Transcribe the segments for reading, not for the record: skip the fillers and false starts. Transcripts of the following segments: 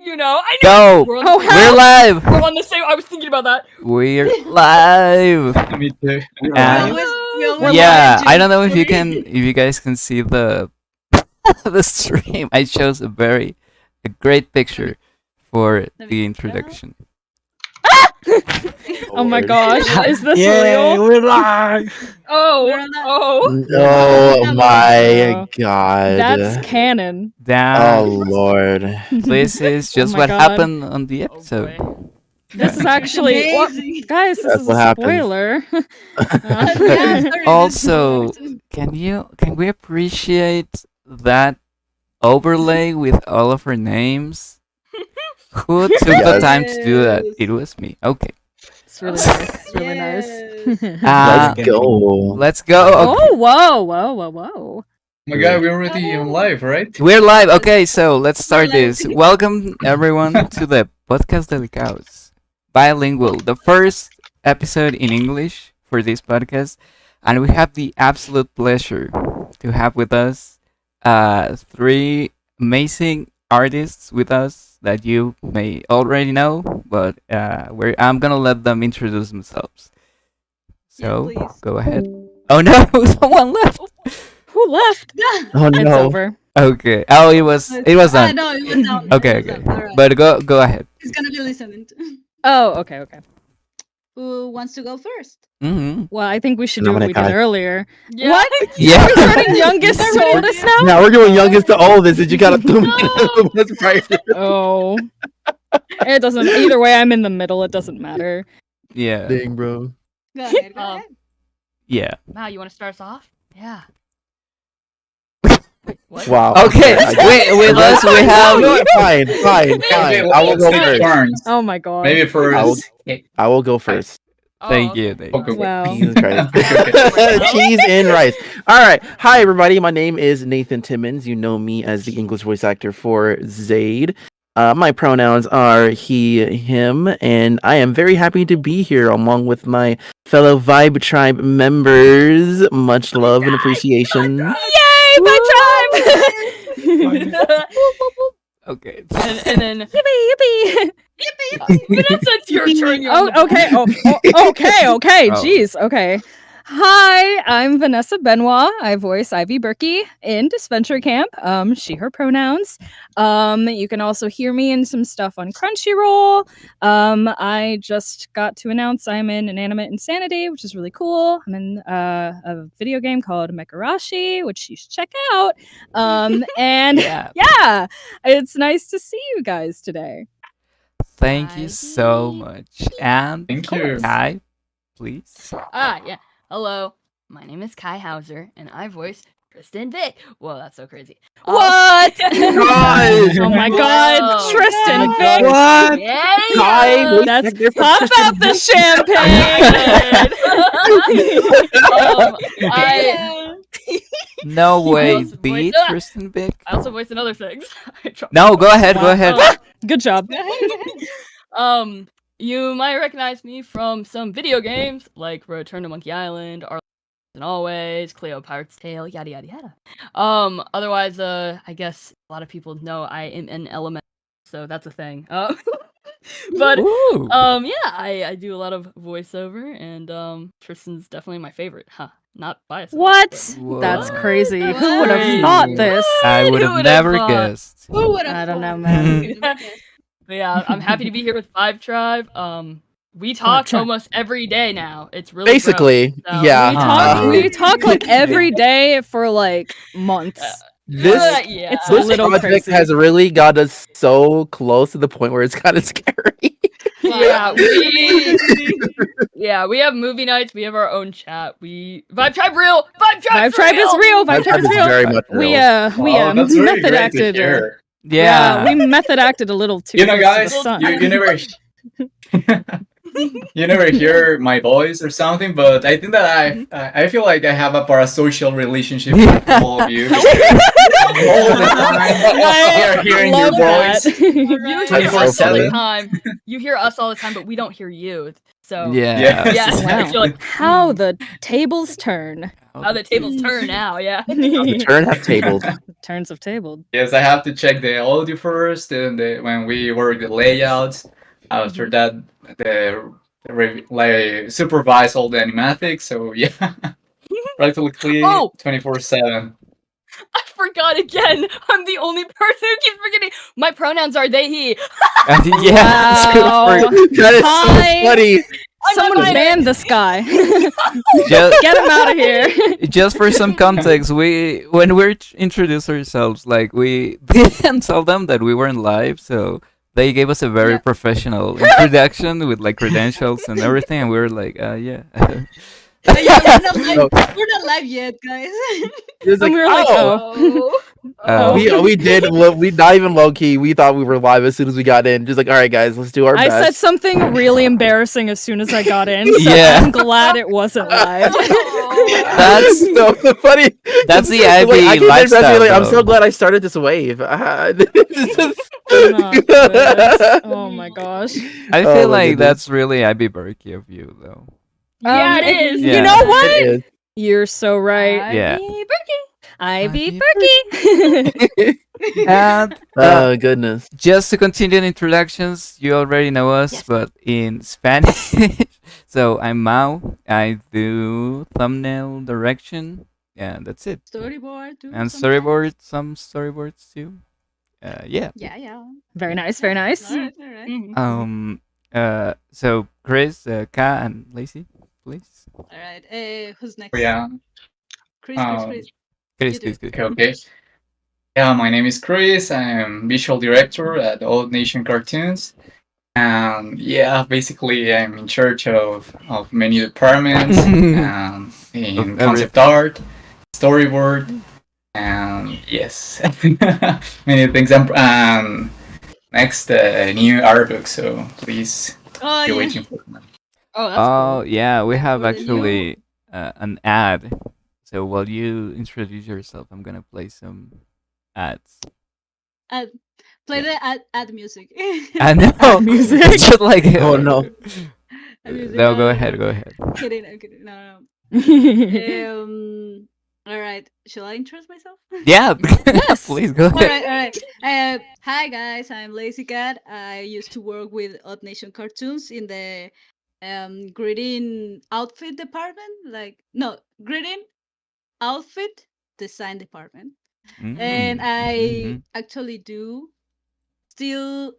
You know, I Go! know. We're live! We're on the same. I was thinking about that. We're live! Me too. And- yeah, I don't know if you guys can see the the stream. I chose a great picture for the introduction. Oh my gosh, is this real? We're live. Oh, Oh my god. That's canon. Oh Damn, lord. this is just my what God. happened on the episode. This is actually guys. This That's is what a happened. spoiler. Also, can we appreciate that overlay with all of our names? Who took the Yes. time to do that? It was me. Okay. It's really nice. It's really nice. Let's go. Let's go. Okay. Oh, whoa. Oh my god, we're already on live, right? We're live. Okay, so let's start this. Welcome everyone to the Podcast del Caos, bilingual, the first episode in English for this podcast, and we have the absolute pleasure to have with us three amazing artists with us that you may already know, but I'm gonna let them introduce themselves. So go ahead. Oh no, someone left. Who left? Oh It's no. over. Okay. Oh, it was done. No, it was down. Okay. Alright. But go ahead. He's gonna be listening. Oh, okay. Who wants to go first? Mm-hmm. Well, I think we should do what we did Nominate Kai. earlier. Yeah. What? Yeah. We're starting youngest to oldest now? Now we're doing youngest to oldest, and you gotta That's right. Oh. It doesn't. Either way, I'm in the middle. It doesn't matter. Yeah. Dang, bro. Go ahead. Go Um, ahead. Yeah. Wow, you want to start us off? Yeah. What? Wow. Okay. With us we have. Fine. Okay, I will let's go take first. turns. Oh my god. Maybe for I will- I will go first. Oh, Thank you. Thank you. Okay. Wow. Jesus Christ. Cheese and rice. All right. Hi, everybody. My name is Nathan Timmons. You know me as the English voice actor for Zaid. My pronouns are he, him, and I am very happy to be here along with my fellow Vibe Tribe members. Much love and appreciation. Yay, my tribe! Okay. and then Yippee, yippee! Vanessa, it's your turn. You're on Oh, the okay. Okay. Oh. Jeez. Okay. Hi, I'm Vanessa Benoit. I voice Ivy Berkey in Disventure Camp. She, her pronouns. You can also hear me in some stuff on Crunchyroll. I just got to announce I'm in Inanimate Insanity, which is really cool. I'm in a video game called Mekarashi, which you should check out. And Yeah. yeah, it's nice to see you guys today. Thank you so much. And Thank you. Kai, please. Yeah. Hello. My name is Kai Hauser, and I voice Tristan Vic. Whoa, that's so crazy. What? God! Oh my god, Whoa. Tristan Oh Vic. What? Yeah. Kai, voice That's actor for pop Tristan out the champagne. I No way. also Beat voiced- Tristan Vic. also voice another things. I dropped No, go ahead. Go Wow. ahead. Good job. You might recognize me from some video games like Return to Monkey Island, Arlington Always, Cleopatra's Tale, yada yada yada. Otherwise, I guess a lot of people know I am an element, so that's a thing. But Ooh. yeah, I do a lot of voiceover, and Tristan's definitely my favorite. Huh? Not biased. What? Whoa. That's crazy. What? Who would have thought this? I would Who have would've never thought? guessed. Who would have I don't know, thought? man. But yeah, I'm happy to be here with Five Tribe. We talk Tribe. almost every day now. It's really Basically, gross, so- yeah. We talk like every day for like months. This yeah. It's this a little project crazy. has really got us so close to the point where it's kind of scary. Yeah, we have movie nights. We have our own chat. Vibe Tribe real. Vibe Tribe. Vibe Tribe is real. Vibe Tribe is real. very much real. We That's really method great to acted. hear. Yeah. we method acted a little too. You know, close to guys, the sun. you never. You never hear my voice or something, but I think that I feel like I have a parasocial relationship with all of you. All the time, we are hearing your love that. voice. You Right. hear That's us so all the funny. time. You hear us all the time, but we don't hear you. So Yeah. Yes, yes, I exactly. feel like How the tables turn. how the tables turn now. Yeah. The turn have tabled. Turns of tabled. Yes, I have to check the audio first, and when we work the layouts. After that, like supervise all the animatics. So yeah, practically Oh! 24/7. I forgot again. I'm the only person who keeps forgetting. My pronouns are they, he. Yeah. Wow. That is Hi. so funny. I'm Someone a ban this guy. Just, Get him out of here. just for some context, when we introduced ourselves, like we didn't tell them that we weren't live, so they gave us a very Yeah. professional introduction with like credentials and everything, and we were like, yeah. Yeah, we're not live yet, guys. It was like, And we were like, oh. Oh. We did. We not even low key. We thought we were live as soon as we got in. Just like, all right, guys, let's do our I said best. something really embarrassing as soon as I got in. So Yeah. I'm glad it wasn't live. That's so funny. that's the Like, Ivy I can lifestyle. imagine, like, I'm so though. glad I started this wave. It's just- Oh, goodness. Oh my gosh. I Oh feel my like goodness. that's really Ivy Berkey of you, though. Yeah, it is. Yeah. You know It what? is. You're so right. Yeah. Ivy Ivy Berkey. And Oh goodness. just to continue the introductions, you already know us, Yes. but in Spanish. So I'm Mao. I do thumbnail direction. Yeah, that's it. Storyboard. too, And sometimes. some storyboards too. Yeah. Yeah. Very nice, very nice. All right. Mhm. So Chris, Ka, and Lacey, please. All right. Who's next? Oh, yeah. Chris. Chris, You Chris, do. Chris. Okay. Yeah, my name is Chris. I am visual director at Audition Cartoons. And yeah, basically I'm in charge of many departments in Of concept art, storyboard, and yes, many things. And next, new art book. So please Oh be yeah. waiting for them. Oh, that's Oh cool. yeah, we have For the new- actually an ad. So while you introduce yourself, I'm gonna play some ads. Play the ad music. I know. Ad music. It's just like Oh, no. Ad music, No, go I ahead. don't Go know. ahead. I'm kidding. No. All right. Shall I introduce myself? Yeah. Yes. Please go All ahead. right. Hi guys, I'm Lazy Cat. I used to work with Odd Nation Cartoons in the greeting outfit department. Greeting outfit design department. And I Mhm. actually still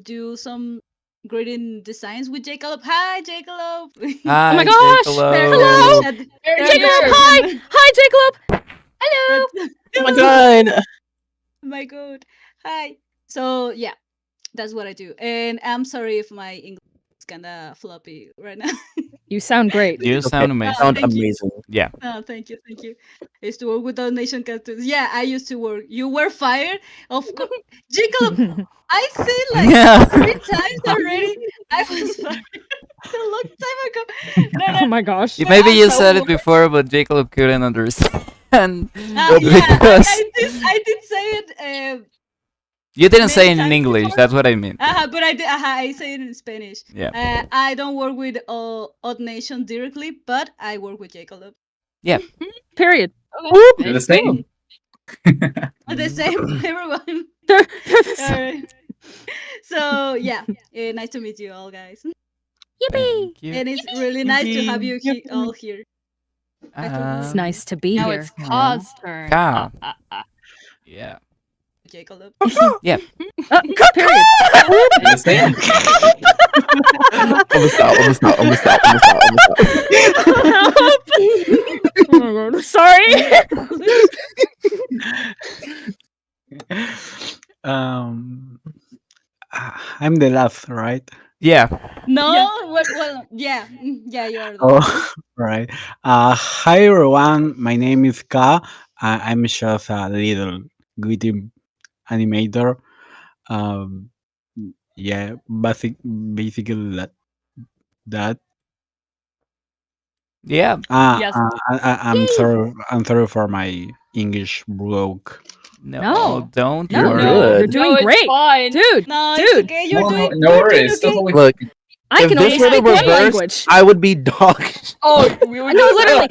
do some greeting designs with Jacob. Hi Jacob. Hi, Oh my gosh, Hello. Jacob, hi! Hi, Jacob! Hello. Oh my god. My god. Hi. So yeah, that's what I do. And I'm sorry if my English is kinda floppy right now. You sound great. You Okay. sound amazing. Sound Thank you. amazing. Yeah. Oh, thank you. I used to work with Donation Cartoons. Yeah, I used to work. You were fired, of course. Jacob, I said like Yeah. 3 times already. I was fired a long time ago. Oh my gosh. Maybe you so said it weird. before, but Jacob couldn't understand. Yeah, because I did say it. you didn't say many it in times English. before. That's what I mean. But I say it in Spanish. Yeah. I don't work with Odd Nation directly, but I work with Jacob. Period. They're the same. The same, everyone. They're the same. Alright. So yeah, nice to meet you all, guys. Thank you. And it's really nice to have you all here. It's nice to be Now here. it's Ka's turn. Ka. Yeah. Jacob. Period. They're the same. I'm gonna stop. Oh my god. Sorry. um, I'm the last, right? Yeah. No, Yeah. well, yeah, you are. Oh, right. Hi everyone. My name is Ka. I'm just a little witty animator. Yeah, basically that. that. Yeah. Yes. I'm sorry for my English broke. No, don't No, worry. Good. you're doing No, it's great, fine. dude. No, Dude. it's okay. You're No, doing. no you're worries. doing okay. Totally. Look, I if can this only were the speak one reverse, language. I would be dog. Oh, we would No, literally.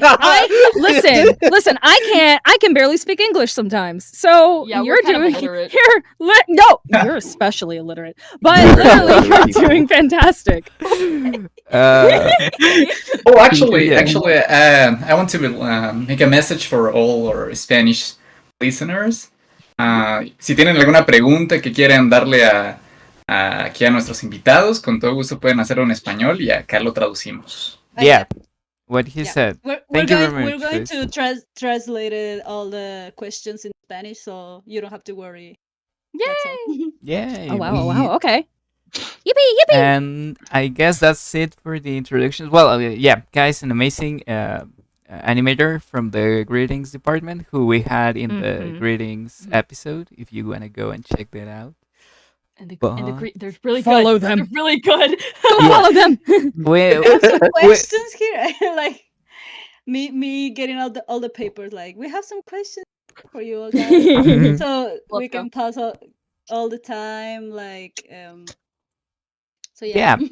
Listen. I can barely speak English sometimes. So Yeah, we're you're kind of doing illiterate. no, you're especially illiterate. But literally, you're doing fantastic. Oh, actually, Yeah. I want to make a message for all our Spanish listeners. Si tienen alguna pregunta que quieran darle aquí a nuestros invitados, con todo gusto pueden hacerlo en español y acá lo traducimos. Yeah. What he Yeah. said. We're Thank you going, very we're much, going Liz. to translate all the questions in Spanish, so you don't have to worry. That's all. Yeah. Oh wow. Okay. Yippee. And I guess that's it for the introductions. Well, yeah, guys, an amazing animator from the greetings department who we had in the greetings episode. If you want to go and check that out. And But- they're really Follow good. them. They're really good. Go follow them. We, Some questions here, like me getting all the papers. Like we have some questions for you, all guys. So we Let's go. can pass all the time. Like So Yeah. yeah.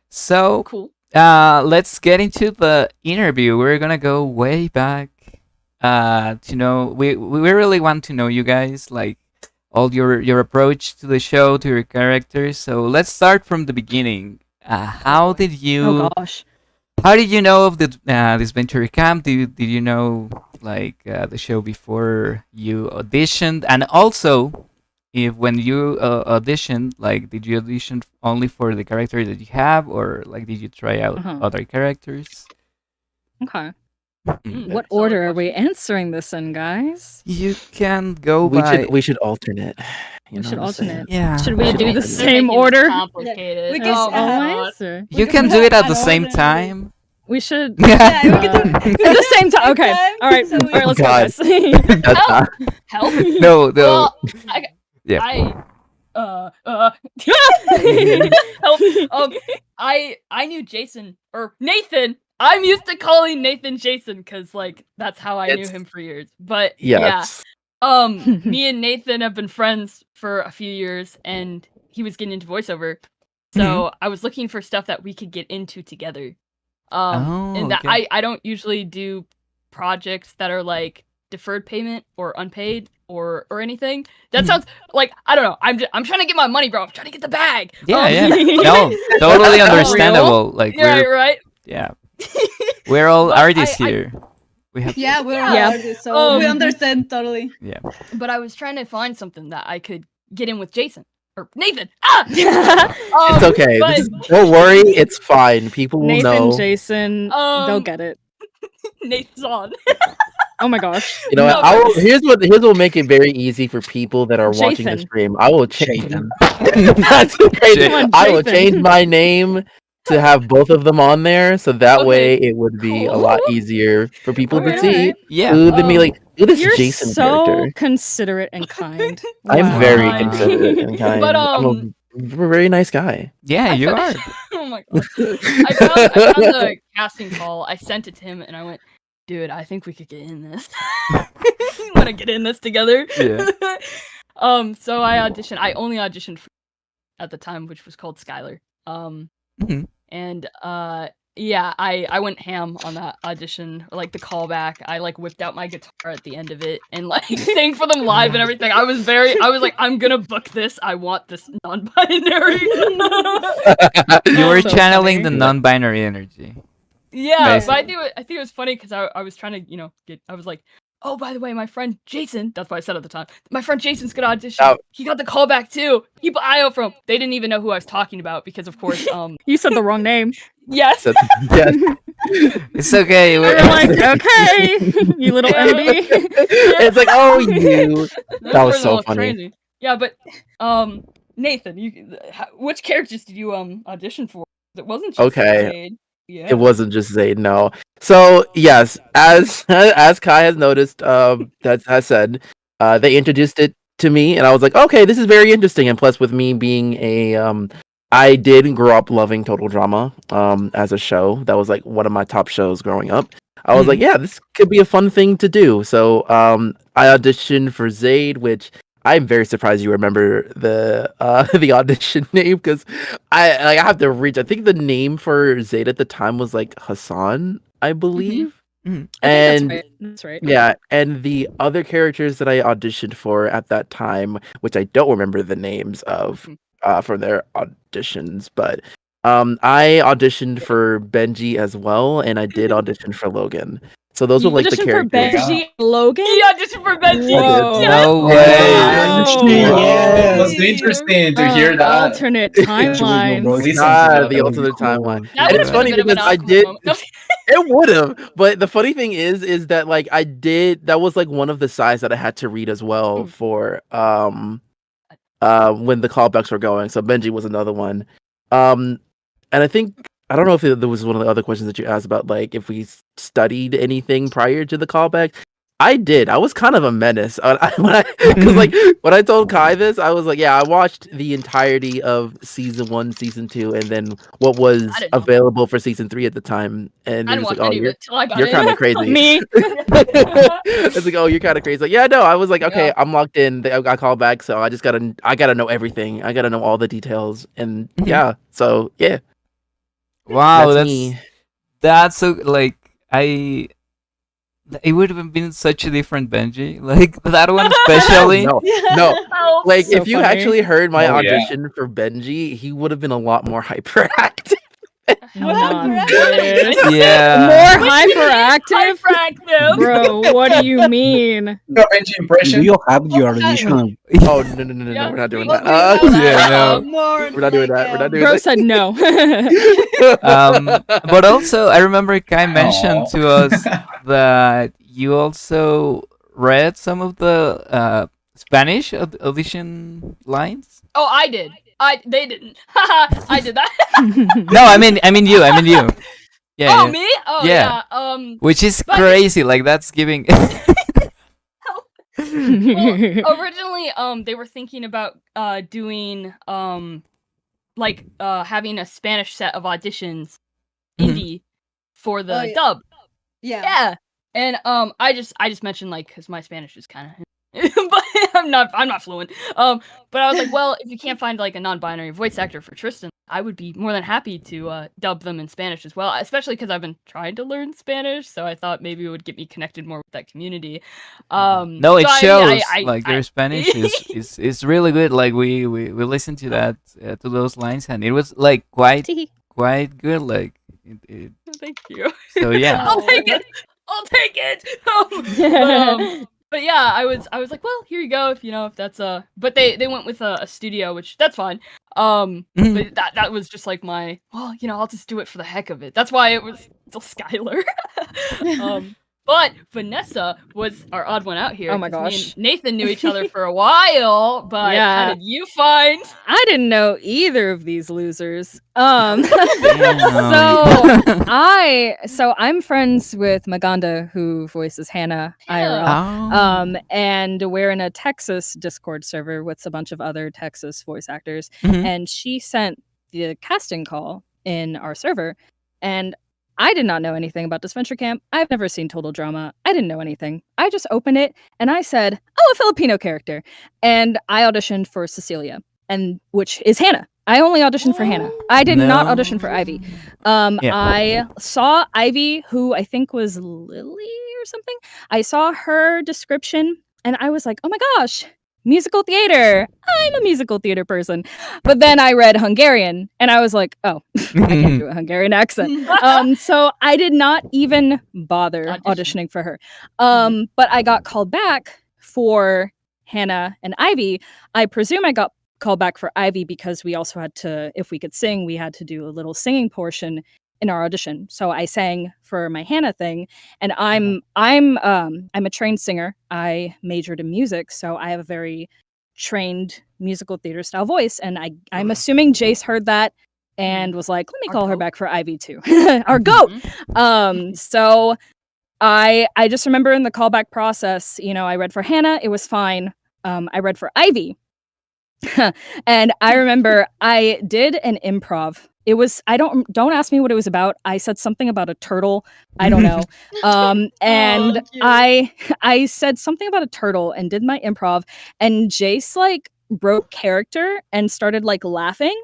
so Cool. let's get into the interview. We're gonna go way back to know we really want to know you guys, like all your approach to the show, to your characters. So let's start from the beginning. How did you Oh gosh. how did you know of the Disventure Camp? Did you know like the show before you auditioned? And also, if when you auditioned, like did you audition only for the character that you have, or like did you try out other characters? Okay. Mm. What Solid order are we question. answering this in, guys? You can go We by. should alternate. You We know should what I'm saying? alternate. Yeah. Should we should do the alternate. same Making it order? Complicated. We can Oh, s- Always? Or- You We can can do put it at an the same order. time. We should. Yeah, we can do At the same time. Okay. Time, All right. so All right. Let's go, God. guys. That's Help! not- Help! No, no. Well, Yeah. help. I knew Jason or Nathan. I'm used to calling Nathan Jason because like that's how I knew It's- him for years. But Yes. me and Nathan have been friends for a few years, and he was getting into voiceover, so I was looking for stuff that we could get into together. And that okay. I don't usually do projects that are like deferred payment or unpaid or anything. That sounds like I don't know. I'm trying to get my money, bro. I'm trying to get the bag. Yeah, yeah. Um, No, totally Real? understandable. Like Yeah, we're right. yeah, we're all But artists I- here. We have Yeah, we're Yeah. all artists, so we Um, understand totally. yeah. But I was trying to find something that I could get in with Jason or Nathan. It's okay. but- Don't worry. It's fine. People will Nathan, know. Jason, they'll Um, get it. Nathan's on. Oh my gosh. You know, No, I will, but- here's what will make it very easy for people that are watching the Jathan. stream. I will change. Jathan. That's crazy. Come on, I will Jathan. change my name to have both of them on there, so that Okay. way it would be a lot easier for people Alright, to see. alright. Yeah. Who the me Um, like who this You're Jason so character? considerate and kind. I'm Wow. very Fine. considerate and kind. But, I'm a very nice guy. Yeah, I you found- are. Oh my god. I found the casting call. I sent it to him and I went, dude, I think we could get in this. We want to get in this together. Yeah. So I auditioned. I only auditioned for at the time, which was called Skylar. Mhm. And yeah, I went ham on that audition, like the callback. I like whipped out my guitar at the end of it and like sang for them live and everything. I was like, I'm gonna book this. I want this non-binary. You were So channeling funny. the non-binary energy. Yeah, Basically. but I think it was funny because I was trying to, I was like, oh, by the way, my friend Jason, that's what I said at the time. My friend Jason's gonna audition. Oh. He got the call back too. Keep an eye out for him. They didn't even know who I was talking about because, of course, You said the wrong name. yes. So, yes. It's okay. We were like, okay, you little MB. It's like, oh, you. That was person so looked funny. crazy. Yeah, but Nathan, which characters did you audition for? It wasn't just Okay. Zaid. Yeah. It wasn't just Zaid, no. So yes, as Kai has noticed, that has said, they introduced it to me, and I was like, okay, this is very interesting. And plus, with me being a I did grow up loving Total Drama as a show. That was like one of my top shows growing up. I was like, yeah, this could be a fun thing to do. So I auditioned for Zaid, which I'm very surprised you remember the the audition name, because I have to reach. I think the name for Zaid at the time was like Hassan, I believe. Mhm. I think And that's right. yeah, and the other characters that I auditioned for at that time, which I don't remember the names of from their auditions, but I auditioned for Benji as well, and I did audition for Logan. So those You were like the auditioned for characters. Benji and Logan? He auditioned for Benji. Whoa. No Oh, way. It was interesting to hear that. Alternate timelines. Listen to Ah, that, the that would be alternate cool. timeline. That And would it's have funny been a bit of because an I awkward did. moment. No. It would have, but the funny thing is that like I did. That was like one of the sides that I had to read as well for when the callbacks were going. So Benji was another one. And I think I don't know if there was one of the other questions that you asked about, like if we studied anything prior to the callback. I did. I was kind of a menace because like when I told Kai this, I was like, yeah, I watched the entirety of season 1, season 2, and then what was I didn't know. available for season 3 at the time. And I it didn't was watch like, oh, any of it till I got you're in. kind of crazy. Me. It's like, oh, you're kind of crazy. Like, yeah, no, I was like, okay, Yeah. I'm locked in. I got called back, so I gotta know everything. I gotta know all the details, and yeah, so yeah, Wow, me. that's so like it would have been such a different Benji. Like that one especially. No, Oh, like So if you funny. actually heard my Oh, yeah. audition for Benji, he would have been a lot more hyperactive. Not What? this. Yeah. More hyperactive? Hyperactive. Bro, what do you mean? Benji Do impression. you have your audition? Oh no, Yeah, we're not doing we- that. we know that. Yeah, no. More We're not doing that. We're not doing Bro that. said no. But also I remember Kai mentioned Aw. to us that you also read some of the Spanish audition lines. Oh, I did. They didn't. I did that. No, I mean you. Yeah. Oh, yeah. me? Oh, Yeah. yeah. Which is But- crazy. Like that's giving. Well, originally, they were thinking about doing having a Spanish set of auditions, indie, for the Oh, yeah. dub. Yeah. Yeah, and I just mentioned like because my Spanish is kind of, but I'm not fluent. But I was like, well, if you can't find like a non-binary voice actor for Tristan, I would be more than happy to dub them in Spanish as well. Especially because I've been trying to learn Spanish, so I thought maybe it would get me connected more with that community. No, it so shows. I- Like I- your Spanish is really good. Like we listened to that to those lines, and it was like quite good. Like it, Thank you. so yeah. I'll take it. I'll take it. But yeah, I was like, well, here you go. If that's but they went with a studio, which that's fine. Mhm. But that was just like my, well, I'll just do it for the heck of it. That's why it was still Skylar. But Vanessa was our odd one out here. Oh my 'cause me gosh. and Nathan knew each other for a while, but Yeah. how did you find? I didn't know either of these losers. Damn. So I'm friends with Maganda, who voices Hannah IRL. Oh. And we're in a Texas Discord server with a bunch of other Texas voice actors. Mhm. And she sent the casting call in our server. And I did not know anything about Disventure Camp. I've never seen Total Drama. I didn't know anything. I just opened it and I said, oh, a Filipino character. And I auditioned for Cecilia, and which is Hannah. I only auditioned for Hannah. I did not No. audition for Ivy. Yeah. I saw Ivy, who I think was Lily or something. I saw her description and I was like, oh my gosh, musical theater. I'm a musical theater person. But then I read Hungarian and I was like, oh, I can't do a Hungarian accent. So I did not even bother Audition. auditioning for her. But I got called back for Hannah and Ivy. I presume I got called back for Ivy because we also had to, if we could sing, we had to do a little singing portion in our audition. So I sang for my Hannah thing, and I'm a trained singer. I majored in music, so I have a very trained musical theater style voice, and I'm assuming Jace heard that and was like, let me Our call her goat. back for Ivy too. Our goat. So I just remember in the callback process, I read for Hannah, it was fine. I read for Ivy, And I remember I did an improv. It was don't ask me what it was about. I said something about a turtle. I don't know. And cute. I said something about a turtle and did my improv, and Jace like broke character and started like laughing.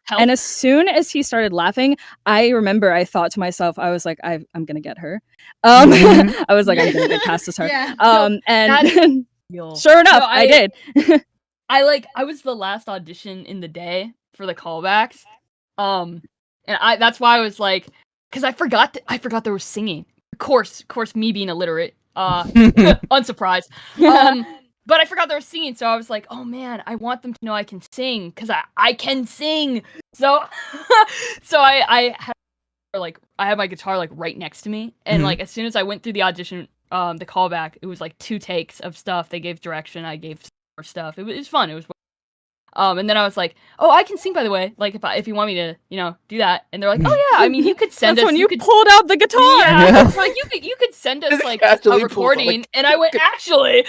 Help. And as soon as he started laughing, I remember I thought to myself, I was like, I'm gonna get her. I was like, I'm gonna get past this her. Yeah. And Yo. sure enough, No, I did. I was the last audition in the day for the callbacks. And that's why I was like, because I forgot there was singing. Of course, me being illiterate, unsurprised. But I forgot there was singing, so I was like, oh man, I want them to know I can sing, because I can sing. So so I had my guitar like right next to me, and like as soon as I went through the audition, the callback, it was like 2 takes of stuff. They gave direction, I gave more stuff. It was fun. It was and then I was like, oh, I can sing, by the way, like if you want me to, do that. And they're like, oh yeah, I mean, you could send That's us. when you could pulled out the guitar. Yeah, like you could send us like a Actually pulls out, recording, like- and I went, actually,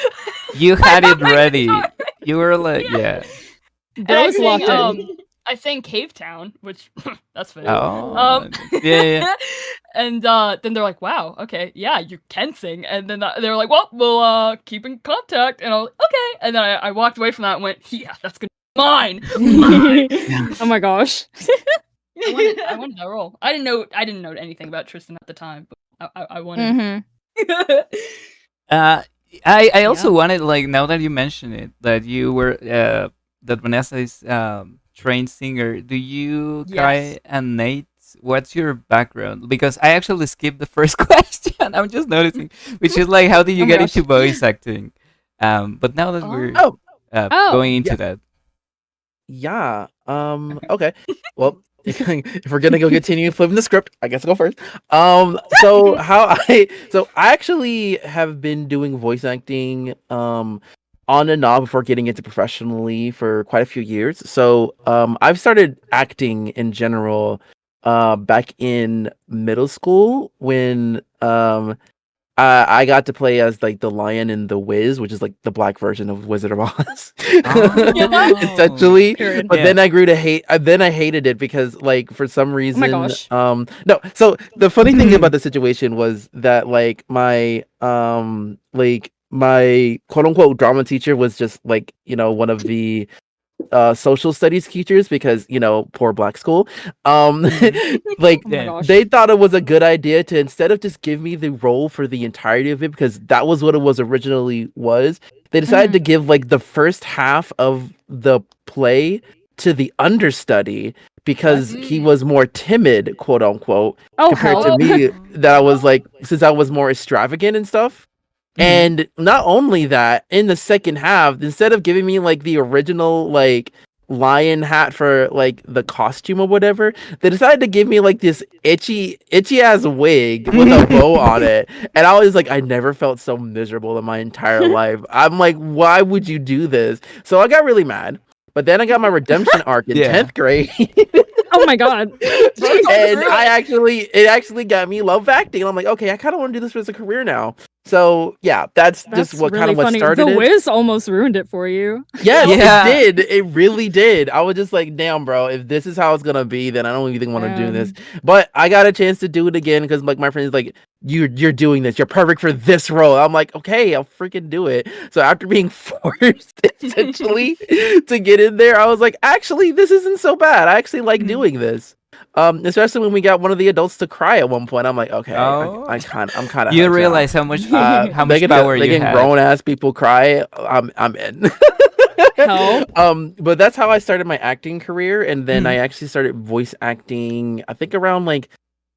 You had it my ready. guitar. You were like, yeah. And That I was sang, locked in. I sang Cave Town, which that's fair. Oh, yeah. And then they're like, wow, okay, yeah, you can sing. And then they were like, well, we'll keep in contact. And I was like, okay. And then I walked away from that and went, yeah, that's gonna be mine. Oh my gosh. I wanted that role. I didn't know anything about Tristan at the time, but I wanted. I also wanted, like, now that you mention it, that you were that Vanessa is trained singer. Do you, Kai Yes. and Nate, what's your background? Because I actually skipped the first question. I'm just noticing, which is like, how did you Oh my get gosh. into voice acting? But now that we're Oh. going into Yeah. that, Yeah. Okay. Well, if we're gonna go continue flipping the script, I guess I'll go first. So I actually have been doing voice acting on and off before getting into professionally for quite a few years. So I've started acting in general back in middle school when I got to play as like the lion in The Wiz, which is like the black version of Wizard of Oz, essentially. Period. But Yeah. then I grew to hate. Then I hated it because, like, for some reason, gosh. no. So the funny thing about the situation was that, like, my my quote unquote drama teacher was just like, one of the social studies teachers, because poor black school. Like, Oh my Yeah. gosh. they thought it was a good idea to, instead of just give me the role for the entirety of it, because that was what it was originally was, they decided to give like the first half of the play to the understudy, because he was more timid, quote unquote, Oh, compared hell. to me, that I was like, since I was more extravagant and stuff. And not only that, in the second half, instead of giving me like the original like lion hat for like the costume or whatever, they decided to give me like this itchy ass wig with a bow on it. And I was like, I never felt so miserable in my entire life. I'm like, why would you do this? So I got really mad. But then I got my redemption arc in Yeah. 10th grade. Oh my god. And it actually got me love acting. And I'm like, okay, I kind of want to do this as a career now. So yeah, that's just what really kind of what funny. started The it. Wiz almost ruined it for you. Yes, Yeah. it did. It really did. I was just like, damn, bro, if this is how it's gonna be, then I don't even want to do this. But I got a chance to do it again because like my friend's like, you're doing this. You're perfect for this role. I'm like, okay, I'll freaking do it. So after being forced essentially to get in there, I was like, actually, this isn't so bad. I actually like doing this. Especially when we got one of the adults to cry at one point. I'm like, okay, Oh. I'm kind of. you realize how much how much making power you making had. grown ass people cry. I'm in. Hell. But that's how I started my acting career, and then Mhm. I actually started voice acting. I think around like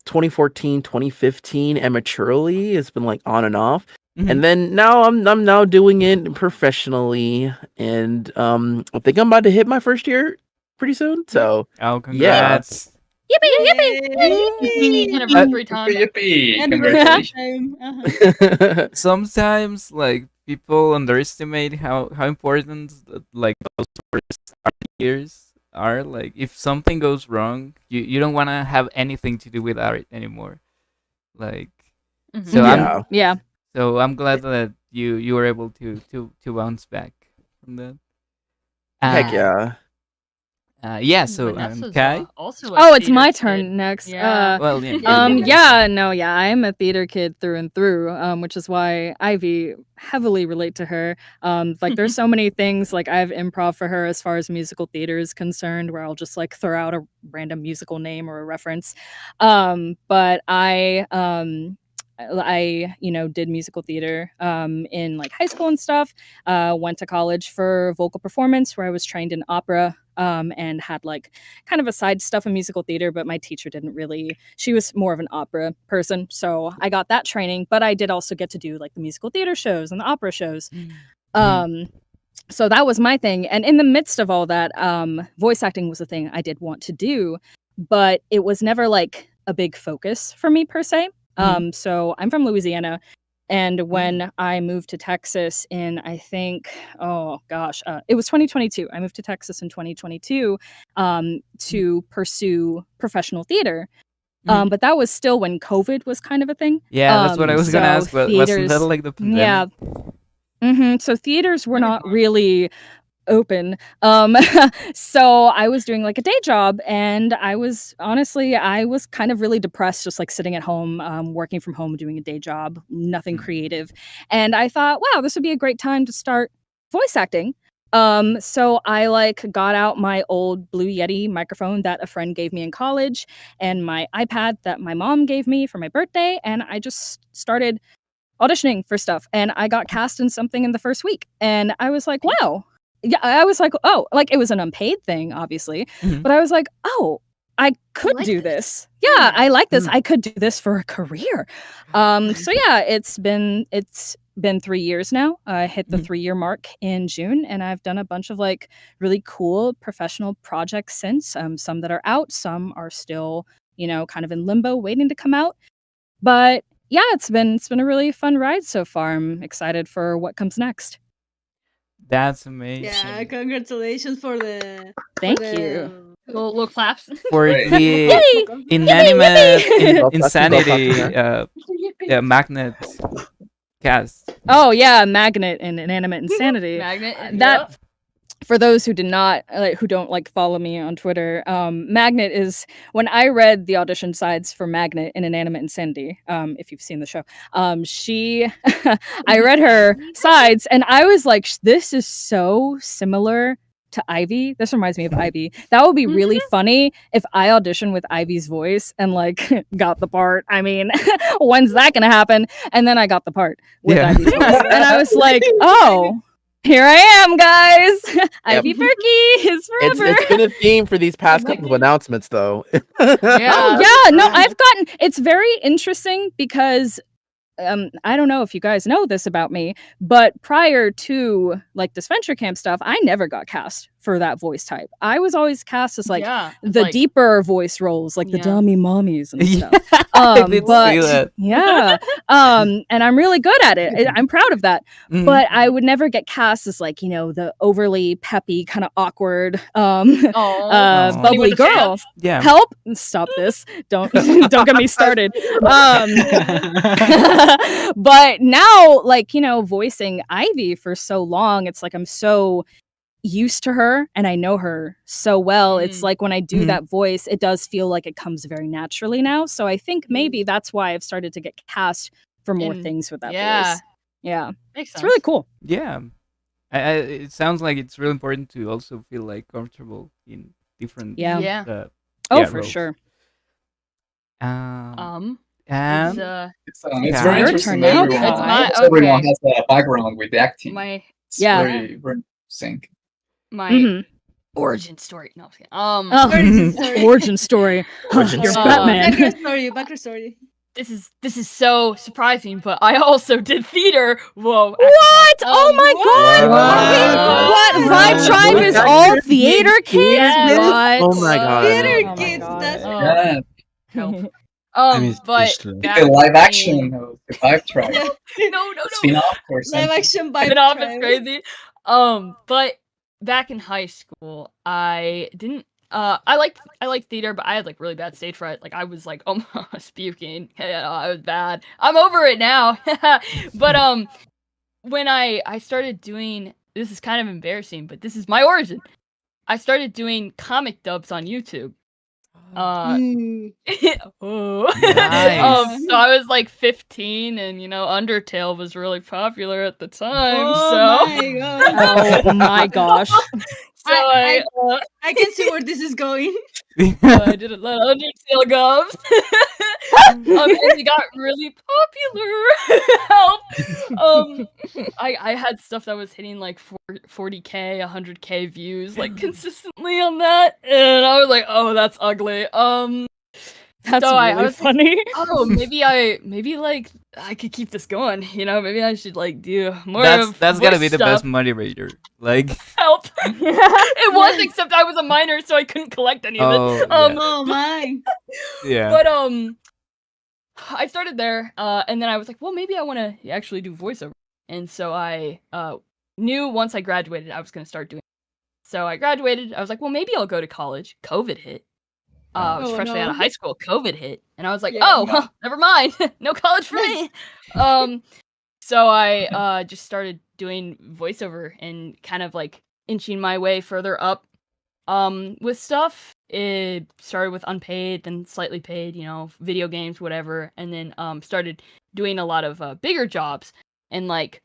2014, 2015, amateurly. It's been like on and off, Mhm. and then now I'm now doing it professionally, and I think I'm about to hit my first year pretty soon. So Oh, congrats. Anniversary time. Yippee! And Congratulations. time. Sometimes like people underestimate how important like those first years are. Like if something goes wrong, you don't want to have anything to do with art anymore. Like so Yeah. Yeah. I'm glad that you were able to bounce back from that. Heck yeah. Yeah. So Vanessa's, Kai. also a Oh, it's theater my kid. turn next. Yeah. Well, yeah. I'm a theater kid through and through, which is why Ivy heavily relate to her. Like there's so many things, like I have improv for her as far as musical theater is concerned, where I'll just like throw out a random musical name or a reference. But I did musical theater in like high school and stuff. Went to college for vocal performance, where I was trained in opera. And had like kind of a side stuff in musical theater, but my teacher didn't really, she was more of an opera person. So I got that training, but I did also get to do like the musical theater shows and the opera shows. So that was my thing. And in the midst of all that, voice acting was a thing I did want to do, but it was never like a big focus for me per se. So I'm from Louisiana. And when I moved to Texas in, I think, it was 2022. I moved to Texas in 2022 to pursue professional theater. But that was still when COVID was kind of a thing. Yeah, that's what I was gonna ask. But wasn't that like the pandemic? Yeah. So theaters were not really open. So I was doing like a day job, and I was kind of really depressed, just like sitting at home, working from home, doing a day job, nothing creative. And I thought, wow, this would be a great time to start voice acting. So I like got out my old Blue Yeti microphone that a friend gave me in college and my iPad that my mom gave me for my birthday. And I just started auditioning for stuff, and I got cast in something in the first week. And I was like, wow. Yeah, I was like, oh, like it was an unpaid thing, obviously, but I was like, oh, I could do this. Yeah, I like this. I could do this for a career. So yeah, it's been 3 years now. I hit the 3-year mark in June, and I've done a bunch of like really cool professional projects since. Some that are out, some are still, kind of in limbo, waiting to come out. But yeah, it's been a really fun ride so far. I'm excited for what comes next. That's amazing. Yeah, congratulations for the. Thank for you. the- Little claps. For Great. the inanimate insanity Yeah. magnet cast. Oh yeah, Magnet and Inanimate Insanity. Magnet. That for those who who don't like follow me on Twitter, Magnet is when I read the audition sides for Magnet in Inanimate Insanity. If you've seen the show, I read her sides and I was like, this is so similar to Ivy. This reminds me of Ivy. That would be really funny if I auditioned with Ivy's voice and like got the part. I mean, when's that gonna happen? And then I got the part with Ivy's voice, and I was like, oh. Here I am, guys. Ivy Berkey is forever. It's been a theme for these past couple of announcements, though. Yeah. Oh yeah, no, I've gotten. It's very interesting because I don't know if you guys know this about me, but prior to like Disventure Camp stuff, I never got cast for that voice type. I was always cast as like the deeper voice roles, like the dummy mommies and stuff. I did see that. Yeah, and I'm really good at it. I'm proud of that. But I would never get cast as like the overly peppy, kind of awkward, bubbly girl. Yeah. Help! Stop this! Don't get me started. But now, like, voicing Ivy for so long, it's like I'm so used to her and I know her so well. It's like when I do that voice, it does feel like it comes very naturally now. So I think maybe that's why I've started to get cast for more things with that voice. Yeah. Makes sense. It's really cool. Yeah. It sounds like it's really important to also feel like comfortable in different for roles. sure. And It's very Your interesting turn that now, everyone has a background with acting. It's Yeah. very, very interesting. My origin story. No, I'm just kidding. Origin story. Origin You're story. Batman. Background story. This is so surprising, but I also did theater. Whoa! What? Oh my god! Wow. What? Vibe Tribe is all theater kids? Yes. What? Oh my god. Theater my kids. God. That's Yeah, But speechless. back the live in- action of the Vibe Tribe. No. Spin-off or live something. action by Spin-off is crazy. But back in high school, I didn't. I liked theater, but I had like really bad stage fright. Like I was like almost puking. I was bad. I'm over it now. But when I started doing this is kind of embarrassing, but this is my origin. I started doing comic dubs on YouTube. Mm. Oh. Nice. So I was like 15, and Undertale was really popular at the time. Oh so my god. Oh my gosh. so I I can see where this is going. I did a lot of Undertale gobs. And they got really popular. Help. I had stuff that was hitting like 40K, 100K views like consistently on that, and I was like, oh, that's ugly. That's So I really was funny. Oh, maybe like I could keep this going. Maybe I should like do more. That's gotta voice be the stuff. best motivator. Like, Help. It was, except I was a minor, so I couldn't collect any of it. oh, Oh my. yeah. But I started there, and then I was like, well, maybe I want to actually do voiceover. And so I knew once I graduated, I was going to start doing it. So I graduated. I was like, well, maybe I'll go to college. COVID hit. I was Oh, freshly out no. of high school. COVID hit. And I was like, Yeah, oh, no. well, never mind. No college for me. So I just started doing voiceover and kind of like inching my way further up with stuff. It started with unpaid, then slightly paid, video games, whatever, and then started doing a lot of bigger jobs. And like,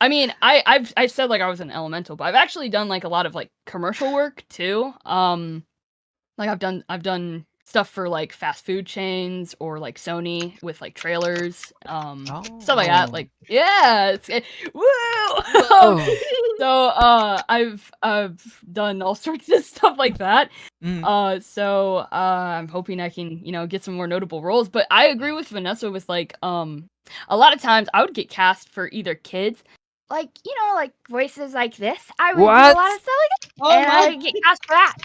I mean, I said like I was an elemental, but I've actually done like a lot of like commercial work too. Like I've done stuff for like fast food chains or like Sony with like trailers, stuff like that. Like, yeah, woo. Oh. So I've done all sorts of stuff like that. So I'm hoping I can get some more notable roles. But I agree with Vanessa with like a lot of times I would get cast for either kids, like like voices like this. I would do a What? lot of stuff like that, Oh and I my. would get cast for that.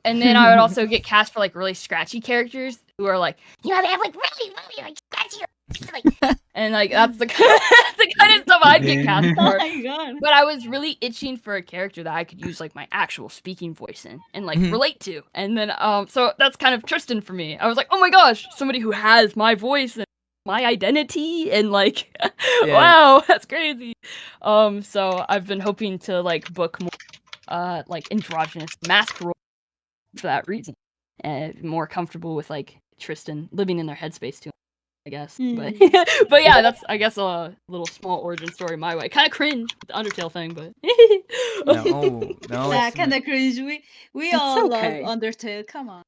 And then I would also get cast for like really scratchy characters who are like they have like really like scratchy. Like, and like that's the kind of stuff I'd get cast Oh for. my god. But I was really itching for a character that I could use like my actual speaking voice in and like relate to. And then so that's kind of Tristan for me. I was like, oh my gosh, somebody who has my voice and my identity, and like wow, that's crazy. So I've been hoping to like book more like androgynous mask roles for that reason. And more comfortable with like Tristan living in their headspace too, I guess. But but yeah, that's I guess a little small origin story my way. Kind of cringe with the Undertale thing, but No, Yeah, it's kind of cringe. We It's all okay. love Undertale. Come on.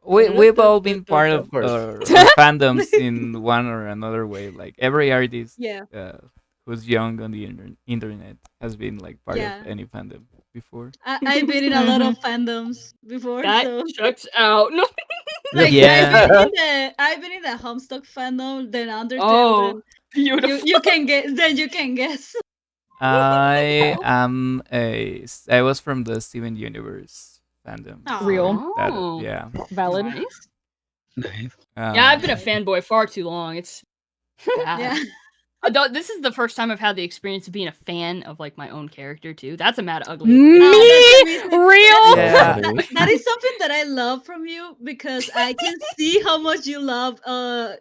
we've all been part of course. our fandoms in one or another way. Like every artist Yeah. who's young on the internet has been like part Yeah. of any fandom before. I've been in a lot of fandoms before. that So checks out. No. like Yeah. I've been in the Homestuck fandom, then Undertale. Oh, Then beautiful. you can guess. I I was from the Steven Universe fandom. Aw. Real. Oh, yeah. Valid. nice. Nice. Yeah, I've been a fanboy far too long. It's bad. Yeah. This is the first time I've had the experience of being a fan of like my own character too. That's a mad ugly. Me, that's amazing. real. Yeah. That is something that I love from you because I can see how much you love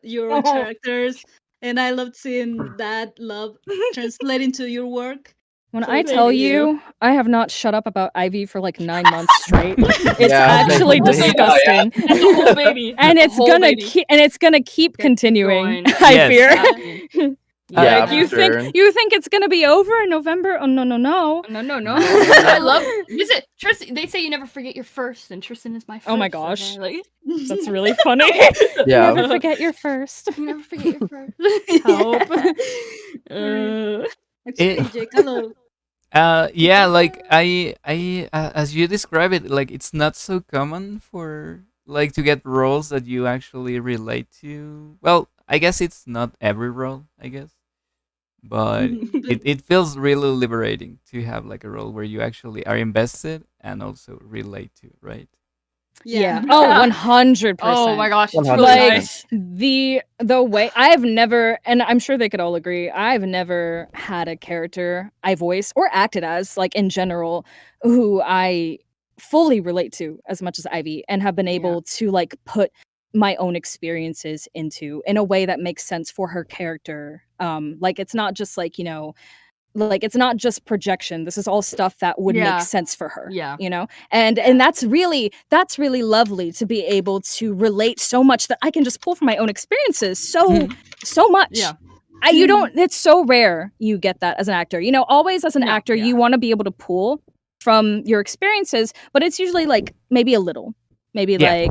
your own characters, and I love seeing that love translate into your work. When So I thank tell you. you, I have not shut up about Ivy for like 9 months straight. It's Yeah, actually definitely. disgusting. It's a whole baby. And a it's whole gonna baby. keep continuing. going. I Yes. fear. Yeah, Like, you for think sure. you think it's gonna be over in November? Oh no. No. I love visit Tristan. They say you never forget your first, and Tristan is my first. Oh my so gosh. they're like, That's really funny. Yeah. Never forget your first. you never forget your first. Help. Explain, Jake. Hello. Yeah, like I as you describe it, like it's not so common for like to get roles that you actually relate to. Well, I guess it's not every role, I guess, but it feels really liberating to have like a role where you actually are invested and also relate to, right? Yeah. Oh, 100%. Oh my gosh, it's 100%. really Like nice. the way I've never, and I'm sure they could all agree, I've never had a character I voice or acted as, like in general, who I fully relate to as much as Ivy, and have been able to like put my own experiences into in a way that makes sense for her character. Like it's not just like, like it's not just projection. This is all stuff that would Yeah. make sense for her. Yeah. You know? And that's really lovely to be able to relate so much that I can just pull from my own experiences so much. Yeah. You don't, it's so rare you get that as an actor. You know, always as an No, actor, yeah. you want to be able to pull from your experiences, but it's usually like maybe a little, maybe Yeah.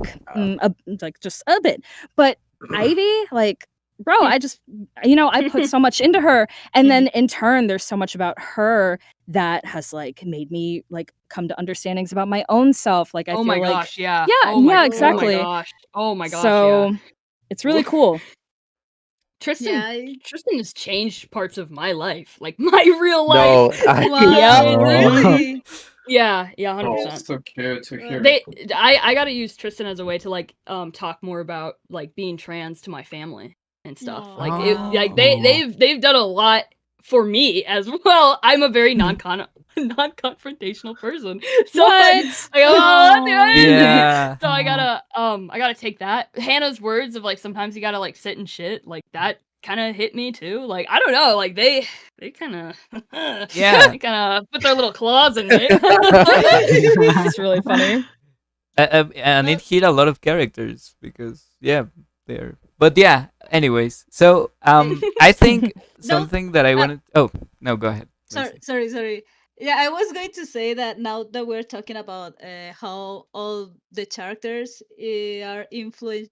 like just a bit. But Ivy, like, bro, I just, you know, I put so much into her. And then in turn, there's so much about her that has like made me like come to understandings about my own self. Like, I Oh feel my like, gosh, yeah. Yeah, Oh my- yeah, exactly. Oh my gosh, so yeah. it's really cool. Tristan Yeah. Tristan has changed parts of my life, like my real life. No, Wow, really? Yeah, 100%. Oh, so cute to hear. I gotta use Tristan as a way to like talk more about like being trans to my family and stuff. Like Aw. they've done a lot for me as well. I'm a very non-confrontational person. So I go, "Oh, dude." Yeah. So I gotta take that. Hannah's words of like sometimes you gotta like sit and shit, like that kind of hit me too. Like I don't know, like they kind of Yeah. they kind of put their little claws in me. It's really funny. And it hit a lot of characters because they're. But yeah, anyways, so I think something that I wanted. Oh no, go ahead. Sorry. Yeah, I was going to say that now that we're talking about how all the characters are influenced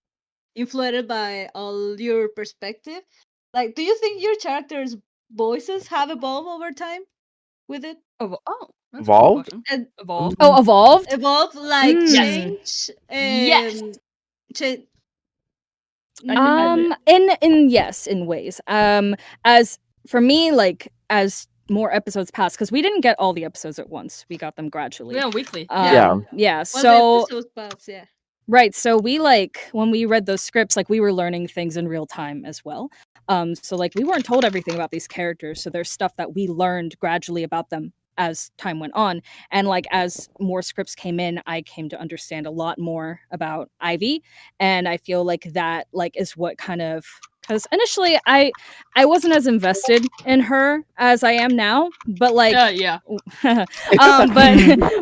by all your perspective. Like, do you think your characters' voices have evolved over time with it? Oh, that's a good Evolved? question. And Evolved. Oh, evolved? evolved, like Yes. change? Yes. Change. In ways. As for me, like as more episodes pass, because we didn't get all the episodes at once. We got them gradually. Yeah, weekly. Yeah. Well, So the episodes pass, yeah. right. So we like when we read those scripts, like we were learning things in real time as well. So like we weren't told everything about these characters. So there's stuff that we learned gradually about them as time went on. And like as more scripts came in, I came to understand a lot more about Ivy. And I feel like that like is what kind of because initially I wasn't as invested in her as I am now, but like yeah.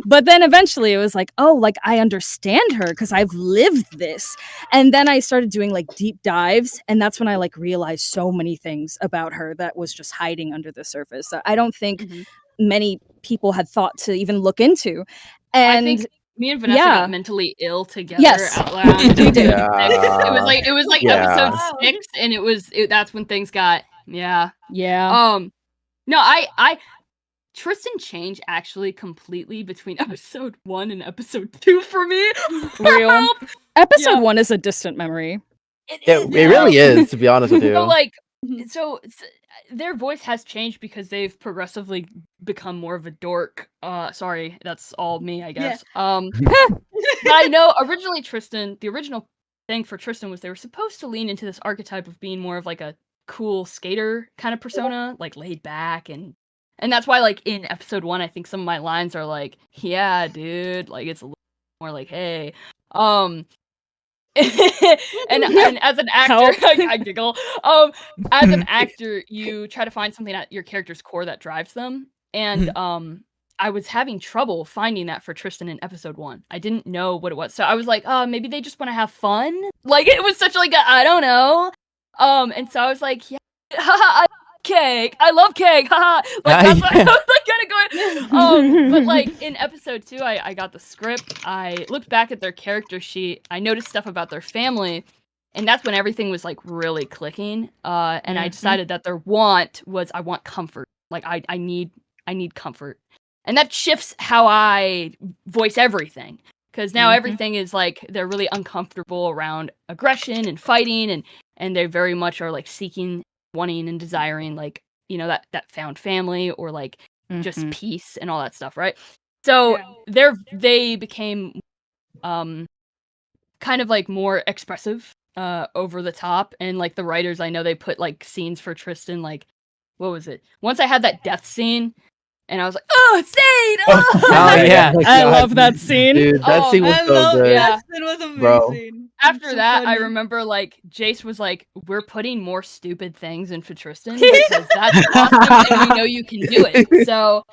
but then eventually it was like, oh, like I understand her because I've lived this. And then I started doing like deep dives, and that's when I like realized so many things about her that was just hiding under the surface that I don't think many people had thought to even look into. And I think me and Vanessa got mentally ill together out loud. We did. It was like Yeah. episode 6, and that's when things got yeah. No, I Tristan changed actually completely between episode 1 and episode 2 for me. Real. Episode 1 is a distant memory. It really is, to be honest with you. So like so their voice has changed because they've progressively become more of a dork. Sorry, that's all me, I guess. But I know originally the original thing for Tristan was they were supposed to lean into this archetype of being more of like a cool skater kind of persona, like laid back and that's why like in episode 1 I think some of my lines are like, yeah, dude, like it's a little more like, hey. and as an actor, I giggle. As an actor, you try to find something at your character's core that drives them, and I was having trouble finding that for Tristan in episode 1. I didn't know what it was, so I was like, maybe they just want to have fun. Like it was such like I don't know. And so I was like, yeah, cake. I love cake. Haha. Like that's what I was like kind of going. But like in episode 2, I got the script. I looked back at their character sheet. I noticed stuff about their family, and that's when everything was like really clicking. And I decided that their want was I want comfort. Like I need comfort, and that shifts how I voice everything. Because now everything is like they're really uncomfortable around aggression and fighting, and they very much are like seeking, wanting and desiring like, you know, that found family or like just peace and all that stuff, right? So they became kind of like more expressive, over the top, and like the writers, I know they put like scenes for Tristan, like what was it? Once I had that death scene and I was like, oh, Zaid! Oh, yeah. I love that scene. Dude, that scene was so good. Yes, it was amazing. After so that, I funny. remember like Jace was like, "We're putting more stupid things in for Tristan because that's awesome, and we know you can do it." So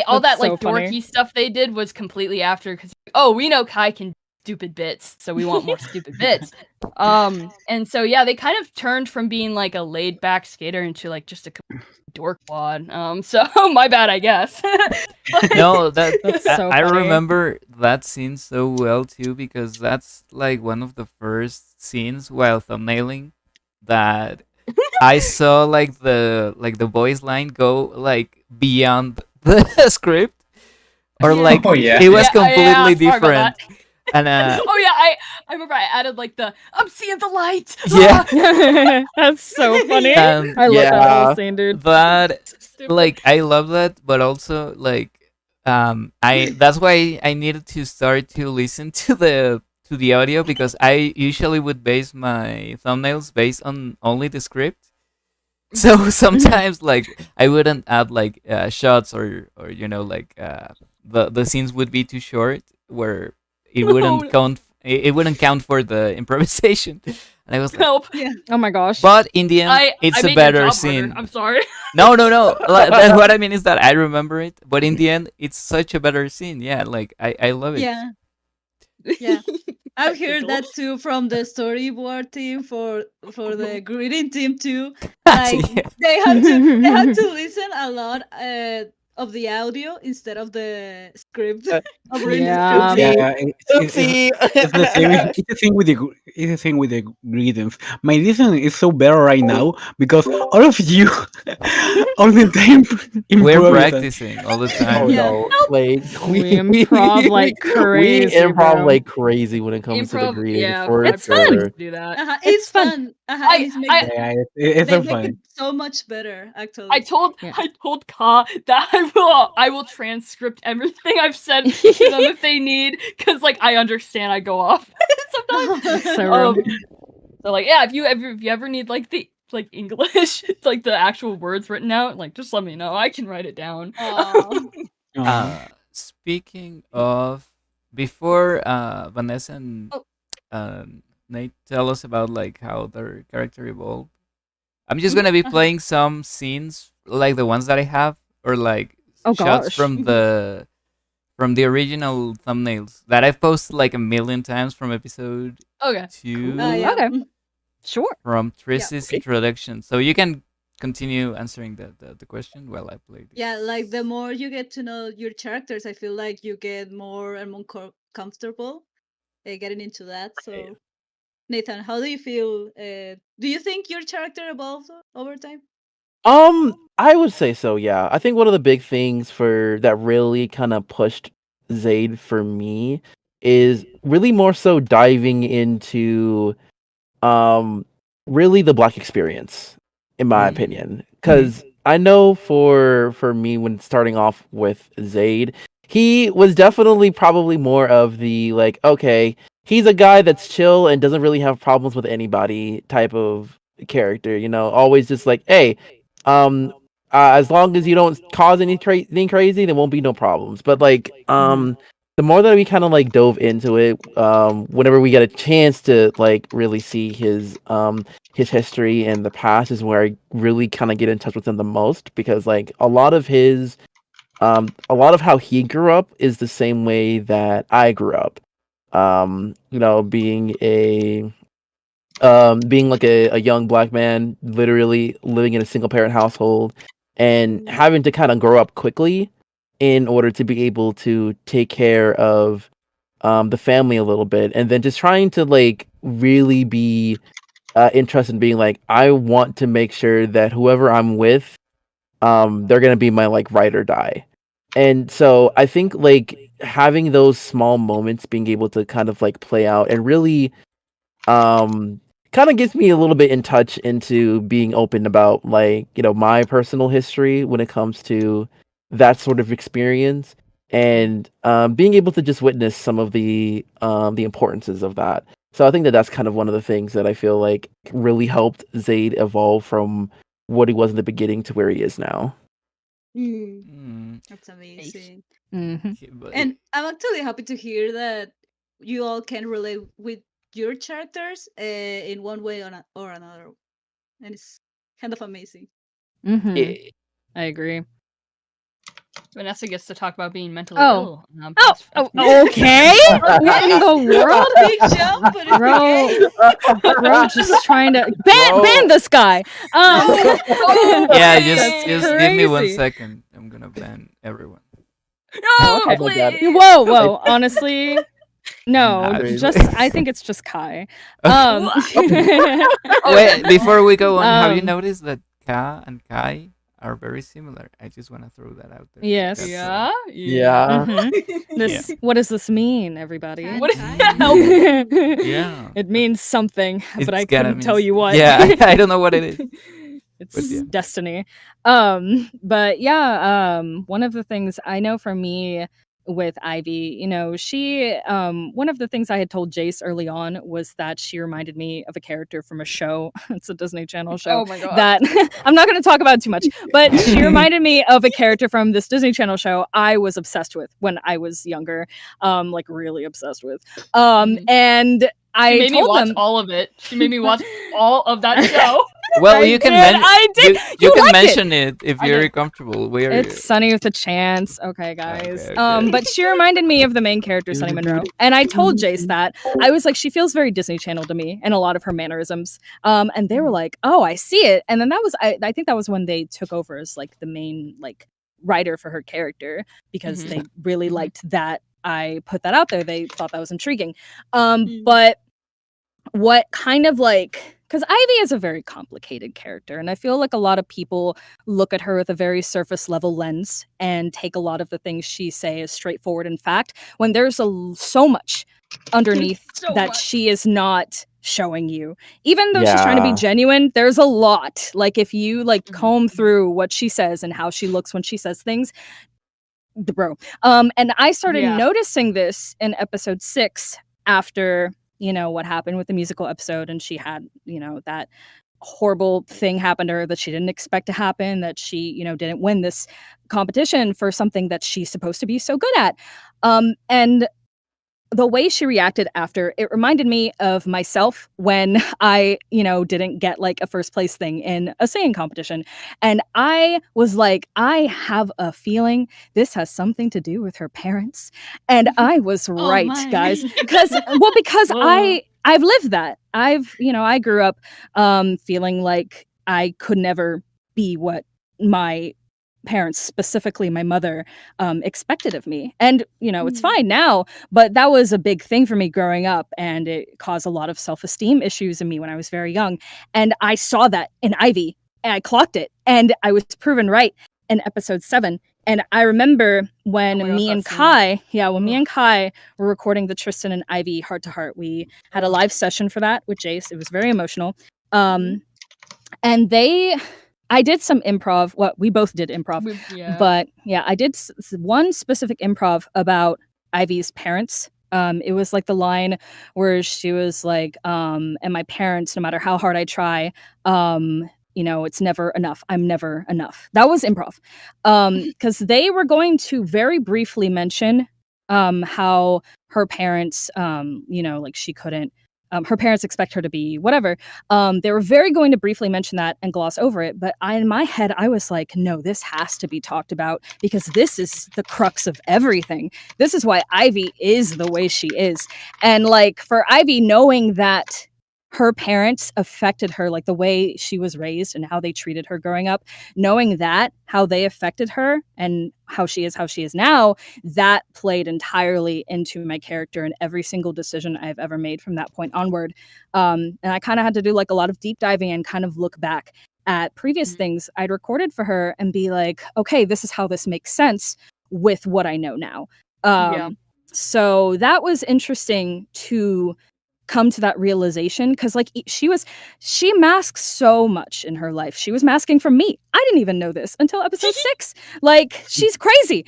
all That's that like so funny. dorky stuff they did was completely after because we know Kai can do stupid bits, so we want more stupid bits. And so yeah, they kind of turned from being like a laid back skater into like just a dork wad. So my bad, I guess. No, that That's so I funny. remember that scene so well too because that's like one of the first scenes while thumbnailing that I saw like the voice line go like beyond the script or Yeah. like Oh yeah. it was Yeah, completely sorry about that. different. And Oh yeah, I remember I added like I'm seeing the light. yeah, That's so funny. and I love that Yeah. whole scene, dude. that So stupid. like I love that, but also like I that's why I needed to start to listen to the audio because I usually would base my thumbnails based on only the script. So sometimes like I wouldn't add like shots or like the scenes would be too short where it wouldn't No. count it wouldn't count for the improvisation. And I was like, Help. Oh my gosh. but in the end, I it's made a your better job scene. harder. I'm sorry. No. What I mean is that I remember it, but in the end, it's such a better scene. Yeah, like I love it. Yeah, yeah. I've That's heard that ridiculous. too from the storyboard team for the greeting team too. That's- Like yeah. they had to listen a lot of the audio instead of the script Uh, of reading the Yeah. script. Yeah, Oopsie. it's the same. It's the thing with it's the thing with the greetings. My listening is so better right now because all of you all the time We're improvise. practicing all the Oh time. Yeah. no! Like We improv like crazy, We improv bro. like crazy when it comes to the Improv, greeting. yeah, For It's I fun. sure. do that. It's It's fun. fun. I- And it's make, I- Yeah, it's they so make fun. it so much better actually. I told Yeah. Ka that I will transcript everything I've said to them if they need, because like I understand I go off sometimes. So Um, rude. so like yeah, if you ever need like the like English, like the actual words written out, like just let me know. I can write it down. Aw. Speaking of, before Vanessa and Oh. Nate tell us about like how their character evolved, I'm just gonna be playing some scenes like the ones that I have, or like Oh shots gosh. from the original thumbnails that I've posted like a million times from episode Okay. 2 Yeah. Okay. Sure. from Triss's okay. introduction. So you can continue answering the question while I play. Yeah, like the more you get to know your characters, I feel like you get more and more comfortable getting into that. So, Nathan, how do you feel? Do you think your character evolved over time? I would say so, yeah. I think one of the big things for that really kind of pushed Zaid for me is really more so diving into really the black experience, in my opinion. Because I know for me when starting off with Zaid, he was definitely probably more of the like, okay, he's a guy that's chill and doesn't really have problems with anybody type of character, always just like, hey, as long as you don't cause anything crazy, there won't be no problems. But like, the more that we kind of like dove into it, whenever we get a chance to like really see his history and the past is where I really kind of get in touch with him the most, because like a lot of how he grew up is the same way that I grew up. Being like a young black man, literally living in a single parent household and having to kind of grow up quickly in order to be able to take care of the family a little bit, and then just trying to like really be interested in being like, I want to make sure that whoever I'm with, they're gonna be my like ride or die. And so I think like having those small moments, being able to kind of like play out and really kind of gets me a little bit in touch into being open about like, my personal history when it comes to that sort of experience, and being able to just witness some of the importances of that. So I think that that's kind of one of the things that I feel like really helped Zaid evolve from what he was in the beginning to where he is now. That's amazing. Mhm. Okay, but And I'm actually happy to hear that you all can relate with your characters in one way or another, and it's kind of amazing. Mhm. Yeah. I agree. Vanessa gets to talk about being mentally Oh. ill. Okay. What in the world? Big jump, but it's Bro. okay. Bro, just trying to ban Bro. this guy. Yeah, That's just give me 1 crazy. second. I'm gonna ban everyone. No, Okay. Oh my God. please. Whoa. Honestly, no. Nah, Just I think it's just Kai. Wait, before we go on, have you Um, noticed that Ka and Kai are very similar? I just want to throw that out there. Yes. That's Yeah. Yeah. This. What does this mean, everybody? Kind What is of. that? Yeah. It means something, but I It's gotta couldn't tell mean- you what. Yeah, I don't know what it is. It's But yeah. destiny. But yeah, one of the things I know for me with Ivy, she one of the things I had told Jace early on was that she reminded me of a character from a show. It's a Disney Channel show. Oh my god. That I'm not going to talk about too much, but she reminded me of a character from this Disney Channel show I was obsessed with when I was younger, like really obsessed with. And I She made me told watch them all of it. She made me watch all of that show. Well, I you can did, I did. You can liked it. mention it if I you're did. comfortable. We're It's Sunny with a Chance. Okay, guys. Okay. But she reminded me of the main character, Sunny Monroe. And I told Jace that. I was like, she feels very Disney Channel to me and a lot of her mannerisms. And they were like, oh, I see it. And then that was, I think that was when they took over as like the main like writer for her character because Mhm. they really liked that I put that out there. They thought that was intriguing. Mm. But what kind of like, because Ivy is a very complicated character, and I feel like a lot of people look at her with a very surface level lens and take a lot of the things she say as straightforward in fact, when there's so much underneath So that much. she is not showing you. Even though she's trying to be Yeah. genuine, there's a lot. Like if you like Mhm. comb through what she says and how she looks when she says things, bro. And I started Yeah. noticing this in episode 6 after what happened with the musical episode, and she had that horrible thing happen to her that she didn't expect to happen, that she didn't win this competition for something that she's supposed to be so good at. And the way she reacted after, it reminded me of myself when I, didn't get like a first place thing in a singing competition. And I was like, I have a feeling this has something to do with her parents. And I was right, my. guys. Because Whoa. I've lived that. I grew up feeling like I could never be what my parents, specifically my mother, expected of me. And it's fine now, but that was a big thing for me growing up, and it caused a lot of self-esteem issues in me when I was very young. And I saw that in Ivy, and I clocked it, and I was proven right in episode 7. And I remember when Oh my God, me and that scene. Kai, me and Kai were recording the Tristan and Ivy heart to heart. We had a live session for that with Jace. It was very emotional. And I did some improv. Well, we both did improv. Yeah. But yeah, I did one specific improv about Ivy's parents. It was like the line where she was like, and my parents, no matter how hard I try, it's never enough. I'm never enough. That was improv. Because they were going to very briefly mention how her parents, like she couldn't, her parents expect her to be whatever. They were very going to briefly mention that and gloss over it. But in my head, I was like, no, this has to be talked about because this is the crux of everything. This is why Ivy is the way she is. And like for Ivy, knowing that her parents affected her, like the way she was raised and how they treated her growing up, knowing that, how they affected her and how she is now, that played entirely into my character and every single decision I've ever made from that point onward. And I kind of had to do like a lot of deep diving and kind of look back at previous things I'd recorded for her and be like, okay, this is how this makes sense with what I know now. So that was interesting to come to that realization, because like she masks so much in her life. She was masking from me. I didn't even know this until episode 6. Like she's crazy.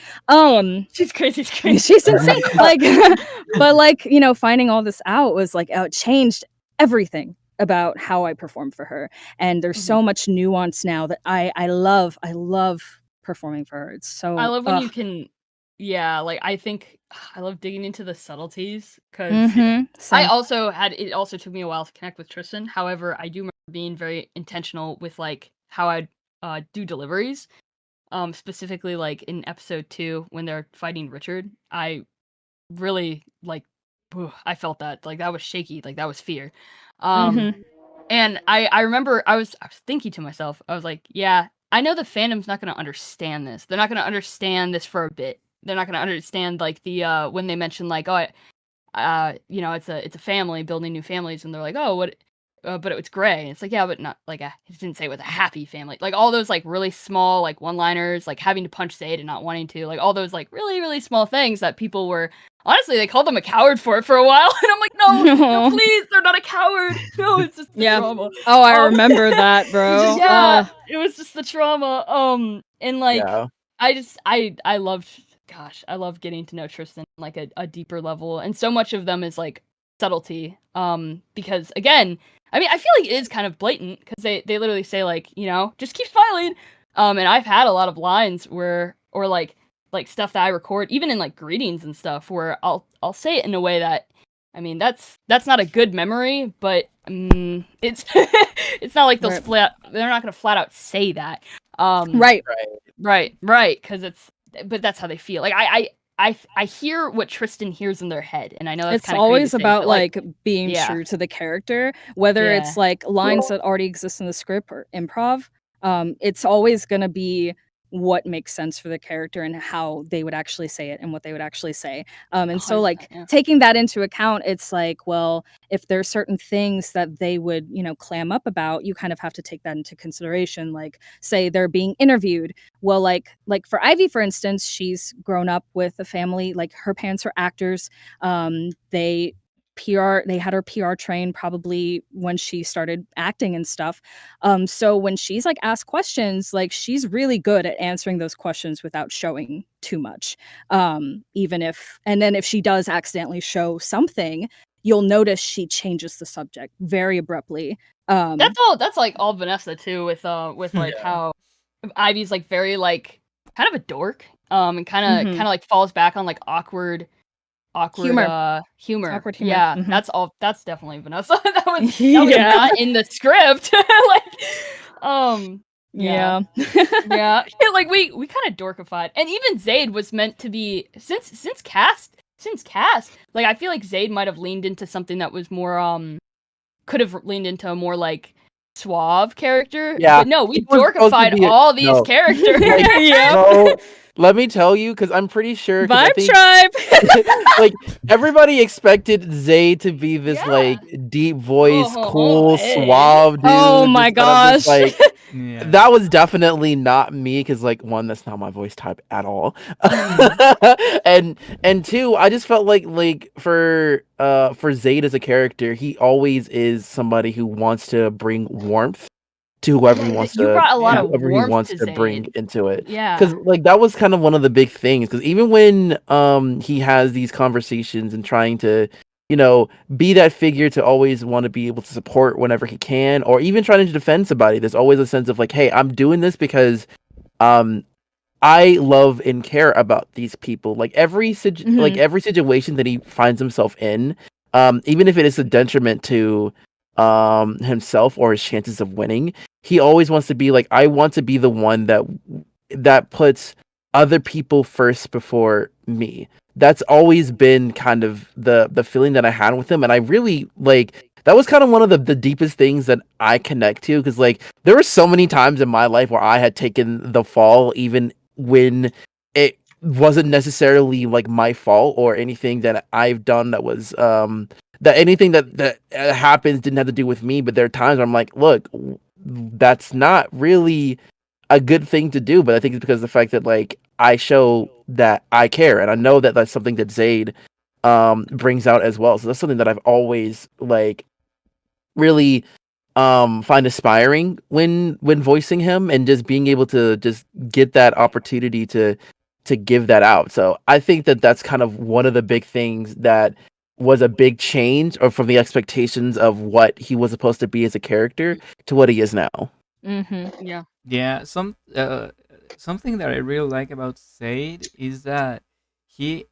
She's crazy. She's crazy. She's insane. Like but like finding all this out was like it changed everything about how I performed for her. And there's so much nuance now that I love performing for her. It's so I love when you can yeah, like I think I love digging into the subtleties because Mhm. Same. it also took me a while to connect with Tristan. However, I do remember being very intentional with like how I'd do deliveries. Specifically like in episode 2 when they're fighting Richard. I really like I felt that. Like that was shaky, like that was fear. Mhm. And I remember I was thinking to myself, I was like, yeah, I know the fandom's not gonna understand this. They're not gonna understand this for a bit. They're not gonna understand like the when they mention like, oh, you know, it's a family building new families, and they're like, oh, what? But it's gray. And it's like, yeah, but not like it didn't say it was a happy family. Like all those like really small like one-liners, like having to punch Zaid and not wanting to, like all those like really really small things that people were honestly they called them a coward for a while, and I'm like, no, please, they're not a coward. No, it's just the Yeah. trauma. Oh, I remember that, bro. Yeah, it was just the trauma. And like Yeah. I loved, gosh, I love getting to know Tristan on like a deeper level, and so much of them is like subtlety. Because again, I mean, I feel like it is kind of blatant because they literally say like, you know, just keep smiling. And I've had a lot of lines where or like stuff that I record even in like greetings and stuff where I'll say it in a way that, I mean, that's not a good memory, but it's it's not like they're not gonna flat out say that. Right. Right, because but that's how they feel. Like I hear what Tristan hears in their head, and I know that's It's kind of always crazy to say, about but, like being yeah. true to the character, whether Yeah. it's like lines that already exist in the script or improv. It's always gonna be what makes sense for the character and how they would actually say it and what they would actually say. And so 100%, like yeah. taking that into account, it's like, well, if there's certain things that they would, you know, clam up about, you kind of have to take that into consideration. Like say they're being interviewed. Well, like for Ivy, for instance, she's grown up with a family, like her parents are actors. They had her PR trained probably when she started acting and stuff. So when she's like asked questions, like she's really good at answering those questions without showing too much. Even if, and then if she does accidentally show something, you'll notice she changes the subject very abruptly. That's like all Vanessa too, with like Yeah. how Ivy's like very like kind of a dork, and kind Mhm. of like falls back on like awkward Humor. humor. Awkward humor. Yeah, Mhm. that's definitely Vanessa. that was Yeah. not in the script. Like, Yeah. yeah. Like we kind of dorkified, and even Zaid was meant to be since cast. Like I feel like Zaid might have leaned into something that was more could have leaned into a more like suave character. Yeah, But no, we he was supposed to dorkified be all these no. characters. Yep. So, let me tell you, because I'm pretty sure. 'Cause I Vibe think, tribe. like everybody expected Zayd to be this Yeah. like deep voice, Oh, cool, hey. suave dude. Oh my just kind of just, gosh. like Yeah. that was definitely not me, because like one, that's not my voice type at all, and two, I just felt like for Zayd as a character, he always is somebody who wants to bring warmth to whoever he wants You to brought a lot of whoever he warmth wants to to bring Zayd. into it. Yeah. Because like that was kind of one of the big things. Because even when he has these conversations and trying to, you know, be that figure to always want to be able to support whenever he can, or even trying to defend somebody, there's always a sense of like, hey, I'm doing this because I love and care about these people. Like every like every situation that he finds himself in, even if it is a detriment to himself or his chances of winning, he always wants to be like, I want to be the one that puts other people first before me. That's always been kind of the feeling that I had with him, and I really like that was kind of one of the deepest things that I connect to, because like there were so many times in my life where I had taken the fall even when it wasn't necessarily like my fault or anything that I've done that was that anything that happens didn't have to do with me. But there are times where I'm like, look, that's not really a good thing to do. But I think it's because of the fact that like I show that I care, and I know that that's something that Zayd brings out as well. So that's something that I've always like really find aspiring when voicing him, and just being able to just get that opportunity to give that out. So I think that that's kind of one of the big things that was a big change, or from the expectations of what he was supposed to be as a character to what he is now. Yeah. Yeah, something that I really like about Zayd is that he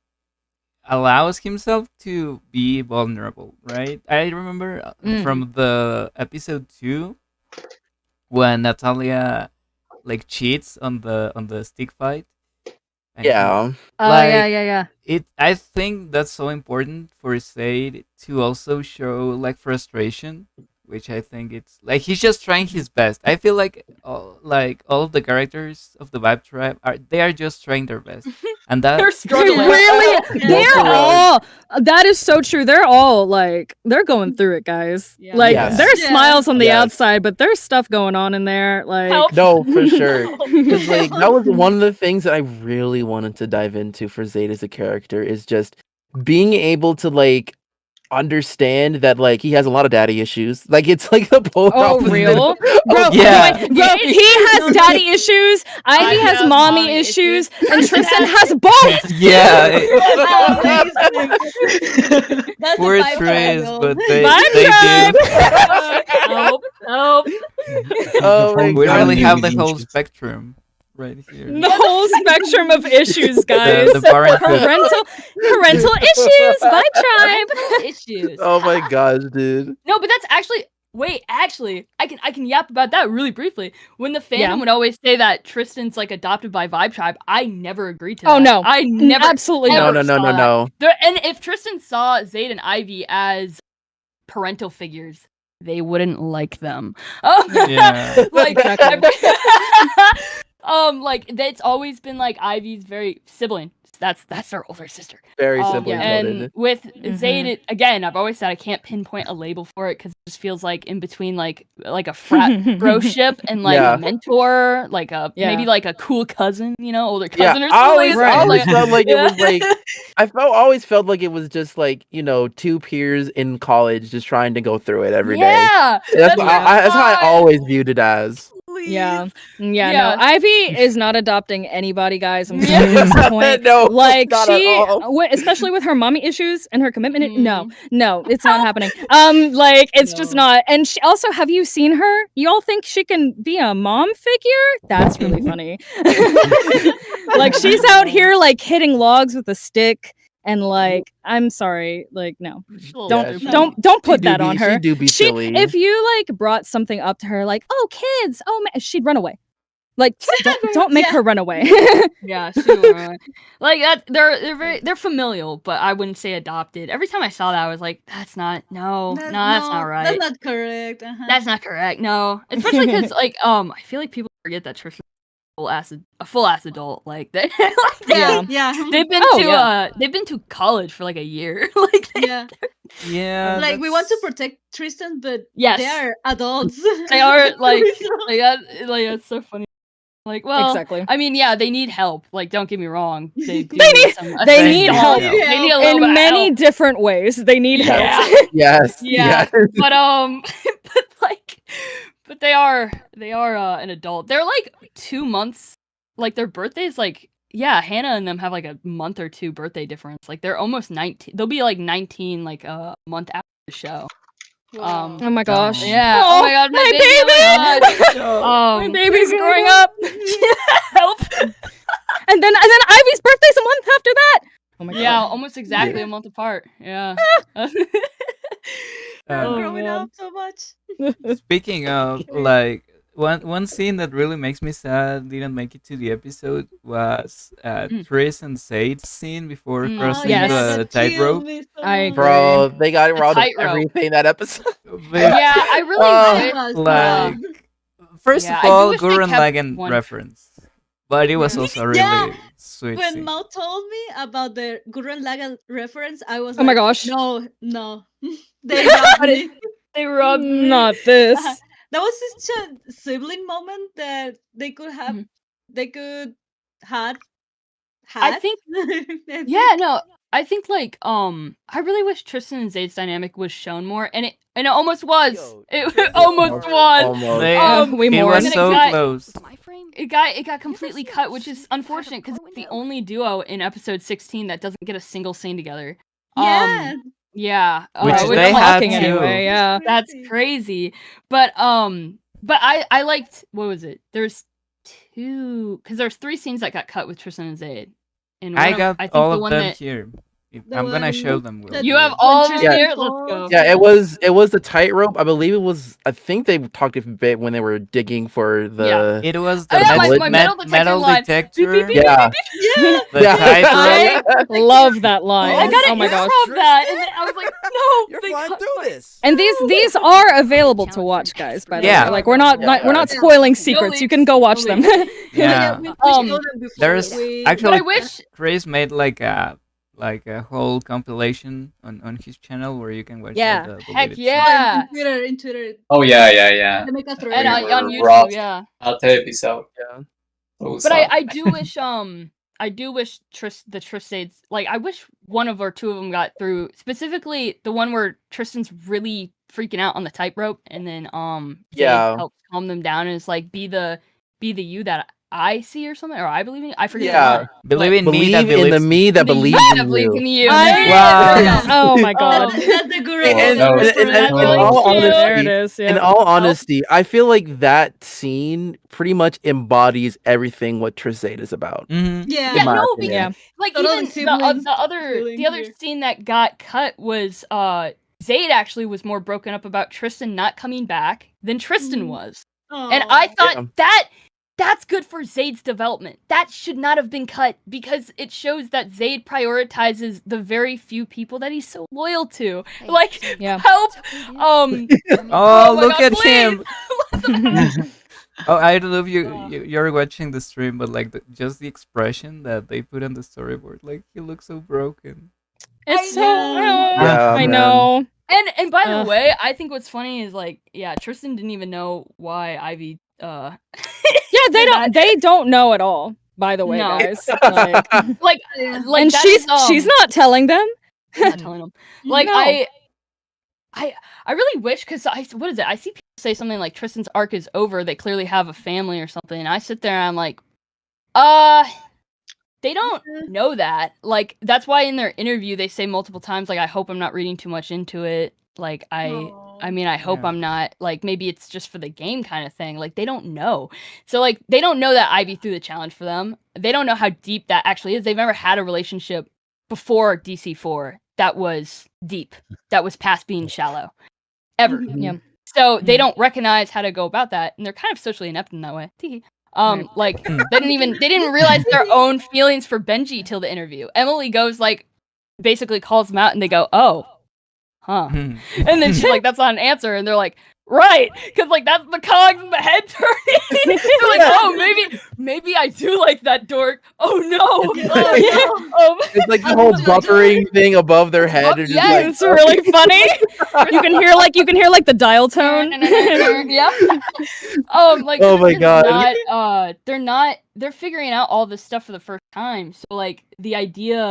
allows himself to be vulnerable, right? I remember from the episode 2 when Natalia like cheats on the stick fight. and he- Yeah. Oh Like, yeah. I think that's so important for Zaid to also show like frustration, which I think it's like he's just trying his best. I feel like all of the characters of the Vibe Tribe are just trying their best, and They're that They struggling. really, Yeah. they're Multiple all. That is so true. They're all like they're going through it, guys. Yeah. Like Yes. there's Yeah. smiles on the Yes. outside, but there's stuff going on in there. Like Help. No, for sure. Because Yeah. like that was one of the things that I really wanted to dive into for Zayd as a character is just being able to like understand that like he has a lot of daddy issues. Like it's like the polar Oh, opposite real? of- Bro, yeah. bro, he has daddy issues. Ivy I has have mommy mommy issues, issues. and Tristan has both. yeah, That's poor a vibe Tris, tribe, but though. they Vibe do. Help. Help. Oh my We God. really have the Daddy whole issues. spectrum right here. The whole spectrum of issues, guys. The parenthood. parental issues, vibe tribe. Issues. Oh my gosh, dude. No, but that's actually actually, I can yap about that really briefly. When the fandom Yeah. would always say that Tristan's like adopted by Vibe Tribe, I never agreed to Oh, that. no. I never Absolutely No, not. no, no, no, saw no. And if Tristan saw Zayd and Ivy as parental figures, they wouldn't like them. Yeah. like Exactly. like it's always been like Ivy's very sibling. That's her older sister. Very Yeah, sibling and coded. with Mhm. Zayd, again, I've always said I can't pinpoint a label for it because it just feels like in between like a frat broship and like Yeah. a mentor, like Yeah. maybe like a cool cousin, older Yeah, cousin or I something. always, like I that. always Like, felt like it yeah. was like always felt like it was just like two peers in college just trying to go through it every day. Yeah, That's how I fine. always viewed it as. Yeah. Yeah, Yeah. no. Ivy is not adopting anybody, guys. I'm Yeah. sorry to disappoint. No, Like not at she, all. especially with her mommy issues and her commitment. Mm. No, it's not happening. Like it's just No. not. And she also, have you seen her? You all think she can be a mom figure? That's really funny. Like she's out here like hitting logs with a stick, and like I'm sorry, like no, Don't don't put that on her. She do be She, silly. if you like brought something up to her, like, oh kids, oh man, she'd run away. Like don't make Yeah. her run away. Yeah, sure. Like that, they're familial, but I wouldn't say adopted. Every time I saw that, I was like, that's not that's not right. That's not correct. Uh-huh. That's not correct. No, especially because like I feel like people forget that Tristan's a full ass adult. Like they, yeah, yeah. they've been Oh, to yeah. they've been to college for like a year. Like Yeah. Yeah. Like we want to that's- protect Tristan, but Yes. they are adults. they are like that's so funny. Like well, Exactly. I mean, yeah, they need help. Like, don't get me wrong. They do They need- some they need assistance. help. They need a little bit In of many help. different ways, they need help. Yeah. Yes. Yeah. Yes. but they are an adult. They're like 2 months. Like their birthdays, like Hannah and them have like a month or two birthday difference. Like they're almost 19. They'll be like 19 like a month after the show. Wow. Oh my gosh. Yeah. Oh, Oh my god, my baby. My baby's growing up. Help. And then Ivy's birthday's a month after that. Oh my god. Yeah, almost exactly a month apart. Yeah. They're Uh, growing man. up so much. Speaking of, like, one scene that really makes me sad didn't make it to the episode was Tris and Zayd's scene before Mm. crossing yes. the that killed tightrope. me so I much. Bro, they got The robbed of tightrope. everything that episode. Yeah, I really Oh, wish- Like, first Yeah, of I do all, wish they Gurren kept Lagann one- reference, but it was Yeah. also a really Yeah, sweet When scene. Mao told me about the Gurren Lagann reference, I was Oh my like, gosh. no. They robbed me. They rubbed me. Not this. That was such a sibling moment that they could have. Mhm. They could had. I think- I Yeah, no, I think like I really wish Tristan and Zayd's dynamic was shown more, and it almost was. Yo, It almost was. Almost. They- we it mourn. was so Guy- close. It got completely cut, which is unfortunate because it's the only duo in episode 16 that doesn't get a single scene together. Yeah. Yeah, Which which they I'm had talking to. anyway. Yeah. That's crazy. But I liked, what was it? There's 3 scenes that got cut with Tristan and Zayd And I one got I think all the of one them that here. The I'm gonna show one them. Will. that you have when all of them Tristan here. Let's falls, go. Yeah, it was the tightrope. I believe it was. I think they talked a bit when they were digging for the. It was Oh, the yeah, my metal line. Beep, detector. beep, beep, Yeah. Yeah. The Yeah. tightrope. I love that line. I got Oh an my gosh. improv that, and then I was like, no, You're they flying cut through my- this. And these are available to watch, guys. By the Yeah. way, like we're not Yeah. we're not Yeah. spoiling No secrets. You leaks, can go watch no them. leaks. Yeah. we Um, showed them before. There's we, actually But I wish Chris made like a whole compilation on his channel where you can watch Yeah. all the heck latest. yeah, in Twitter. Oh yeah. They make a thread. and They on were YouTube, rough. yeah. At the episode. Yeah. But I do wish the Tristades, like I wish one of or two of them got through, specifically the one where Tristan's really freaking out on the tightrope, and then Zaid Yeah. helps calm them down, and it's like be the you that I see or something, or I believe in you. I forget. Yeah. the line. Believe in me that Believe in the believes. me that The believes you that in believes you. in you. Wow. Oh my god. That's the guru. And- no, and- and- and in all honesty, There it is. In Yeah. all honesty, I feel like that scene pretty much embodies everything what Trisade is about. Mhm. Yeah. Yeah, my no, opinion. because like Totally even siblings the other feeling here. scene that got cut was Zaid actually was more broken up about Tristan not coming back than Tristan Mhm. was. And I Aw. thought Yeah. that's good for Zaid's development. That should not have been cut because it shows that Zaid prioritizes the very few people that he's so loyal to. Like, Yeah. help! Oh, my look God, at please! him! What the heck? Oh, I don't know if you're watching the stream, but like just the expression that they put on the storyboard, like he looks so broken. It's so. know. Yeah, I man. know. And by the Ugh. way, I think what's funny is like, yeah, Tristan didn't even know why Ivy Yeah, they don't know at all. By the way, No. guys. Like, like Yeah. like and that she's is, she's not telling them. I'm not telling them. Like No. I really wish, because what is it? I see people say something like Tristan's arc is over. They clearly have a family or something. And I sit there and I'm like, they don't know that. Like that's why in their interview they say multiple times, like, I hope I'm not reading too much into it. Like I mean, I hope Yeah. I'm not, like, maybe it's just for the game kind of thing. Like they don't know. So like they don't know that Ivy threw the challenge for them. They don't know how deep that actually is. They've never had a relationship before DC4 that was deep, that was past being shallow, ever. Mhm. Yeah. So they don't recognize how to go about that, and they're kind of socially inept in that way. Tee. Like they didn't realize their own feelings for Benji till the interview. Emily goes like, basically calls them out, and they go, "Oh, huh," Mhm. and then she's like, "That's not an answer," and they're like, "Right," because like that's the cogs in the head turning. They're like, "Oh, maybe I do like that dork. Oh no." It's like the whole buffering thing above their head. They're just Yeah, like, It's really funny. You can hear like the dial tone. Yeah. Like, Oh my Tristan's God. they're figuring out all this stuff for the first time. So like the idea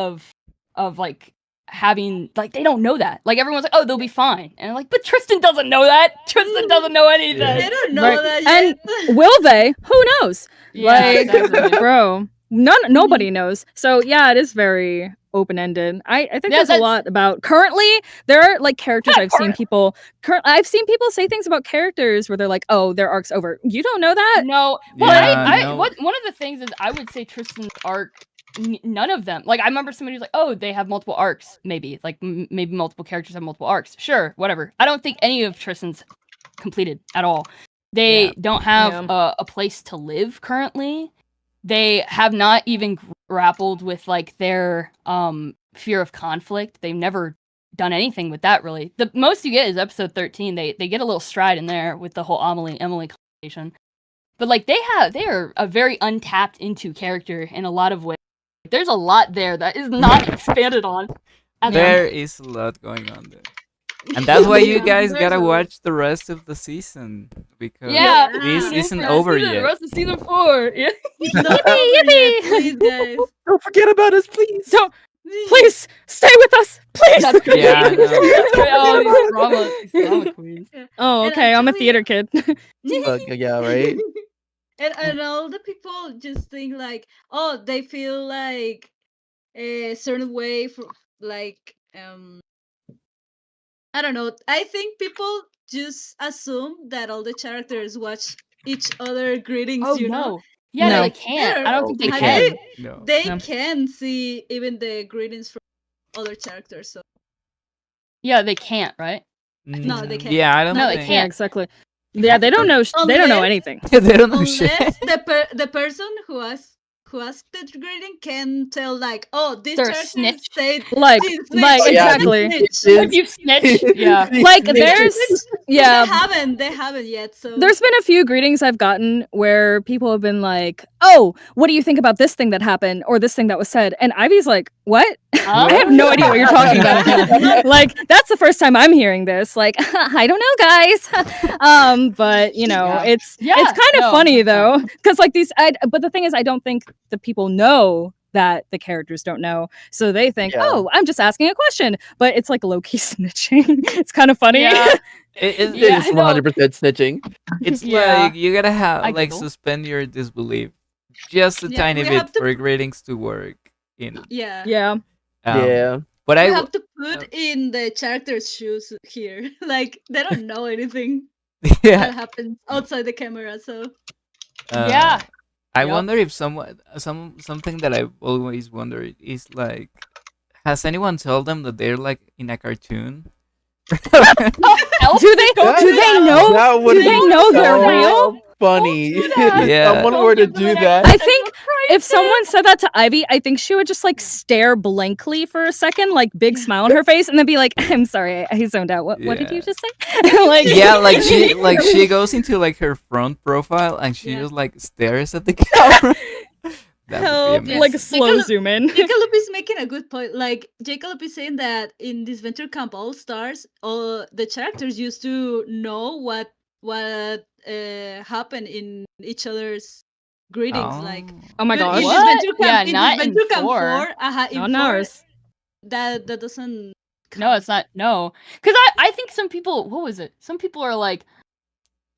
of like having, like, they don't know that. Like everyone's like, "Oh, they'll be fine," and I'm like, but Tristan doesn't know that. Tristan doesn't know anything. They don't know Right. that And yet. will they? Who knows? Yeah, Like, exactly. bro, nobody knows. So yeah, it is very open-ended. I think Yeah, there's a that's- lot about currently there are like characters Yeah, I've seen people say things about characters where they're like, "Oh, their arc's over." You don't know that? No, well, Yeah, no. one of the things is I would say Tristan's arc, none of them. Like I remember somebody was like, "Oh, they have multiple arcs, maybe like maybe multiple characters have multiple arcs." Sure, whatever. I don't think any of Tristan's completed at all. They don't have a place to live currently. They have not even grappled with like their fear of conflict. They've never done anything with that really. The most you get is episode 13. They get a little stride in there with the whole Emily conversation. But like they are a very untapped into character in a lot of ways. There's a lot there that is not expanded on. There is a lot going on there. And that's why you guys There's gotta a- watch the rest of the season because Yeah. this Yeah. isn't over The yet. rest of season 4. Yeah. It's not over yet, please, guys. don't forget about us, please. Don't please stay with us, please. That's great. Yeah, I know. That's great. Oh, these drama queens. Oh, And okay. I'm a actually- theater kid. Yeah, right. And all the people just think like, oh, they feel like a certain way for like I don't know. I think people just assume that all the characters watch each other greetings, Oh you know? no. Yeah, No. they can't. I don't think they Have can. they- No. They No. can see even the greetings from other characters. So Yeah, they can't, right? No, they can't. Yeah, I don't No, they think. Yeah, can't. exactly. Yeah, they don't know. They don't know Unless- anything. They don't know shit. unless the person who asked the greeting can tell like, oh, this They're a character snitch. said Like, this like snitch, exactly. this It's- snitch. If you snitch, yeah. Like there's yeah. They haven't yet. So There's been a few greetings I've gotten where people have been like, "Oh, what do you think about this thing that happened or this thing that was said?" And Ivy's like, "What? I have no idea what you're talking about." Like that's the first time I'm hearing this. Like, I don't know, guys. But you know, Yeah. it's Yeah, kind of no, funny that's though, because like these. But the thing is, I don't think the people know that the characters don't know, so they think, Yeah. "Oh, I'm just asking a question," but it's like low key snitching. It's kind of funny. Yeah. It Yeah, It's I know. 100% snitching. It's Yeah. like you gotta have I like know. suspend your disbelief just a Yeah, tiny we bit have to- for ratings to work. In yeah. Yeah. Yeah. but You I have to put in the character's shoes here. Like they don't know anything yeah. that happens outside the camera. So Yeah. I Yup. wonder if something that I've always wondered is like, has anyone told them that they're like in a cartoon? Elf? Do they? That- Do they know? That would Do they be know they're so real? Funny. Don't do that. If Yeah. someone Don't were to give them do an that. I think if someone said that to Ivy, I think she would just like stare blankly for a second, like big smile on her face, and then be like, "I'm sorry, I zoned out. What did Yeah. you just say?" Like, Yeah, like she goes into like her front profile and she Yeah. just like stares at the camera. That would help, be amazing. like a slow Jacob- zoom in. Jacob is making a good point. Like Jacob is saying that in Disventure Camp All Stars, all the characters used to know what happened in each other's greetings. Like Oh my But gosh. in What? Disventure Yeah, Camp, in not in Disventure Camp 4. 4, in Not 4, ours. that doesn't. No, it's not. No, because I think some people. What was it? Some people are like,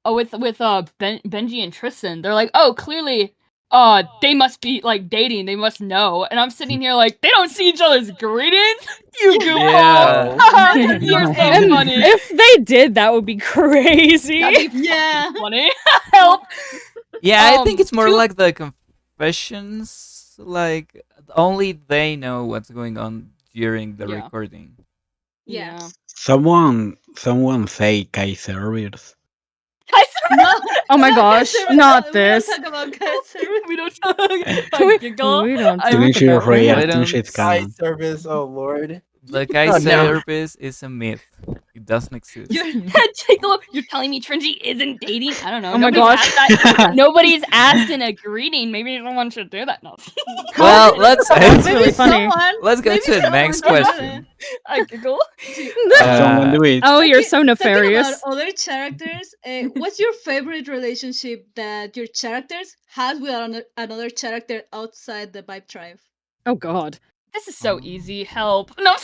oh, with Benji and Tristan, they're like, oh, clearly, they must be like dating. They must know. And I'm sitting here like, they don't see each other's greetings. You goofball. Yeah. You're so And funny. if they did, that would be crazy. That'd be Yeah. funny. Help. Yeah, I think it's more two- like the confessions. Like only they know what's going on during the Yeah. recording. Yeah. Someone say Kaiserverse. No, Oh my no, gosh, Kaiser- not we this. Don't talk about Kaiser. We don't talk. I giggle. We don't I talk Didn't you about read that. I don't shit Side canon? service, oh lord. The no. Kaiserverse is a myth. It doesn't exist. Jacob, you're telling me Trinity isn't dating? I don't know. Oh my Nobody's gosh. asked that- Nobody's asked in a greeting. Maybe someone should do that. No. Well, let's That's Maybe really funny. let's go maybe to the someone next should do question. I giggle. Someone do it. Oh, you're Talking- so talking nefarious. about other characters, what's your favorite relationship that your characters has with another character outside the Vibe Tribe? Oh God. This is so easy. Help. No.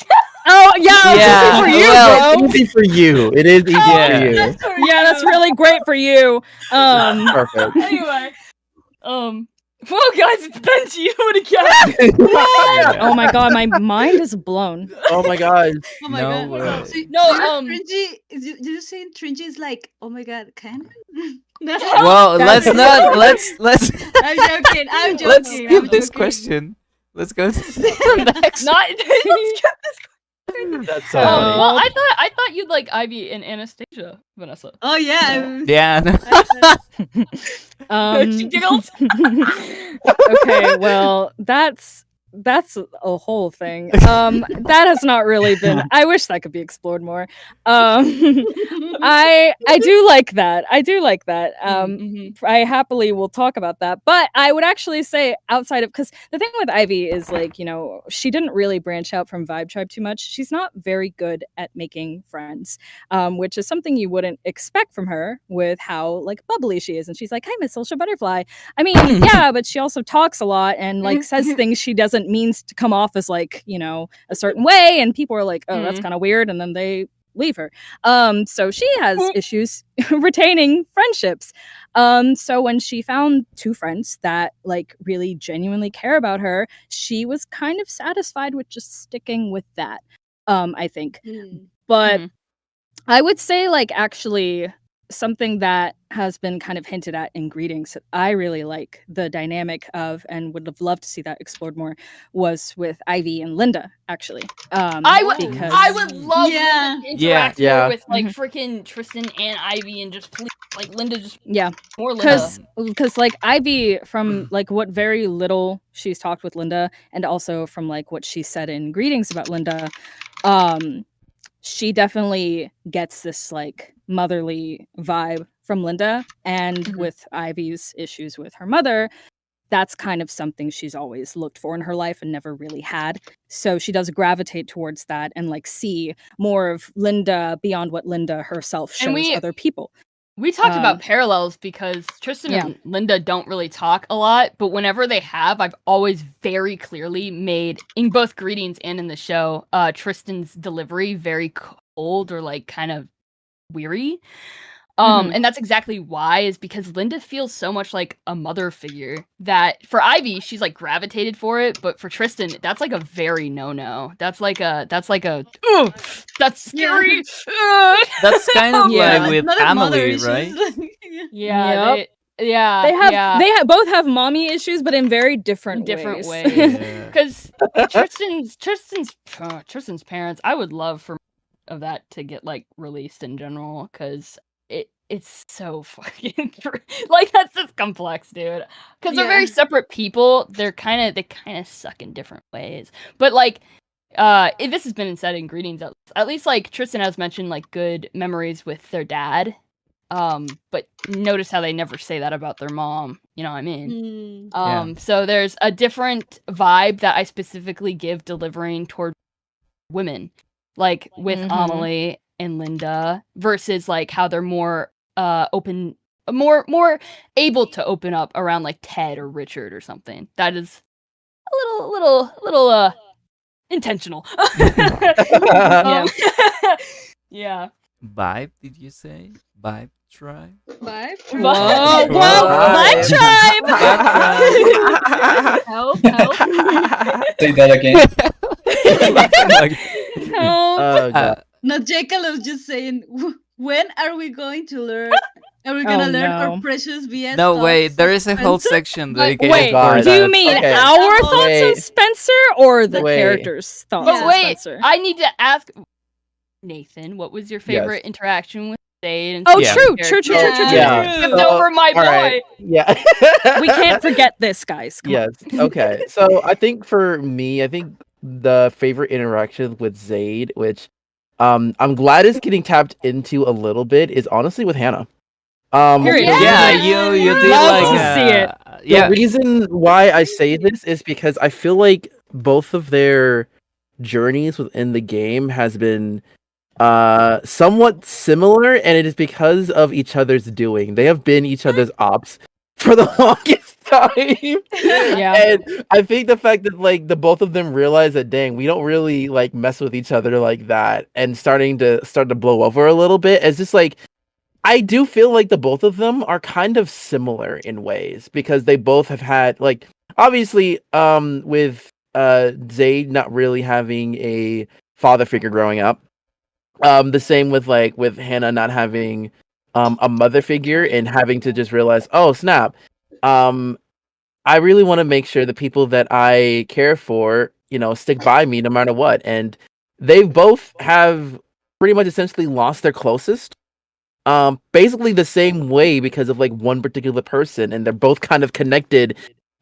Oh yeah, Yeah, it's easy for you, well, bro. Easy for you. It is easy Yeah. for you. That's for Yeah, that's you. really great for you. Perfect. Anyway. Well, guys, it's Benji. What a guy. Oh my God, my mind is blown. Oh my god. Oh my No god. way. So, No, Tringy, did you say Tringy is like, oh my god, can? No. Well, let's not. Let's I'm joking. I'm joking. let's I'm skip this joking. question. Let's go to the next. Not. Let's get this. That's so Oh. funny. Well, I thought you'd like Ivy and Anastasia, Vanessa. Oh yeah. I'm- Yeah. She giggled. Okay, well, that's a whole thing. That has not really been. I wish that could be explored more. I do like that. I do like that. Mhm. I happily will talk about that. But I would actually say outside of, because the thing with Ivy is like, you know, she didn't really branch out from Vibe Tribe too much. She's not very good at making friends, which is something you wouldn't expect from her with how like bubbly she is. And she's like, I'm a social butterfly. I mean, yeah, but she also talks a lot and like says things she doesn't mean to come off as like, you know, a certain way. And people are like, oh, that's kind of weird. And then they leave her. So she has issues retaining friendships. So when she found two friends that like really genuinely care about her, she was kind of satisfied with just sticking with that. I think. Mm. But Mhm. I would say like actually something that has been kind of hinted at in Greetings that I really like the dynamic of and would have loved to see that explored more was with Ivy and Linda, actually. I would love Yeah. Linda to interact Yeah. more with like Mhm. freaking Tristan and Ivy and just please, like Linda just Yeah, more Linda. because like Ivy, from like what very little she's talked with Linda, and also from like what she said in Greetings about Linda, she definitely gets this like motherly vibe from Linda, and Mhm. with Ivy's issues with her mother, that's kind of something she's always looked for in her life and never really had. So she does gravitate towards that and like see more of Linda beyond what Linda herself shows And we- other people. We talked Um, about parallels because Tristan and Linda don't really talk a lot, but whenever they have, I've always very clearly made, in both Greetings and in the show, Tristan's delivery very cold or like kind of weary. Mhm. And that's exactly why, is because Linda feels so much like a mother figure that for Ivy, she's like gravitated for it, but for Tristan, that's like a very no-no. That's like a, ugh, that's scary. That's kind of Yeah. like with Not a mother Emily, issue, right? it's like- Yeah, Yep. they have They both have mommy issues, but in very different different ways. ways. Yeah. Because Tristan's parents, I would love for of that to get like released in general, because it's so fucking like that's just complex, dude. Because they're very Yeah. separate people. They kind of suck in different ways. But like, this has been said in Greetings. At least like Tristan has mentioned like good memories with their dad. But notice how they never say that about their mom. You know what I mean? Mm. So there's a different vibe that I specifically give delivering toward women, like with Mhm. Amelie and Linda, versus like how they're more open, more able to open up around like Ted or Richard or something. That is a little intentional. Yeah. Yeah. Vibe, did you say? Vibe tribe? Bye. Whoa, whoa, Vibe Tribe! Help. Say that again. Help. Oh, God. No, Jacob was just saying, when are we going to learn? Are we gonna Oh, learn no. our precious BS? No, thoughts wait, there of is a whole Spencer? section But dedicated Wait, God, do you that's- mean okay. our thoughts Wait. on Spencer or the Wait. characters' thoughts But on wait, Spencer? I need to ask Nathan, what was your favorite interaction with Zaid? And Oh, Yeah. true. Yeah. Skipped over my boy. All right. Yeah. We can't forget this, guys. Come on. Yes. Okay. So I think for me, I think the favorite interaction with Zaid, which I'm glad is getting tapped into a little bit, is honestly with Hannah. Period. Yeah, Yeah. you did Love like to see it. Yeah, The reason why I say this is because I feel like both of their journeys within the game has been somewhat similar, and it is because of each other's doing. They have been each other's ops for the longest time. Yeah. And I think the fact that like the both of them realize that dang, we don't really like mess with each other like that, and start to blow over a little bit. It's just like I do feel like the both of them are kind of similar in ways, because they both have had like obviously with Zaid not really having a father figure growing up. The same with Hannah not having a mother figure and having to just realize, oh snap, I really want to make sure the people that I care for, stick by me no matter what. And they both have pretty much essentially lost their closest. Basically the same way because of like one particular person, and they're both kind of connected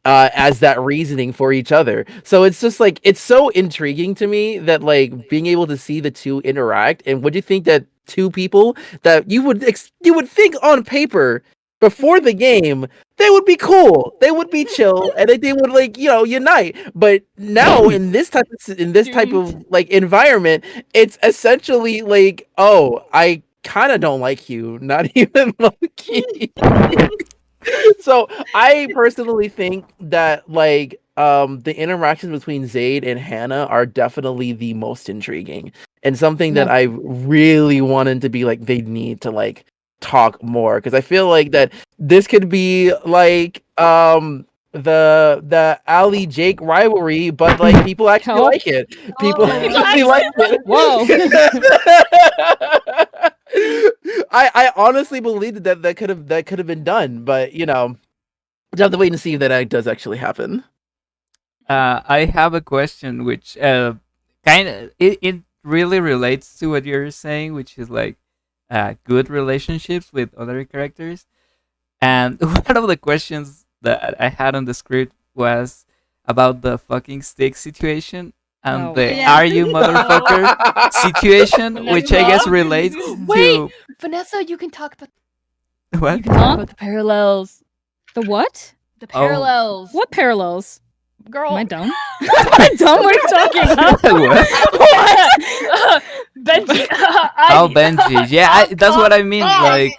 as that reasoning for each other. So it's just like it's so intriguing to me that like being able to see the two interact. And would you think that two people that you would think on paper before the game they would be cool, they would be chill, and they would like unite. But now in this type of like environment, it's essentially like, oh, I kind of don't like you, not even low key. So I personally think that like the interactions between Zaid and Hannah are definitely the most intriguing, and something that I really wanted to be like they need to like talk more, because I feel like that this could be like the Ali Jake rivalry, but like people actually like it. People actually like it. Whoa. I honestly believed that could have been done, but you know, we'll have to wait and see if that does actually happen. I have a question which kind of it really relates to what you're saying, which is like good relationships with other characters. And one of the questions that I had on the script was about the fucking stick situation and Oh. the Yeah. "are you motherfucker" situation, which I guess relates Wait, to Vanessa, you can talk about what? you can talk about the parallels. The what? The Oh. parallels. What parallels? Girl. Am I dumb? Am I dumb? What are you talking about? What? Benji. Oh, Benji. Yeah, that's what I mean. Like,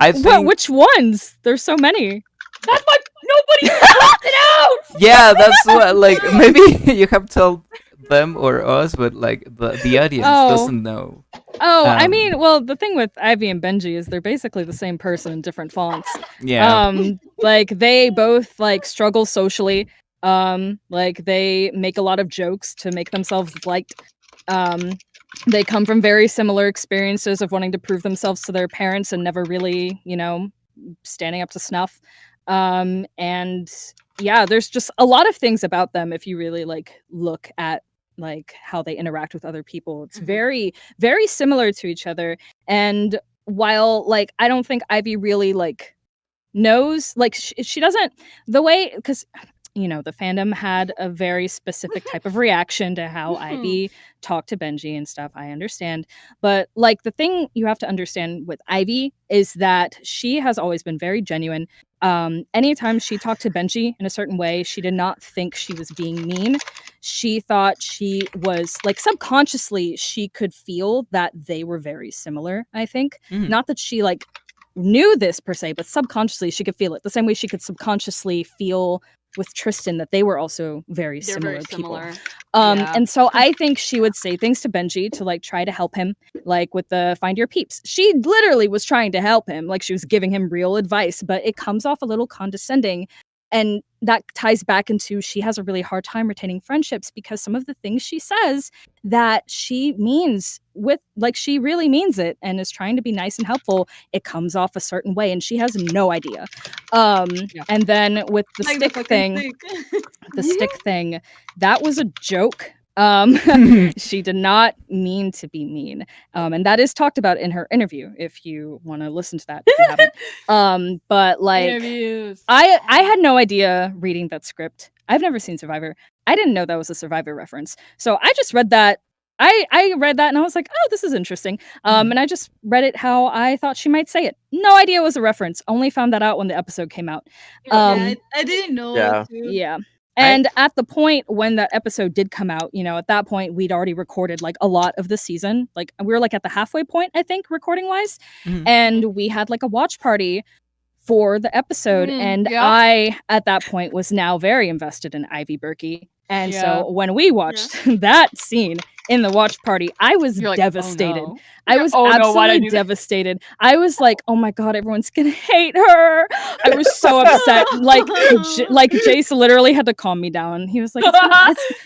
I What? think. Which ones? There's so many. That's my nobody talked it out. Yeah, that's what. Like, maybe you have told them or us, but like the audience Oh. doesn't know. Oh, I Um, mean, well, the thing with Ivy and Benji is they're basically the same person in different fonts. Yeah. Like they both like struggle socially. Like they make a lot of jokes to make themselves liked. They come from very similar experiences of wanting to prove themselves to their parents and never really, you know, standing up to snuff. And yeah, there's just a lot of things about them if you really like look at like how they interact with other people. It's Mhm. very, very similar to each other. And while like I don't think Ivy really like knows, like she doesn't the way because you know the fandom had a very specific type of reaction to how Ivy talked to Benji and stuff. I understand, but like the thing you have to understand with Ivy is that she has always been very genuine. Anytime she talked to Benji in a certain way, she did not think she was being mean. She thought she was like subconsciously she could feel that they were very similar. I think Mhm. not that she like knew this per se, but subconsciously she could feel it the same way she could subconsciously feel with Tristan that they were also very They're similar very people. similar. Yeah. And so I think she would say things to Benji to like try to help him, like with the find your peeps. She literally was trying to help him, like she was giving him real advice, but it comes off a little condescending. And that ties back into she has a really hard time retaining friendships because some of the things she says that she means with like she really means it and is trying to be nice and helpful, it comes off a certain way and she has no idea. And then with the Like stick fucking thing, stick. the stick thing, that was a joke. She did not mean to be mean. And that is talked about in her interview if you want to listen to that if you haven't. But like Interviews. I had no idea reading that script. I've never seen Survivor. I didn't know that was a Survivor reference. So I just read that. I read that and I was like, oh, this is interesting. And I just read it how I thought she might say it. No idea it was a reference. Only found that out when the episode came out. Yeah, I didn't know. Yeah. Too. Yeah. And at the point when that episode did come out, you know, at that point we'd already recorded like a lot of the season. Like we were like at the halfway point, I think, recording wise. Mhm. And we had like a watch party for the episode. And yeah. I, at that point, was now very invested in Ivy Berkey. And Yeah. so when we watched that scene in the watch party, I was You're like, devastated. Oh, no. I was Oh, no, why'd I absolutely do that? devastated. I was like, "Oh my god, everyone's gonna hate her." I was so upset. Like, like Jace literally had to calm me down. He was like,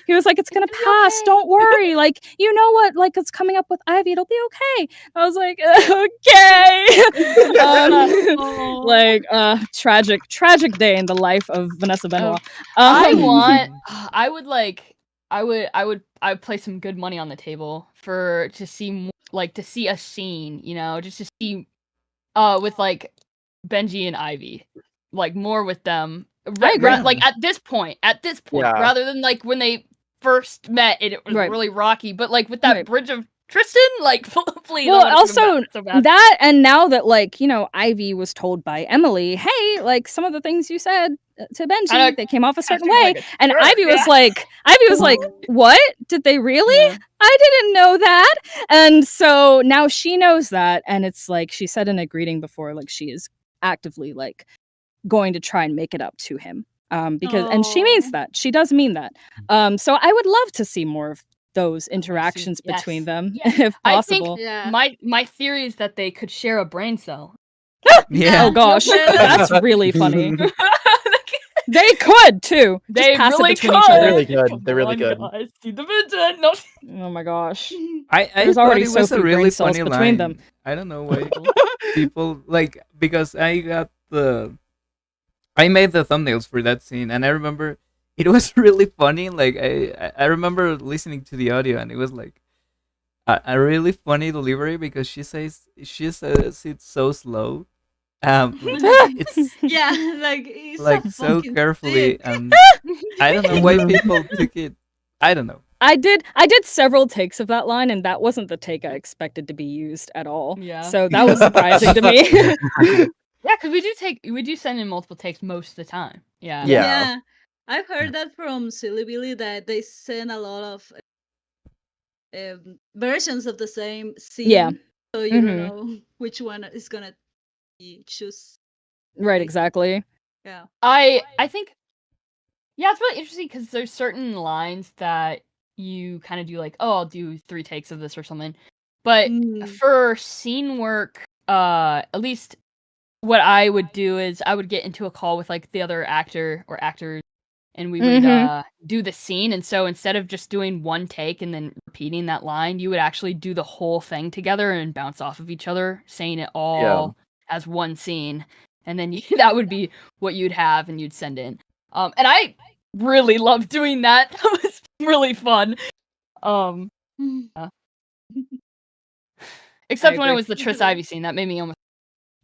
"He was like, it's gonna pass. okay. Don't worry. Like, you know what? Like, it's coming up with Ivy. It'll be okay." I was like, "Okay." Like, tragic day in the life of Vanessa Benoit. I'd play some good money on the table to see a scene, you know, just to see with like Benji and Ivy, like more with them. I agree. Like at this point, Yeah. rather than like when they first met, it was Right. really rocky. But like with that Right. bridge of Tristan, like please. Well, I wanna see them also back so bad. that, and now that like you know, Ivy was told by Emily, "Hey, like some of the things you said to Benji, I know, they came off a certain treat her way," like a and jerk, Ivy was yeah. like, "What? Did they really? Yeah. I didn't know that." And so now she knows that, and it's like she said in a greeting before, like she is actively like going to try and make it up to him, because and she means Aw. that. She does mean that. So I would love to see more of those interactions Yes. between them, Yes. if I possible. think Yeah. my theory is that they could share a brain cell. Yeah. Oh gosh, Yeah. that's really funny. They could too. Just They pass really it between could. each They other. really could. Come They really on, could. guys, see the vision. No. Oh my gosh. I There's thought already it so was a few brain really cells funny between line. them. I don't know why people like, because I made the thumbnails for that scene, and I remember it was really funny. Like I remember listening to the audio, and it was like a really funny delivery, because she says it so slow. It's Yeah, like it's like a so fucking carefully, sick. and I don't know why people took it. I don't know. I did several takes of that line, and that wasn't the take I expected to be used at all. Yeah. So that was surprising to me. Yeah, because we do send in multiple takes most of the time. Yeah. Yeah. Yeah, I've heard that from Silly Billy that they send a lot of versions of the same scene. Yeah. So you don't Mhm. know which one is gonna be choose. Right, Like, exactly. yeah. I think, yeah, it's really interesting because there's certain lines that you kind of do like, oh, I'll do 3 takes of this or something. But Mm. for scene work, at least what I would do is I would get into a call with like the other actor or actors, and we would Mhm. do the scene. And so instead of just doing one take and then repeating that line, you would actually do the whole thing together and bounce off of each other, saying it all as one scene. And then that would be what you'd have and you'd send in. And I really loved doing that. That was really fun. Except when it agree. was the Tris Ivy scene, that made me almost.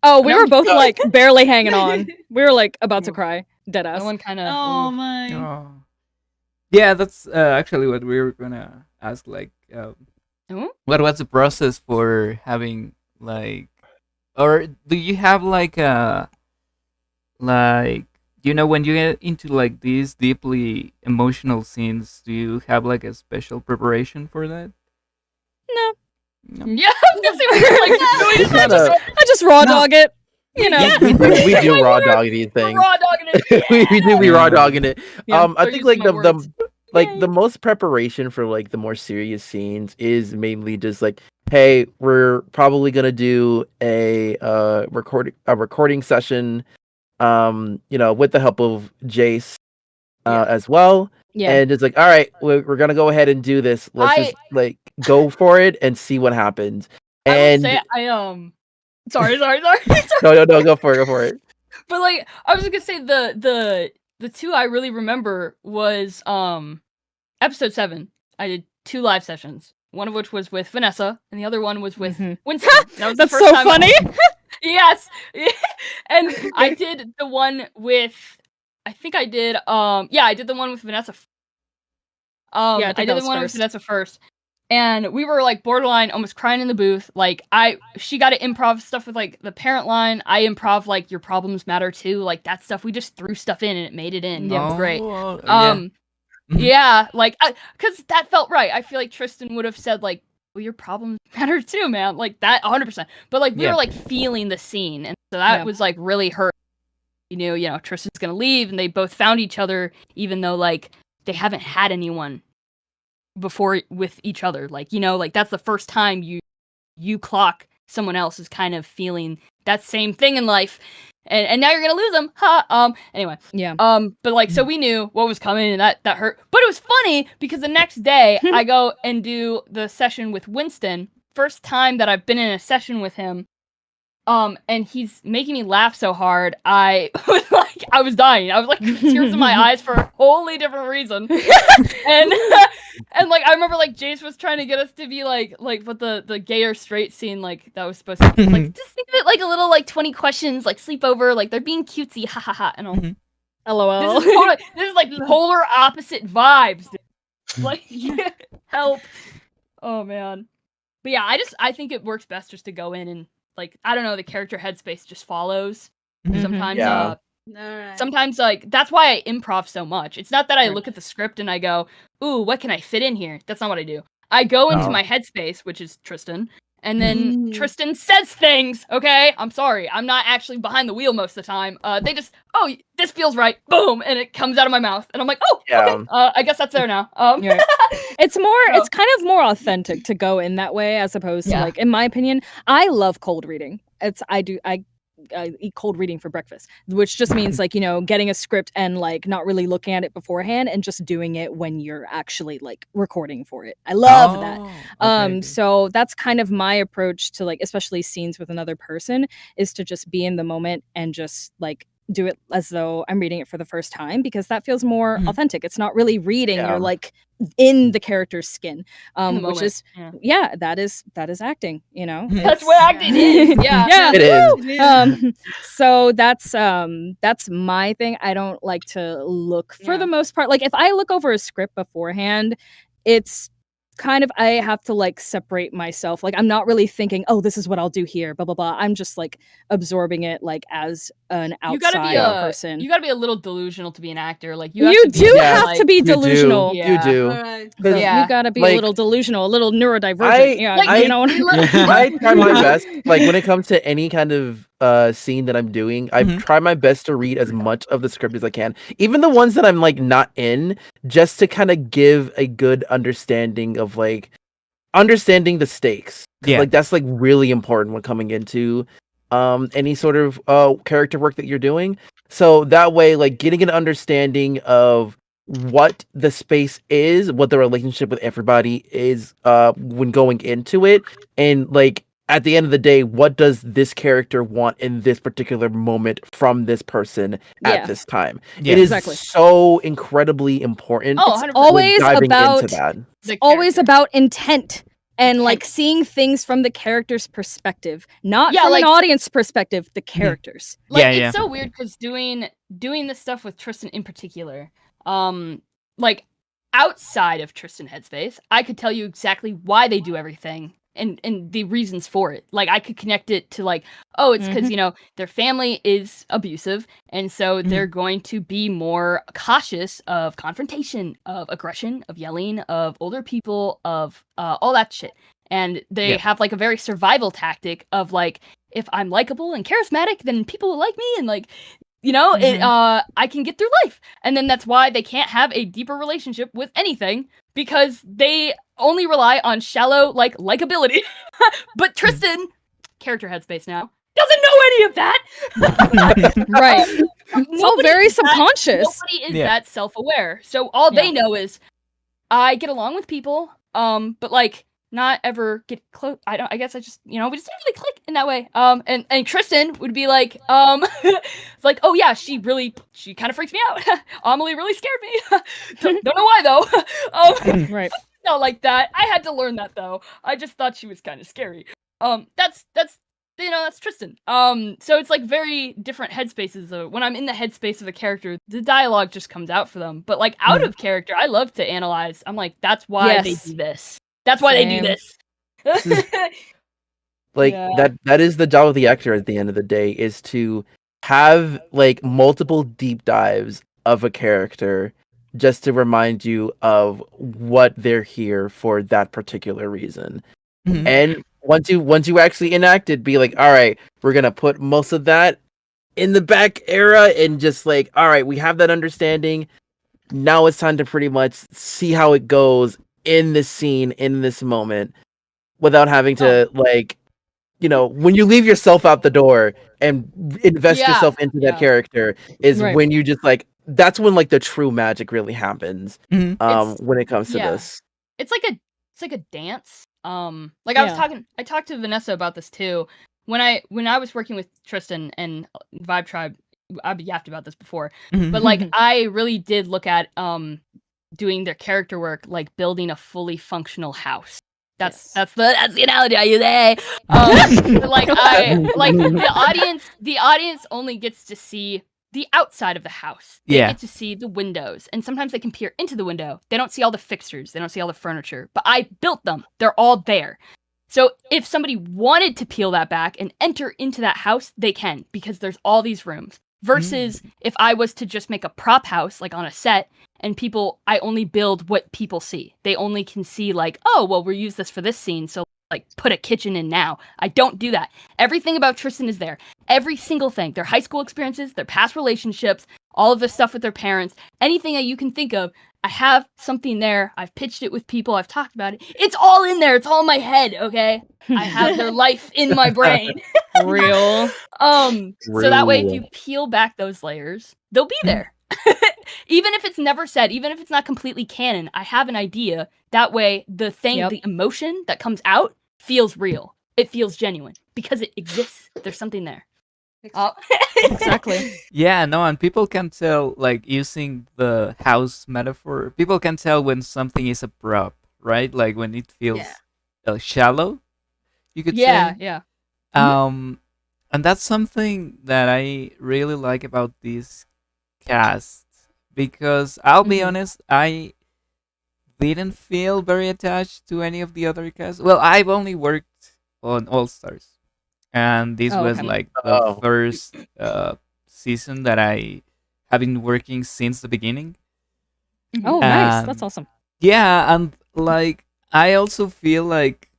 Oh, we No. were both like barely hanging on. We were like about to cry. Deadass. That one kind of. Oh my. Oh. Yeah, that's actually what we were gonna ask. Like, Ooh? what was the process for having like, or do you have like when you get into like these deeply emotional scenes, do you have like a special preparation for that? No. No. Yeah, I was gonna say we were like doing It's not a- I just raw dog it. You know. we do raw dog these things. raw dogging it. we do be raw dogging it. Yeah. I Start think using like my the words. the most preparation for like the more serious scenes is mainly just like, hey, we're probably gonna do a recording session, with the help of Jace as well. Yeah. And it's like, all right, we're gonna go ahead and do this. Let's just like go for it and see what happens. I will And say sorry. no, go for it. But like I was gonna say the 2 I really remember was episode 7. I did 2 live sessions. One of which was with Vanessa, and the other one was with Mhm. Winston. That was the That's first so time funny. Yes. And I did the one with I did the one with Vanessa. I I think did that the was one first. with Vanessa first. And we were like borderline almost crying in the booth. Like she got to improv stuff with like the parent line. I improv like your problems matter too. Like that stuff. We just threw stuff in and it made it in. Yeah, it was great. Yeah. Yeah, like because that felt right. I feel like Tristan would have said like, well, your problems matter too, man. Like that 100%. But like we Yeah. were like feeling the scene. And so that Yeah. was like really hurt. You know, Tristan's going to leave and they both found each other, even though like they haven't had anyone before with each other. Like, like that's the first time you clock someone else is kind of feeling that same thing in life. And now you're gonna lose them. Ha. Anyway. Yeah. But like, so we knew what was coming, and that hurt. But it was funny because the next day I go and do the session with Winston. First time that I've been in a session with him. And he's making me laugh so hard. I was dying. I was like tears in my eyes for a wholly different reason. and like I remember like Jace was trying to get us to be like what the gay or straight scene like that was supposed to be. Like just think of it like a little like 20 questions like sleepover, like they're being cutesy, ha ha ha, and all. LOL. This is like polar opposite vibes. Dude. Like help. Oh man. But yeah, I think it works best just to go in and like I don't know, the character headspace just follows. Sometimes Yeah. Alright. sometimes like that's why I improv so much. It's not that I look at the script and I go, "Ooh, what can I fit in here?" That's not what I do. I go into Oh. my headspace, which is Tristan, and then Tristan says things, okay? I'm sorry. I'm not actually behind the wheel most of the time. They just, "Oh, this feels right." Boom, and it comes out of my mouth. And I'm like, "Oh, Yeah. okay. I guess that's there now." Yeah. It's kind of more authentic to go in that way as opposed to Yeah. like, in my opinion, I love cold reading. I eat cold reading for breakfast, which just means like, you know, getting a script and like not really looking at it beforehand and just doing it when you're actually like recording for it. I love that. Okay. So that's kind of my approach to like, especially scenes with another person, is to just be in the moment and just like do it as though I'm reading it for the first time, because that feels more authentic. It's not really reading, Yeah. you're like in the character's skin, In the which moment, is that is acting, you know. That's what acting is. Yeah. It is. So that's my thing. I don't like to look, for the most part, like if I look over a script beforehand, it's kind of, I have to like separate myself. Like I'm not really thinking, oh, this is what I'll do here, blah blah blah. I'm just like absorbing it like as an outside person. You gotta be a little delusional to be an actor. Like You have to do be, have to be You do. delusional. Yeah. You do. All right. 'Cause Yeah. You gotta be like, a little delusional, a little neurodivergent. Like, you know what I mean? I try my best. Like when it comes to any kind of scene that I'm doing, I try my best to read as much of the script as I can, even the ones that I'm like not in, just to kind of give a good understanding of like understanding the stakes. Yeah. Like that's like really important when coming into any sort of character work that you're doing. So that way, like getting an understanding of what the space is, what the relationship with everybody is when going into it, and like at the end of the day, what does this character want in this particular moment from this person at this time? Yeah. It is Exactly. so incredibly important. Oh, It's 100%. always diving about into that. The always character. about intent and like Intent. seeing things from the character's perspective, not Yeah, from like- an audience perspective, the characters. Like, Yeah, it's yeah. so weird because doing this stuff with Tristan in particular, like outside of Tristan headspace, I could tell you exactly why they do everything and the reasons for it. Like I could connect it to like, oh, it's because you know their family is abusive, and so they're going to be more cautious of confrontation, of aggression, of yelling, of older people, of all that shit. And they have like a very survival tactic of like, if I'm likable and charismatic, then people will like me, and like, you know, I can get through life. And then that's why they can't have a deeper relationship with anything, because they only rely on shallow like likability. But Tristan, character headspace now, doesn't know any of that. Right. It's all very subconscious. Nobody is that self-aware. So all they know is I get along with people, but like not ever get close. I guess I just, you know, we just didn't really click in that way. And Tristan would be like, it's like, oh yeah, she kind of freaks me out. Amelie really scared me. Don't know why though. Right. Not like that. I had to learn that though. I just thought she was kind of scary. That's you know, that's Tristan. So it's like very different headspaces. When I'm in the headspace of a character, the dialogue just comes out for them. But like out of character, I love to analyze. I'm like, that's why they do this. That's why they do this. Like that is the job of the actor at the end of the day, is to have like multiple deep dives of a character just to remind you of what they're here for, that particular reason. And once you actually enact it, be like, all right, we're gonna put most of that in the back era and just like, all right, we have that understanding. Now it's time to pretty much see how it goes in this scene, in this moment, without having to like, you know, when you leave yourself out the door and invest yourself into that character is when you just like, that's when like the true magic really happens. When it comes to this, it's like a dance. Like I talked to Vanessa about this too. When I was working with Tristan and Vibe Tribe, I've yapped about this before, but like I really did look at doing their character work, like building a fully functional house. That's the analogy I use. Like the audience only gets to see the outside of the house. They get to see the windows, and sometimes they can peer into the window. They don't see all the fixtures, they don't see all the furniture, but I built them. They're all there. So if somebody wanted to peel that back and enter into that house, they can, because there's all these rooms. Versus if I was to just make a prop house, like on a set, and I only build what people see. They only can see like, oh, well, we'll use this for this scene, so like put a kitchen in now. I don't do that. Everything about Tristan is there. Every single thing. Their high school experiences, their past relationships, all of the stuff with their parents, anything that you can think of. I have something there. I've pitched it with people. I've talked about it. It's all in there. It's all in my head. Okay, I have their life in my brain. Real. So that way, if you peel back those layers, they'll be there. Even if it's never said, even if it's not completely canon, I have an idea. That way, the the emotion that comes out feels real. It feels genuine because it exists. There's something there. Exactly. Yeah, no, and people can tell, like, using the house metaphor, people can tell when something is a prop, right? Like when it feels shallow, you could say. Yeah. And that's something that I really like about this cast, because I'll be honest, I didn't feel very attached to any of the other casts. Well, I've only worked on All Stars, and this was like the first season that I have been working since the beginning. Oh, nice. That's awesome. Yeah, and like I also feel like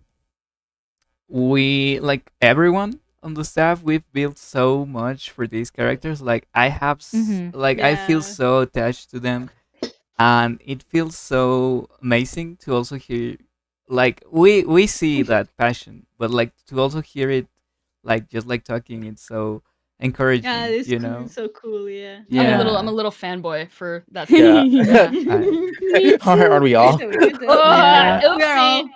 we, like everyone on the staff, we've built so much for these characters. Like I have I feel so attached to them, and it feels so amazing to also hear, like we see that passion, but like to also hear it, like just like talking, it's so encouraging. Yeah, it's you know, so cool. Yeah. I'm a little fanboy for that. Yeah. Yeah. Are we all? Oopsie.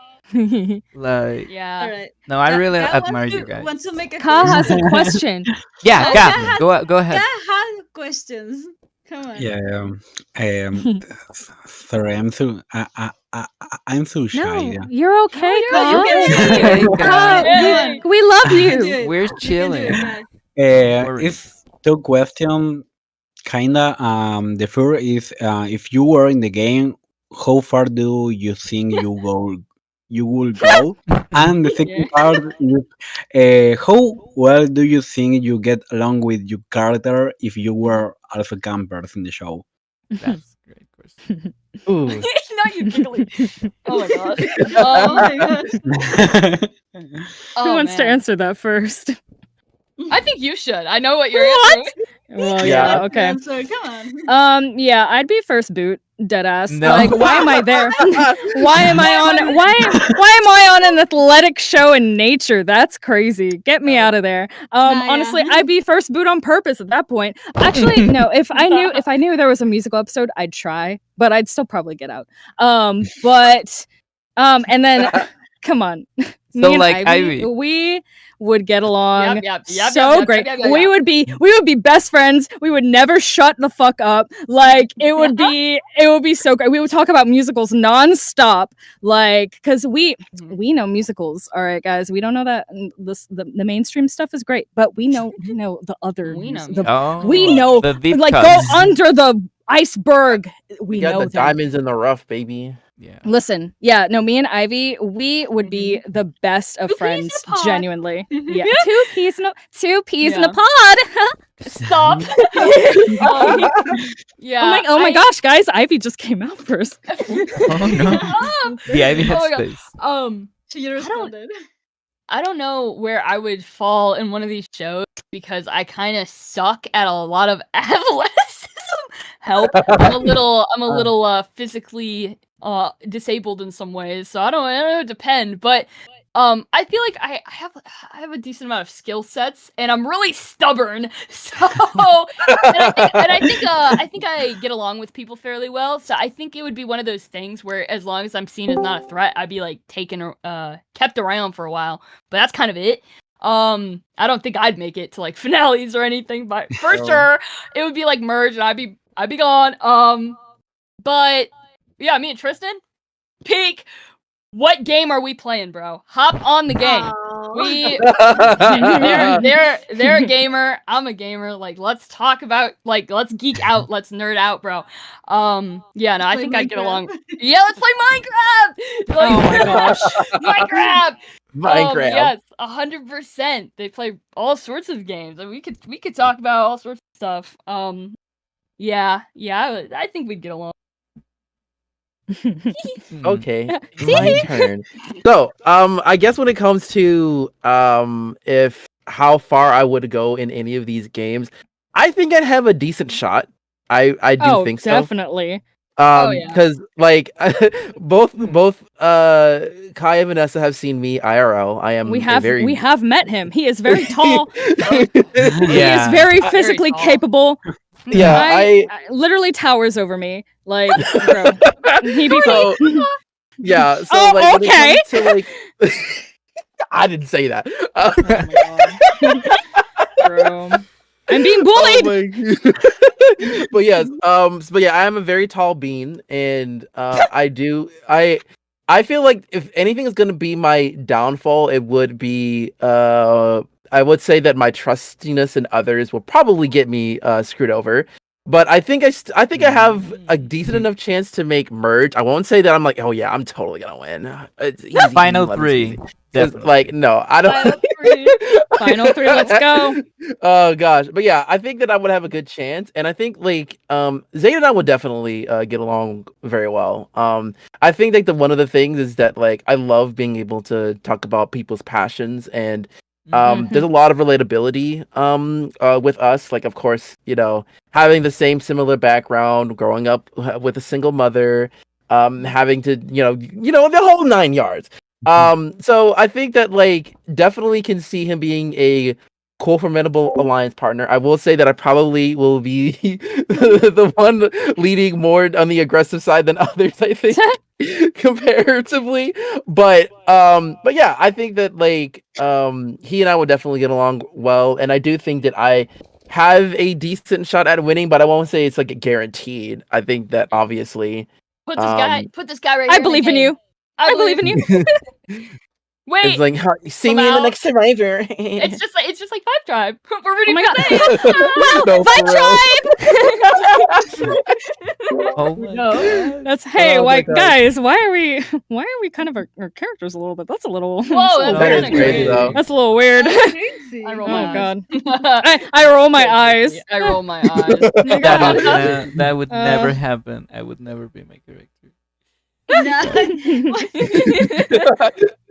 like Yeah. All right. no, I really Ka admire wants you to- guys. Want to make a Ka has question? a question. Yeah, Oh, Gab, go ahead. Ka has questions. Come on. Yeah. Sorry, I'm so shy. No, Yeah. you're okay, No, Ka. you can do Hey, it. guys. Hey. We love You can you. do it. We're You can do chilling. it, guys. Worry. It's two question. Kinda. The first is if you were in the game, how far do you think you go? You will go, and the second part is how well do you think you get along with your character if you were also campers in the show? That's a great question. Ooh. Not you giggling. Oh my gosh. Oh my gosh. Who wants to answer that first? I think you should. I know what you're What? answering. Well, Yeah. yeah, okay. Answer, come on. Yeah, I'd be first boot, dead ass. No. Like, why am I there? why am I on an athletic show in nature? That's crazy. Get me out of there. Honestly, yeah. I'd be first boot on purpose at that point. Actually, no, if I knew there was a musical episode, I'd try, but I'd still probably get out. And then come on. So, Me and like, Ivy. we would get along Yep, so great. We would be best friends. We would never shut the fuck up. Like it would be so great. We would talk about musicals nonstop. Like because we know musicals. All right, guys. We don't know that the mainstream stuff is great, but we know the other. We know we know the deep like cuts. go under the iceberg. We We got know the them. diamonds in the rough, baby. Yeah. Listen, yeah, no, me and Ivy, we would be the best of Two peas in friends, a pod. genuinely. Yeah, two peas in a Yeah. pod. Stop. Yeah. Oh my gosh, guys, Ivy just came out first. Oh no. The Ivy Oh my God. headspace. She responded. I don't know where I would fall in one of these shows because I kind of suck at a lot of athleticism. Help! I'm a little physically disabled in some ways, so I don't know. It depend, but I feel like I have a decent amount of skill sets, and I'm really stubborn. So, I think I get along with people fairly well. So I think it would be one of those things where, as long as I'm seen as not a threat, I'd be like kept around for a while. But that's kind of it. I don't think I'd make it to like finales or anything, but for sure it would be like merge, and I'd be gone. But yeah, me and Tristan, peak. What game are we playing, bro? Hop on the game. They're a gamer. I'm a gamer. Like, let's talk about, like, let's geek out. Let's nerd out, bro. Yeah, no, I think I'd get along. Yeah, let's play Minecraft. Like, Oh my gosh. Minecraft. Minecraft. Yes, 100%. They play all sorts of games, and we could talk about all sorts of stuff. Yeah, I think we'd get along. Okay, my turn. So, I guess when it comes to if how far I would go in any of these games, I think I'd have a decent shot. I do think so. Definitely. yeah. Because like both Kai and Vanessa have seen me IRL. I am We a very we have met him. He is very tall. He Yeah. is very Very physically tall. capable. yeah. I literally towers over me. Like, bro, he be So, yeah. So Oh, like, when it okay. comes to, like, I didn't say that. Oh my god. Bro. I'm being bullied. But yes, but yeah, I am a very tall bean, and I feel like if anything is gonna be my downfall, it would be I would say that my trustiness in others will probably get me screwed over. But I think I have a decent enough chance to make merge. I won't say that I'm like, oh yeah, I'm totally gonna win. It's easy. Final let us three. easy. 'Cause, Definitely. like, no, I don't. Final three. Final three, let's go. Oh gosh, but yeah, I think that I would have a good chance, and I think like Zaid and I would definitely get along very well. I think like one of the things is that like I love being able to talk about people's passions, and there's a lot of relatability with us. Like, of course, you know, having the same similar background, growing up with a single mother, having to you know the whole 9 yards. So I think that like definitely can see him being a cool formidable alliance partner. I will say that I probably will be the one leading more on the aggressive side than others, I think, comparatively. But yeah, I think that like he and I would definitely get along well, and I do think that I have a decent shot at winning, but I won't say it's like guaranteed. I think that obviously Put this guy right here. I believe in you. I believe in you. Wait, it's like see me in the next survivor. it's just like Five Tribe. We're rooting Oh my for Zaid. No, Vibe for real. tribe. Oh my No. god. That's hey, Oh my why God. guys? Why are we kind of our characters a little bit? That's a little. Whoa, that's, a that's little That is kinda crazy crazy. though. that's a little weird. That's crazy. I roll Oh my god. eyes. I roll my eyes. I roll my eyes. That would Uh, never happen. I would never be my character.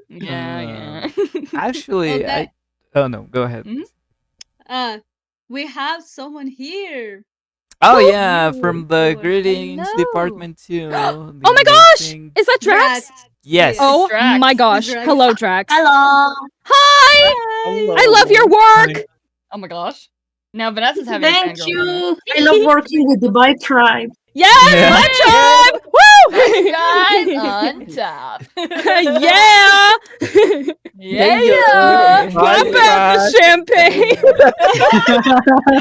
Yeah. Actually, Well, that- oh no, go ahead. Mhm. We have someone here. Oh yeah, from Ooh, the oh, greetings hello. department too. Oh my gosh! Is that Drax? Yes. Oh Drax. my gosh! Drax. Hello, Drax. Hello. Hi! Hello. I love your work. Oh my gosh. Now Vanessa's having a Thank fangirl moment. you. I love working with the Vibe Tribe. Yes, Yeah. my tribe. Woo! Guys on top. Yeah. Yeah. Pop out the champagne.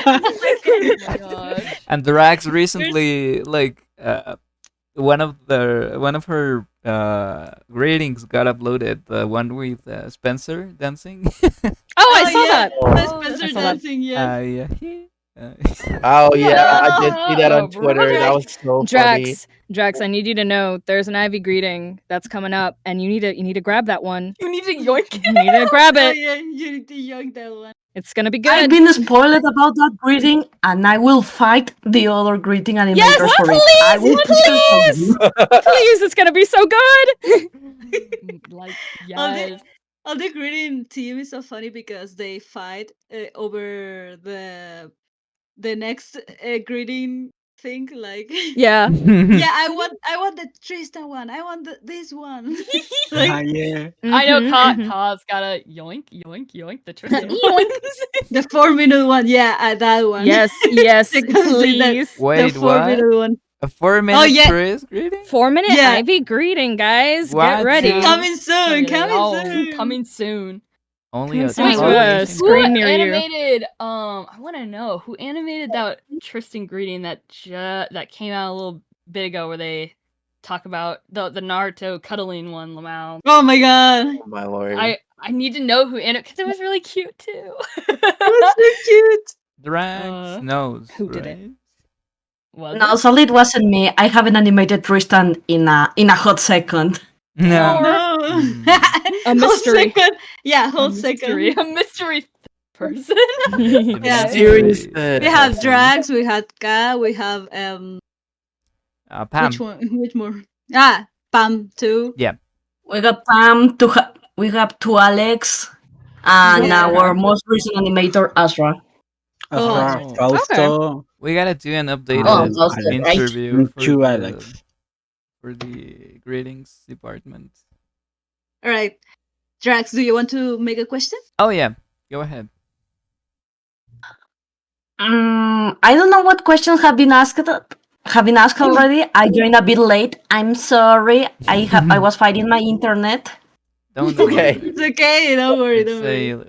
Oh my gosh. And Drax recently, like, one of her greetings got uploaded. The one with Spencer dancing. Oh, I saw that. That's Oh, Spencer I saw that. dancing, yeah. Yeah. Oh yeah, I did see that on Oh, Twitter. That was so funny. Drax, I need you to know there's an Ivy greeting that's coming up, and you need to grab that one. You need to yoink You need to grab Oh it. yeah, you need to yoink that one. It's gonna be I've good. been spoiled about that greeting, and I will fight the other greeting animators Yes, for it. I will please, push them for please. you. Please, it's gonna be so good. like Oh, yes. Oh, the greeting team is so funny because they fight over the next greeting thing. Like, Yeah. yeah, I want the Tristan one. I want this one. Like, Yeah. I know Mhm. Ka's got a yoink, yoink, yoink. The Tristan Yoink. the 4-minute one. Yeah, that one. Yes, yes, Because the- please. The Wait, what? 4-minute one. A 4-minute yeah. Chris greeting? 4-minute Yeah. Ivy greeting, guys. What? Get ready. Coming soon. Oh, Coming soon. coming soon. Only Coming a soon to a Wait, screen Who near you. animated? I want to know who animated that Tristan greeting that that came out a little bit ago, where they talk about the Naruto cuddling one, Lamau. Oh my god. Oh my lord. I need to know who animated, because it was really cute too. That's so cute. Drax knows. who did it? right? Was No, it? sadly it wasn't me. I haven't animated Tristan in a hot second. No. No. A Whole mystery. second. Yeah, A whole mystery, second. a mystery person. Yeah. Serious. We have Drax, we had Ka, we have Pam. which one? Which more? Ah, Pam too. We got Pam, we have two Alex, and Yeah. our most recent animator, Azra. Oh. Fausto, We gotta do an updated Oh, those are right. interview two Alex. for the greetings department. All right. Drax, do you want to make a question? Oh yeah, go ahead. I don't know what questions have been asked. Have been asked already. I joined a bit late. I'm sorry. I was fighting my internet. Don't Okay. It's okay. Don't worry. Don't It's worry. a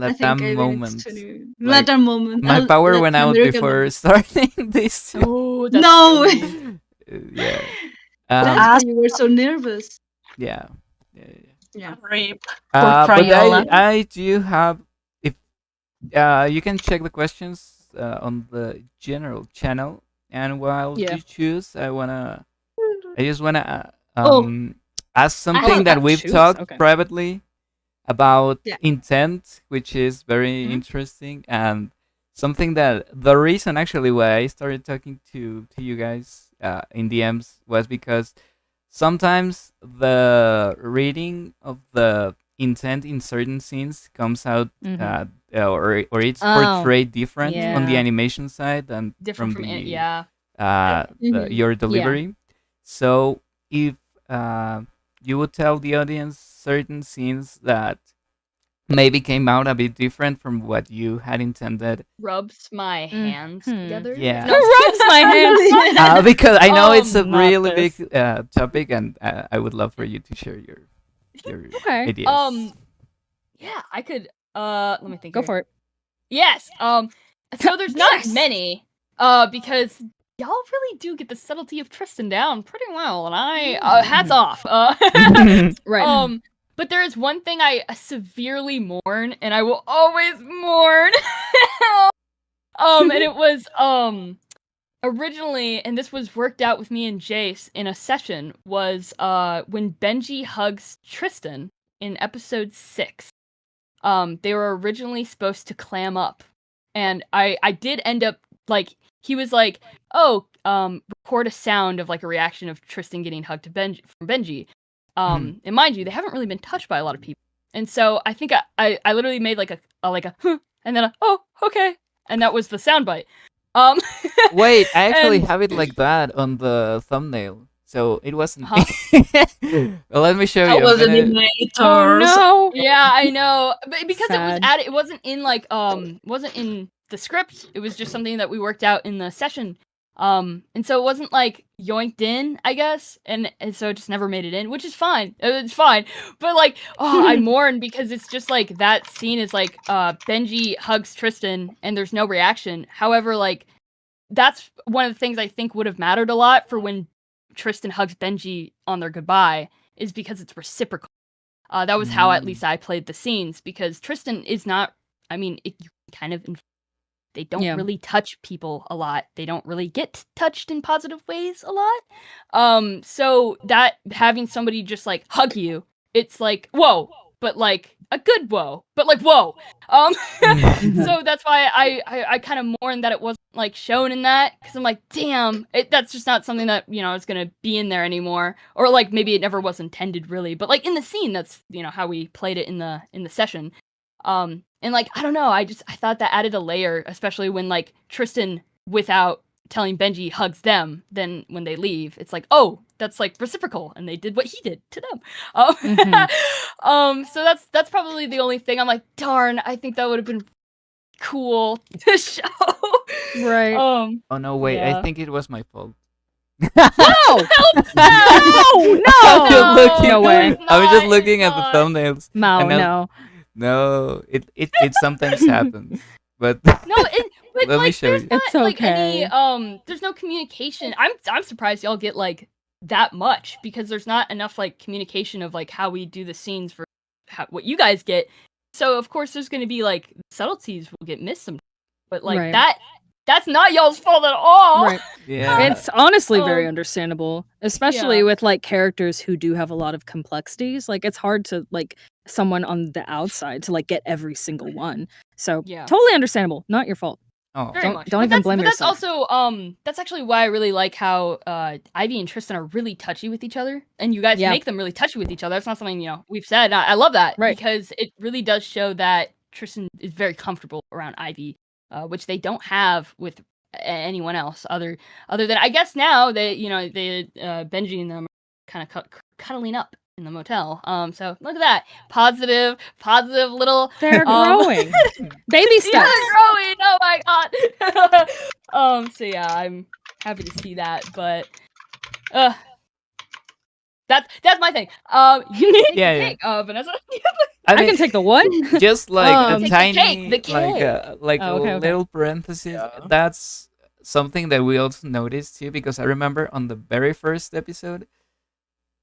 I think Latam it's moment. 20 Like, Latam moment. My power went out Latin before moment. starting this. Oh, that's No. silly. Yeah. That's Ask- why you were so nervous. Yeah. Yeah. Rip. But Crayola. I do have, if you can check the questions on the general channel, and while Yeah. you choose, I just wanna Oh. ask something that we've choose? talked Okay. privately about Yeah. intent, which is very Mhm. interesting, and something that the reason actually why I started talking to you guys in DMs was because sometimes the reading of the intent in certain scenes comes out Mhm. or it's Oh, portrayed different on the yeah. animation side than Different from the it. Yeah. Mhm. your delivery. So if you would tell the audience certain scenes that maybe came out a bit different from what you had intended, Rubs my hands Mhm. together. Yeah. No, Who rubs my hands? because I know it's a Not really this. big topic, and I would love for you to share your Okay. ideas. Yeah, I could. Let me think. Go here. for it. Yes. So there's not Yes. many. Because y'all really do get the subtlety of Tristan down pretty well, and I hats off. Right. But there is one thing I severely mourn, and I will always mourn. And it was originally, and this was worked out with me and Jace in a session, was when Benji hugs Tristan in episode 6. They were originally supposed to clam up, and I did end up, like, he was like, oh, record a sound of like a reaction of Tristan getting hugged to from Benji. And mind you, they haven't really been touched by a lot of people, and so I think I literally made like a huh, and then oh, okay, and that was the soundbite. Wait, I actually and- have it like that on the thumbnail, so it wasn't. Huh? Well, let me show That you. was I'm an gonna- Oh no. Yeah, I know, but because it was Sad. added, it wasn't in like wasn't in the script. It was just something that we worked out in the session. And so it wasn't like yoinked in, I guess, and so it just never made it in, which is fine. It's fine, but like, oh, I mourn because it's just like that scene is like Benji hugs Tristan and there's no reaction. However, like that's one of the things I think would have mattered a lot for when Tristan hugs Benji on their goodbye, is because it's reciprocal. That was how at least I played the scenes, because Tristan is not. I mean, you kind of. They don't Yeah. really touch people a lot. They don't really get touched in positive ways a lot. So that having somebody just like hug you, it's like whoa, but like a good whoa, but like whoa. So that's why I kind of mourn that it wasn't like shown in that, because I'm like, damn, that's just not something that is gonna be in there anymore, or like maybe it never was intended really, but like in the scene, that's how we played it in the session. And like, I don't know, I thought that added a layer, especially when like Tristan, without telling Benji, hugs them, then when they leave, it's like, oh, that's like reciprocal, and they did what he did to them. So that's probably the only thing I'm like, darn, I think that would have been cool to show. Right. Oh no, wait, yeah. I think it was my fault. No. I'm just looking, No way. I was just It's looking at the not. thumbnails. Mao, And now- no. No, it sometimes happens, but No, but Let me like, show there's you. not It's like any okay. there's no communication. I'm surprised y'all get like that much, because there's not enough like communication of like how we do the scenes for what you guys get. So of course there's gonna be like subtleties will get missed sometimes, but like Right. that's not y'all's fault at all. Right. yeah, It's honestly very Um, understandable, especially yeah. with like characters who do have a lot of complexities. Like it's hard to like someone on the outside to like get every single one. So Yeah. totally understandable. Not your fault. oh, Very Don't- much. don't But even that's, blame but yourself. That's also that's actually why I really like how Ivy and Tristan are really touchy with each other, and you guys Yeah. make them really touchy with each other. That's not something we've said. I love that, Right. because it really does show that Tristan is very comfortable around Ivy, which they don't have with anyone else other than, I guess now they, Benji and them are kind of cuddling up in the motel. So look at that positive little. They're growing, baby steps. Yeah, they're growing. Oh my god. So yeah, I'm happy to see that, but that's my thing. You can take the cake, Vanessa. I can take the what? Just like a Take tiny, the cake. like Oh, okay, a okay. little parenthesis. That's something that we also noticed too, because I remember on the very first episode,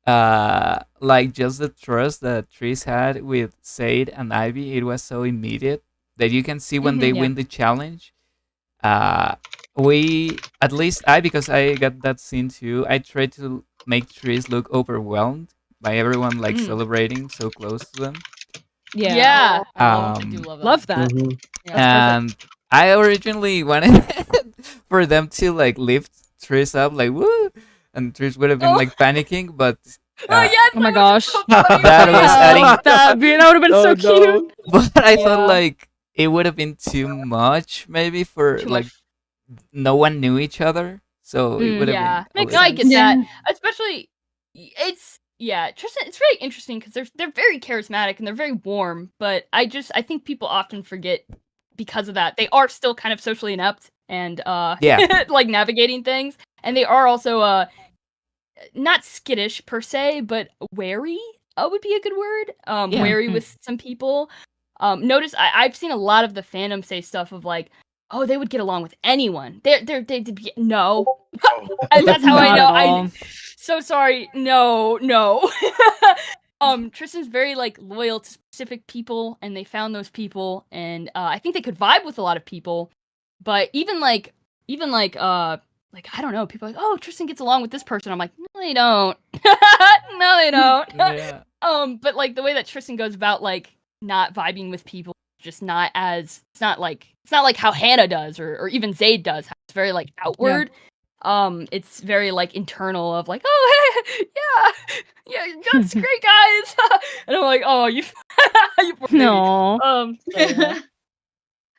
like just the trust that Tris had with Zaid and Ivy, it was so immediate that you can see when they yeah. win the challenge. We, at least I, because I got that scene too, I tried to make Tris look overwhelmed by everyone like celebrating so close to them. Yeah. I do Love that. Mhm. Yeah, that's And I originally wanted for them to like lift Tris up, like woo, and Tris would have been like panicking, but yes, Oh my that was gosh. so funny. that was adding. That would have been so cute. But I Yeah. thought like it would have been too much, maybe for Too like much. no one knew each other, so it would have Yeah, been. a no, I little- get Yeah. that. Especially, Tristan. It's really interesting because they're very charismatic and they're very warm. But I think people often forget because of that they are still kind of socially inept and Yeah. like navigating things, and they are also not skittish per se, but wary. Would be a good word. Yeah. Wary with some people. Notice I've seen a lot of the fandom say stuff of like, oh, they would get along with anyone. They'd be no. And that's how I Not know. at all. So sorry. No. Tristan's very like loyal to specific people, and they found those people, and I think they could vibe with a lot of people. But even like I don't know, people are like, oh, Tristan gets along with this person. I'm like, no, they don't. No, they don't. Yeah. But like the way that Tristan goes about like not vibing with people, just not as it's not like how Hannah does or even Zaid does. It's very like outward. It's very like internal of like, oh hey, yeah, that's great, guys. And I'm like, oh, you poor baby. No. So, yeah.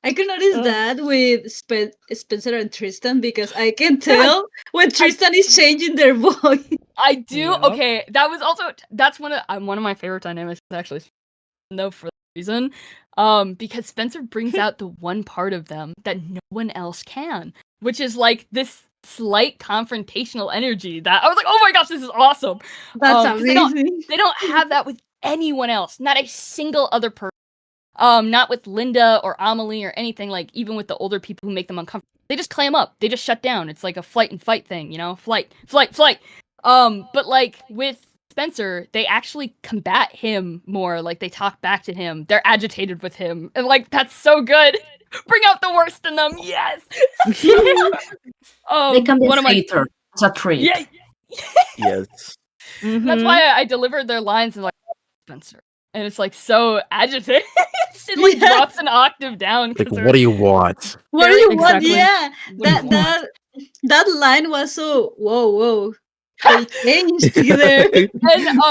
I can notice that with Spencer and Tristan because I can tell when Tristan is changing their voice. I do. Yep. Okay, that's one of my favorite dynamics actually. No, for that reason, because Spencer brings out the one part of them that no one else can, which is like this slight confrontational energy that I was like, oh my gosh, this is awesome. That's 'cause amazing. They don't have that with anyone else, not a single other person. Not with Linda or Amelie or anything, like even with the older people who make them uncomfortable. They just clam up. They just shut down. It's like a flight and fight thing, flight. But like with Spencer, they actually combat him more. Like they talk back to him. They're agitated with him. And like that's so good. Bring out the worst in them. Yes. They can be one of my hater. It's a treat. Yeah. Yes. That's why I delivered their lines and like Spencer. And it's like so agitated. It like Yeah. drops an octave down. Like, 'cause what do you want? What do you want? Exactly. Yeah, What do you that line was so whoa. They changed there. And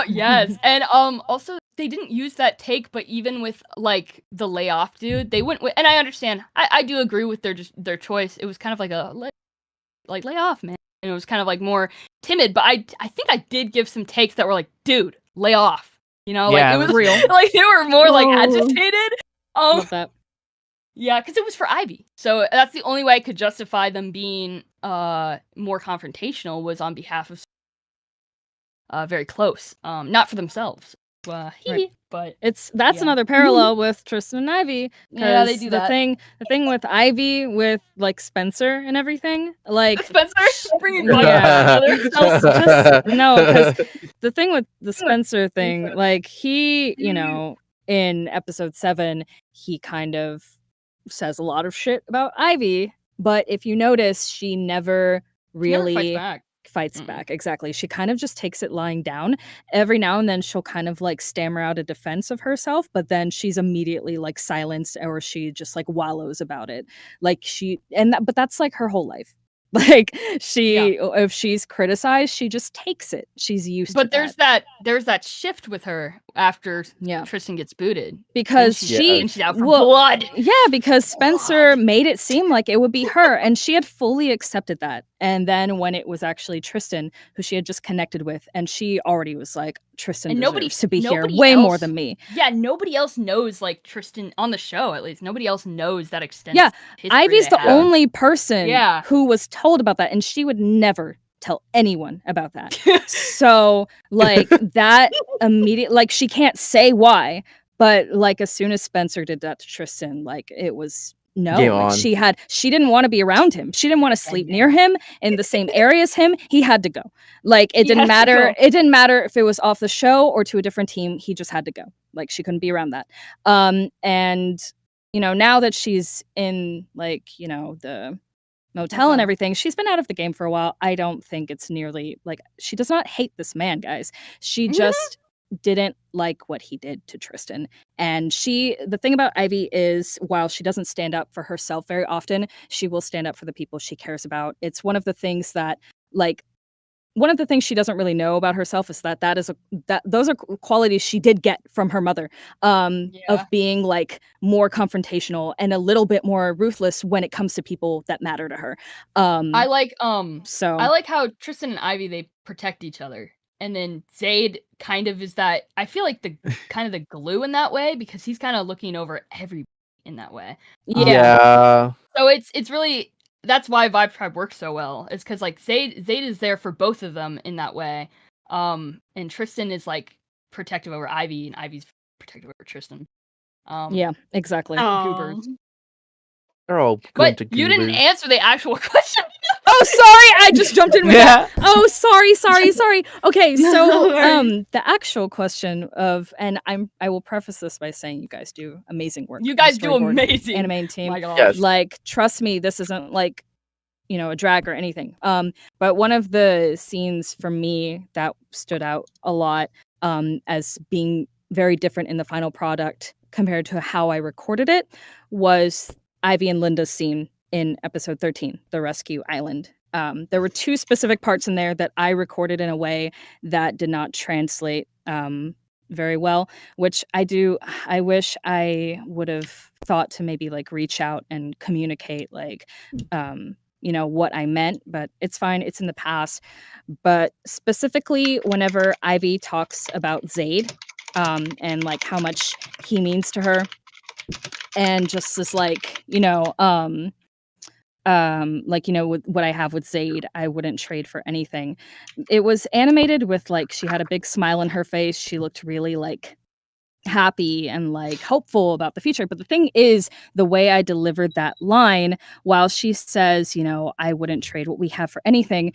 yes, and also they didn't use that take, but even with like the layoff dude, they went with, and I understand. I do agree with their choice. It was kind of like a lay off, man. And it was kind of like more timid, but I think I did give some takes that were like, dude, lay off. Yeah, like it was real. Like they were more like Oh. agitated. Love that. Yeah, because it was for Ivy. So that's the only way I could justify them being more confrontational was on behalf of very close. Not for themselves. Right. But That's Yeah. another parallel with Tristan and Ivy. Yeah, they 'cause do the that. thing with Ivy, with like Spencer and everything, like Spencer bringing Yeah. together. no, because the thing with the Spencer thing, like he, in episode 7, he kind of says a lot of shit about Ivy, but if you notice, she never really fights Mm. back. Exactly. She kind of just takes it lying down. Every now and then she'll kind of like stammer out a defense of herself, but then she's immediately like silenced or she just like wallows about it. Like but that's like her whole life. Like if she's criticized, she just takes it. She's used But to there's that shift with her after Yeah. Tristan gets booted. because And she she's out for blood. Yeah, because Spencer made it seem like it would be her, and she had fully accepted that. And then when it was actually Tristan, who she had just connected with, and she already was like, Tristan And deserves to be here nobody way more else- than me. Yeah, nobody else knows like Tristan on the show at least. Nobody else knows that extent. Yeah, Ivy's the only person Yeah. who was told about that, and she would never tell anyone about that. So like that immediate, like she can't say why, but like as soon as Spencer did that to Tristan, like it was no, Game like on. she didn't want to be around him. She didn't want to sleep near him in the same area as him. He had to go. Like it He didn't had to matter. go. It didn't matter if it was off the show or to a different team. He just had to go. Like she couldn't be around that. And you know, now that she's in like, you know, the motel and everything, she's been out of the game for a while. I don't think it's nearly like she does not hate this man, guys. She just didn't like what he did to Tristan. And the thing about Ivy is while she doesn't stand up for herself very often, she will stand up for the people she cares about. It's one of the things that one of the things she doesn't really know about herself is that those are qualities she did get from her mother, of being like more confrontational and a little bit more ruthless when it comes to people that matter to her. I like So I like how Tristan and Ivy they protect each other. And then Zaid kind of is that I feel like the kind of the glue in that way because he's kind of looking over everybody in that way. Yeah. So it's really that's why Vibe Tribe works so well. It's because like Zaid is there for both of them in that way. And Tristan is like protective over Ivy, and Ivy's protective over Tristan. yeah, exactly. Goobers. They're all going But to you didn't goobers. answer the actual question. Oh, sorry, I just jumped in with that. Oh, sorry. Okay, No so worries. the actual question of, and I will preface this by saying you guys do amazing work. You on guys do storyboard, amazing. animating team. My God. Yes. Like, trust me, this isn't like, you know, a drag or anything. But one of the scenes for me that stood out a lot, as being very different in the final product compared to how I recorded it, was Ivy and Linda's scene in episode 13, The Rescue Island. There were two specific parts in there that I recorded in a way that did not translate very well, which I wish I would have thought to maybe like reach out and communicate like, you know, what I meant, but it's fine. It's in the past. But specifically whenever Ivy talks about Zaid, and like how much he means to her, and just this like, you know, like, you know, with what I have with Zaid, I wouldn't trade for anything. It was animated with like she had a big smile on her face. She looked really like happy and like hopeful about the future. But the thing is, the way I delivered that line, while she says, you know, I wouldn't trade what we have for anything,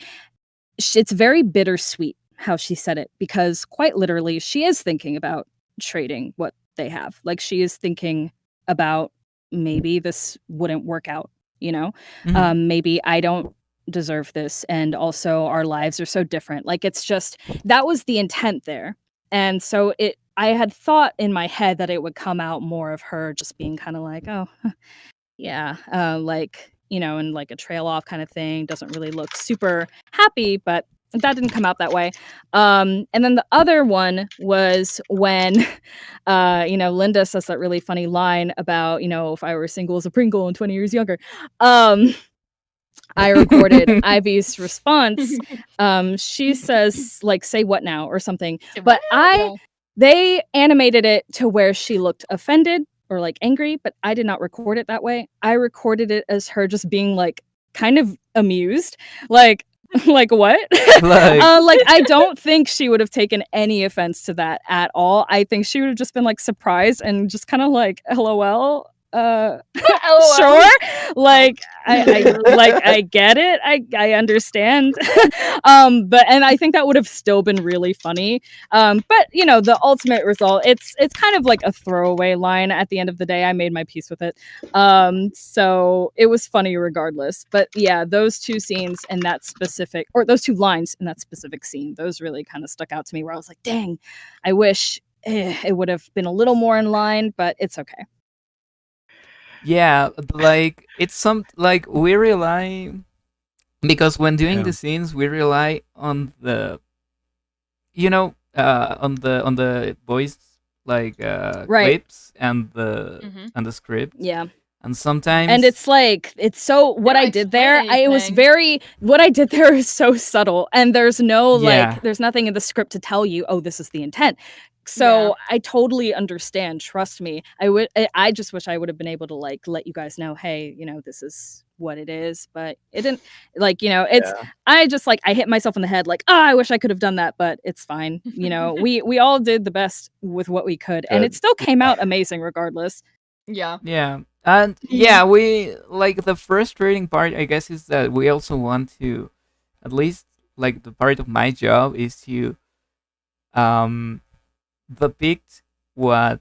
it's very bittersweet how she said it, because quite literally she is thinking about trading what they have. Like she is thinking about maybe this wouldn't work out, you know. Maybe I don't deserve this, and also our lives are so different. Like it's just, that was the intent there. And so I had thought in my head that it would come out more of her just being kind of like, oh yeah, like, you know, and like a trail off kind of thing, doesn't really look super happy, but that didn't come out that way. And then the other one was when, you know, Linda says that really funny line about, you know, if I were single as a Pringle and 20 years younger. I recorded Ivy's response. She says, like, say what now or something. But they animated it to where she looked offended or like angry, but I did not record it that way. I recorded it as her just being like kind of amused, like what? Like I don't think she would have taken any offense to that at all. I think she would have just been like surprised and just kind of like, LOL. Sure, like I get it, I understand. But and I think that would have still been really funny. But you know, the ultimate result, it's kind of like a throwaway line at the end of the day. I made my peace with it, so it was funny regardless. But yeah, those two scenes and that specific, or those two lines in that specific scene, those really kind of stuck out to me, where I was like, dang, I wish it would have been a little more in line, but it's okay. Yeah, like it's some like we rely because when doing Yeah. the scenes, we rely on the, on the voice like Right. clips and the Mhm. script, Yeah. and sometimes And it's like it's so what don't I did there. explain It was anything. very what I did there is so subtle, and there's no Yeah. there's nothing in the script to tell you, oh, this is the intent. So I totally understand. Trust me. I just wish I would have been able to like let you guys know, hey, this is what it is. But it didn't. It's. Yeah. I just I hit myself in the head like, oh, I wish I could have done that, but it's fine. We all did the best with what we could, and it Good. still came out amazing regardless. Yeah. Yeah. And yeah, we like the frustrating part, I guess, is that we also want to, at least like the part of my job is to depict what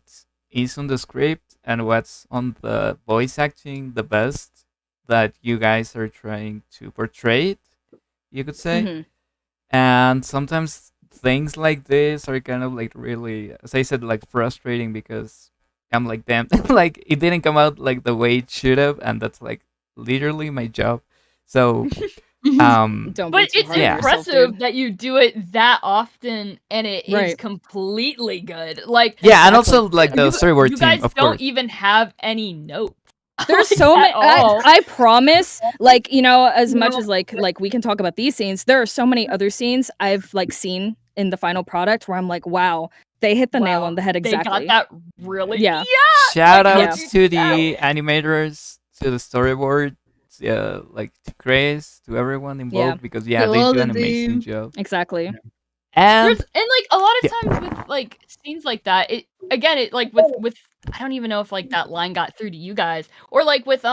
is on the script and what's on the voice acting the best that you guys are trying to portray it, you could say. Mhm. And sometimes things like this are kind of like really, as I said, like frustrating because I'm like, damn, like it didn't come out like the way it should have, and that's like literally my job. So, Don't be But too it's hard on yourself, impressive dude. that you do it that often and it is Right. completely good. Like yeah, and Exactly. also like the you, storyboard you team, guys of don't course. even have any notes. There's like, so at many. all. I promise, as much as like we can talk about these scenes, there are so many other scenes I've seen in the final product where I'm like, wow, they hit the nail Wow, on the head exactly. They got that really. Yeah. Shout like, outs yeah. to the animators, to the storyboard, like to Chris, to everyone involved, because To they all do the an amazing team. job. Exactly. And And like a lot of Yeah. times with like scenes like that, it like with I don't even know if like that line got through to you guys or like with the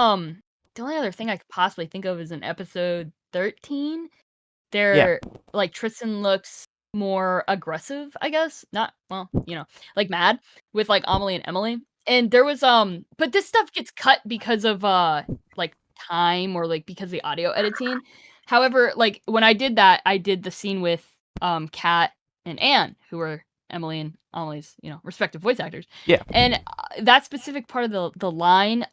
only other thing I could possibly think of is in episode 13. There like Tristan looks more aggressive, I guess. Not like mad with like Amelie and Emily. And there was but this stuff gets cut because of like time or like because of the audio editing. However, like when I did that, I did the scene with Kat and Anne, who were Emily and Amelie's, respective voice actors. Yeah. And that specific part of the line,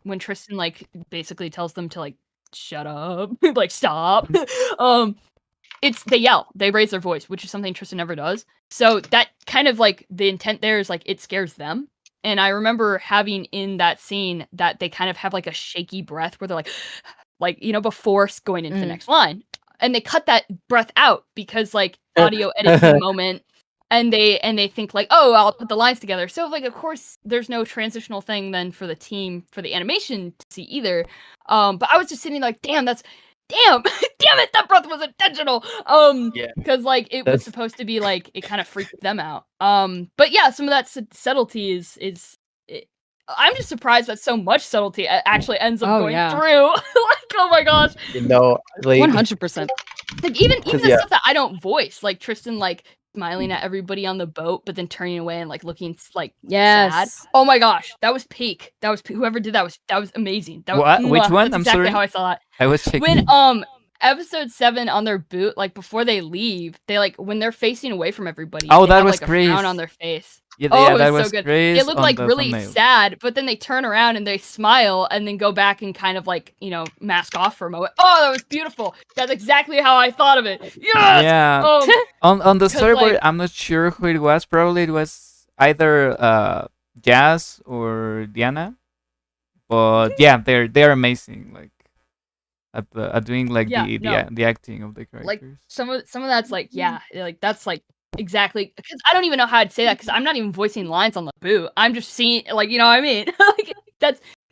when Tristan like basically tells them to like shut up, like stop. They yell, they raise their voice, which is something Tristan never does. So that kind of like the intent there is like it scares them. And I remember having in that scene that they kind of have like a shaky breath where they're like before going into the next line. And they cut that breath out because like audio editing moment and they think like, oh, I'll put the lines together. So like of course there's no transitional thing then for the team for the animation to see either. But I was just sitting like, damn it, that breath was intentional. Because like it was supposed to be like it kind of freaked them out. But yeah, some of that subtlety is I'm just surprised that so much subtlety actually ends up going through. Like, oh my gosh. Like 100%. Like even the yeah. stuff that I don't voice, like Tristan like smiling at everybody on the boat, but then turning away and like looking like sad. Oh my gosh, that was peak. Whoever did that was amazing. That What? was, Which one? That's I'm exactly sorry. how I saw that. I was checking. When episode 7 on their boot, like before they leave, they like when they're facing away from everybody. Oh, they that have, was like, Chris. a frown on their face. Yeah, Oh, that it was was so good. Chris It looked on like the really thumbnail. sad, but then they turn around and they smile and then go back and kind of like, mask off for a moment. Oh, that was beautiful. That's exactly how I thought of it. Yes! Yeah. On the 'cause, storyboard, like- I'm not sure who it was. Probably it was either Jazz or Diana. But yeah, they're amazing. Like at doing like the acting of the characters. Like some of that's like like that's like exactly because I don't even know how I'd say that because I'm not even voicing lines on the boot. I'm just seeing like what I mean. Like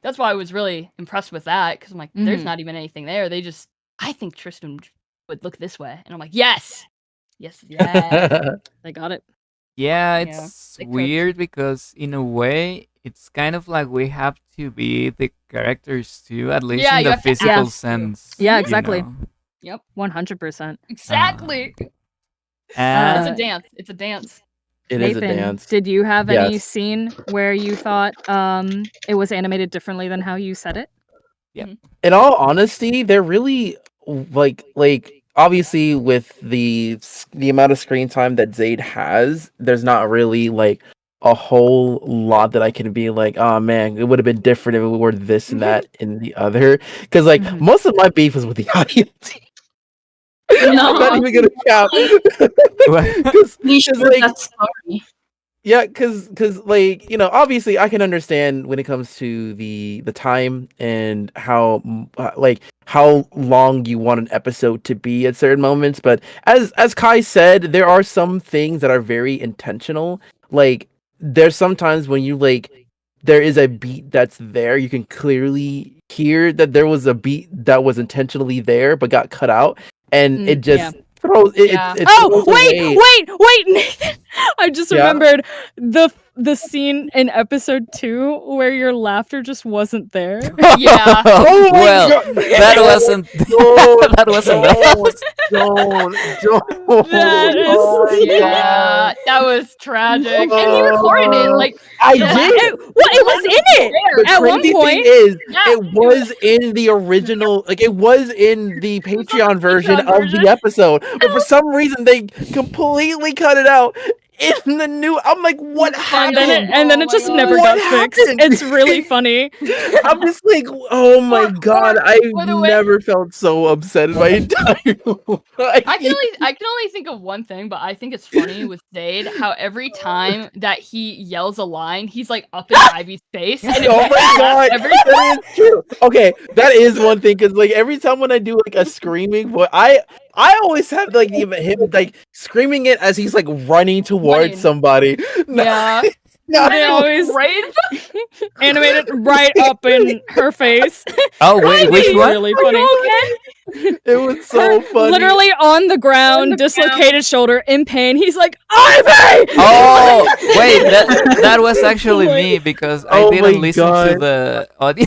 that's why I was really impressed with that because I'm like there's not even anything there. I think Tristan would look this way and I'm like yes. They got it. Yeah, Yeah, it's they cooked. weird because in a way it's kind of like we have to be the characters too, at least Yeah, in you the have to act physical too. sense. Yeah, you exactly. know? Yep, 100%. exactly. It's a And dance. It's a dance. It is Nathan, a dance. did you have any Yes. scene where you thought it was animated differently than how you said it? In all honesty, they're really like obviously with the amount of screen time that Zaid has, there's not really like a whole lot that I can be like, oh man, it would have been different if it were this and that and the other. Because like Mhm. most of my beef was with the audience. I'm No, not even gonna count. we should like- that story. Yeah, because like obviously I can understand when it comes to the time and how how long you want an episode to be at certain moments. But as Kai said, there are some things that are very intentional. Like there's sometimes when you there is a beat that's there, you can clearly hear that there was a beat that was intentionally there but got cut out, and it just throws it. Yeah. It Oh, throws wait, away. wait, Nathan. I just Yeah? remembered the scene in episode 2 where your laughter just wasn't there. Yeah. Oh my well, God. that wasn't Don't, that wasn't don't. That is- Oh my Yeah, God. that was tragic. And he recorded it. Like, I Yeah. did. It was in it. The At one crazy point, thing is, Yeah, it was in the original, it was in the Patreon version of version. the episode, but for some reason they completely cut it out in the new. I'm like, what and then happened? it Oh just my never God. got What fixed. happened? It's really funny. I'm just like, oh my God, by I've the way- never felt so upset in my entire life. I can only think of one thing, but I think it's funny with Zaid how every time that he yells a line, he's like up in Ivy's face. And it Oh makes my me laugh God, every that is true. Okay, that is one thing because like every time when I do like a screaming voice, I always have like him like screaming it as he's like running towards Running. somebody. Yeah. No, They always Right? animated right up in her face. Oh wait, which It's one? really funny. it was so funny. Literally on the ground, dislocated shoulder, in pain. He's like, Ivy! Oh wait, that was actually me because I Oh didn't my listen to God. the audio,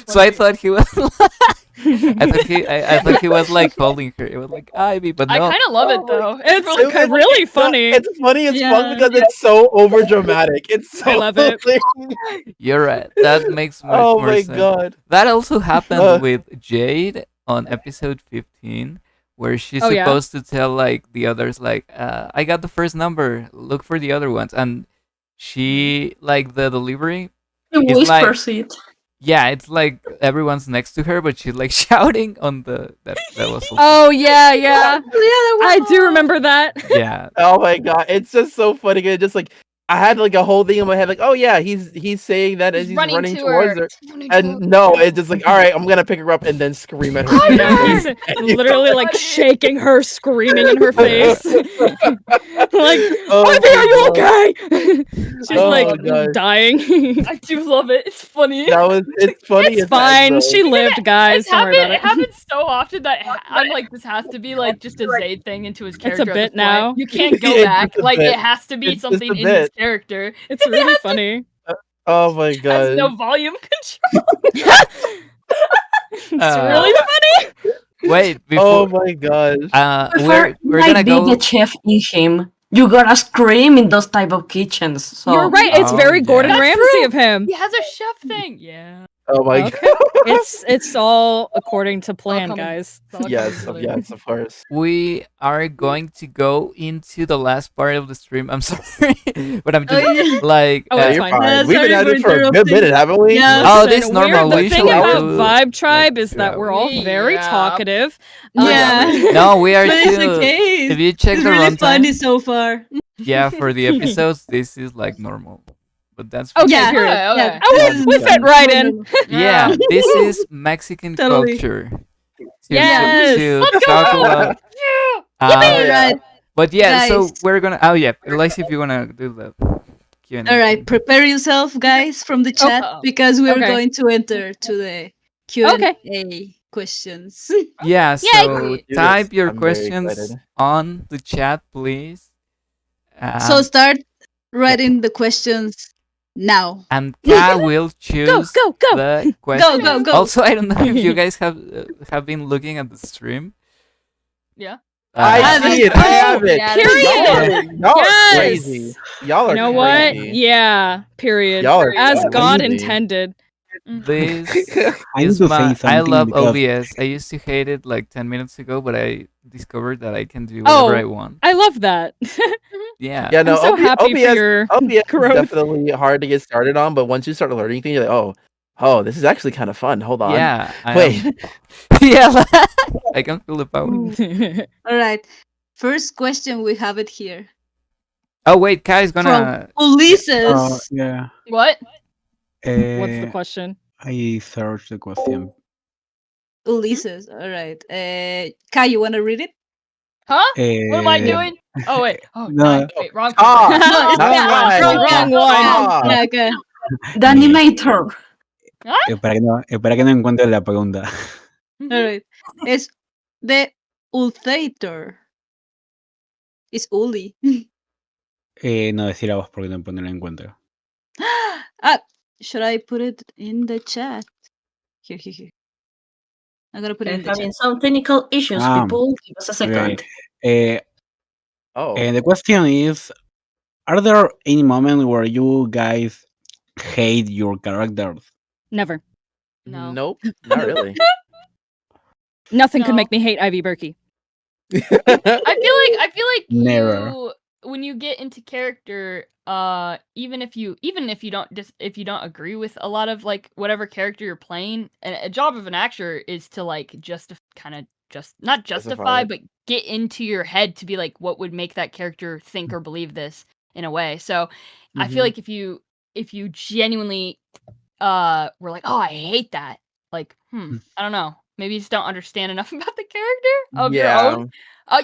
so I thought he was. I thought he was like calling her. It was like Ivy, but I no. kind of love it though. It's really It- really no, funny. It's funny as Yeah. fuck because it's so over dramatic. It's so I love it. You're right. That makes much Oh more my sense. God. That also happened Uh. with Jade on episode 15, where she's Oh, yeah? supposed to tell like the others like, I got the first number. Look for the other ones, and she like the delivery. He It's like- whispers it. Yeah, it's like everyone's next to her, but she's like shouting on the that was also, Oh, yeah, yeah. Yeah, that I was- do remember that. yeah. Oh my God. It's just so funny. 'Cause it just like I had like a whole thing in my head, like, oh yeah, he's saying that as he's running to towards her. And no, it's just like, all right, I'm gonna pick her up and then scream at her. Oh, no, he's literally like shaking her, screaming in her face. Like, Oh Ivy, are you my okay? She's Oh my like God. dying. I do love it. It's funny. It's funny. It's as heck, fine. though. She lived, guys. Don't worry about It it. happens so often that I'm like, this has to be like just a Zaid thing into his character. It's a at bit this point. now. You can't go It's back. just a Like bit. it has to be It's just something a in his bit. character. It's really funny. Oh my Has God. no volume control. It's Uh, really funny. Wait, Oh before my God. we're might gonna be go. the chef in him. You gotta scream in those type of kitchens. So You're right. It's Oh, very yeah. Gordon That's Ramsay true. of him. He has a chef thing. Yeah. Oh my Okay. God. It's all according to plan, coming. guys. It's all Yes, coming together. yes, of course. We are going to go into the last part of the stream. I'm sorry, but I'm Oh, just yeah. like. Oh, Yeah, it's you're fine. fine. We've Sorry been at for it for a good interrupting. minute, haven't we? Yeah. Oh, Listen, this normal. The We thing usually about do Vibe Tribe is 2 that we're all hours. very Yeah. talkative. Yeah. No, we are But it's too. okay. If you check It's the really runtime, funny so far. yeah, for the episodes, this is like normal. But that's Okay, Yeah. period. Okay, okay. Yeah. Oh, Yeah. we fit right in. yeah, this is Mexican Totally. culture. Yes. To Let's talk go. about. Oh, All right. But yeah, so Guys. we're gonna. Oh yeah, Lacey, if you wanna do the Q&A. All right. Prepare yourself, guys, from the chat Uh-oh. because we're Okay. going to enter to the Q&A Okay. questions. Yeah, so Yay. type your I'm very questions excited. on the chat, please. So start writing the questions now. And Ka will choose Go, go. the question. go, go. Also, I don't know if you guys have been looking at the stream. Yeah. I Ah, see it. I have it. Yeah, Period. Y'all are Yes. crazy. Y'all are You know what? crazy. Yeah, period. Y'all are As God crazy. intended. This I need is to say my. I something love because OBS. I used to hate it like 10 minutes ago, but I discovered that I can do whatever I want. I love that. Yeah. Yeah, no, I'm so happy for OBS, your OBS is growth. definitely hard to get started on, but once you start learning things, you're like, oh, this is actually kind of fun. Hold on. Yeah. Wait. Yeah. I can feel the power. All right. First question, we have it here Oh wait, Kai's gonna. from Ulysses. yeah. What? What's the question? I searched the question. Ulysses. All right. Kai, you want to read it? Huh? What am I Uh, doing? Oh wait. Oh no. nine. Wait, wrong. Ah, No, it's that's not. right. Wrong one. Ah. Yeah, okay. The animator. Espera que no encuentre la pregunta. All right. It's the Ulthator. It's Uli. No decir a vos porque no la encuentro. Should I put it in the chat? Here. I'm gonna put it in the Having chat. some technical issues, Ah, people. Give us a second. Oh. The question is, are there any moment where you guys hate your characters? Never. No. Nope, not really. Nothing could No. make me hate Ivy Berkey. I feel like Never. you, when you get into character, even if you don't agree with a lot of like whatever character you're playing, a job of an actor is to like not justify, it. but get into your head to be like what would make that character think or believe this in a way. So I feel like if you genuinely were like, oh, I hate that, like I don't know, maybe you just don't understand enough about the character of your own.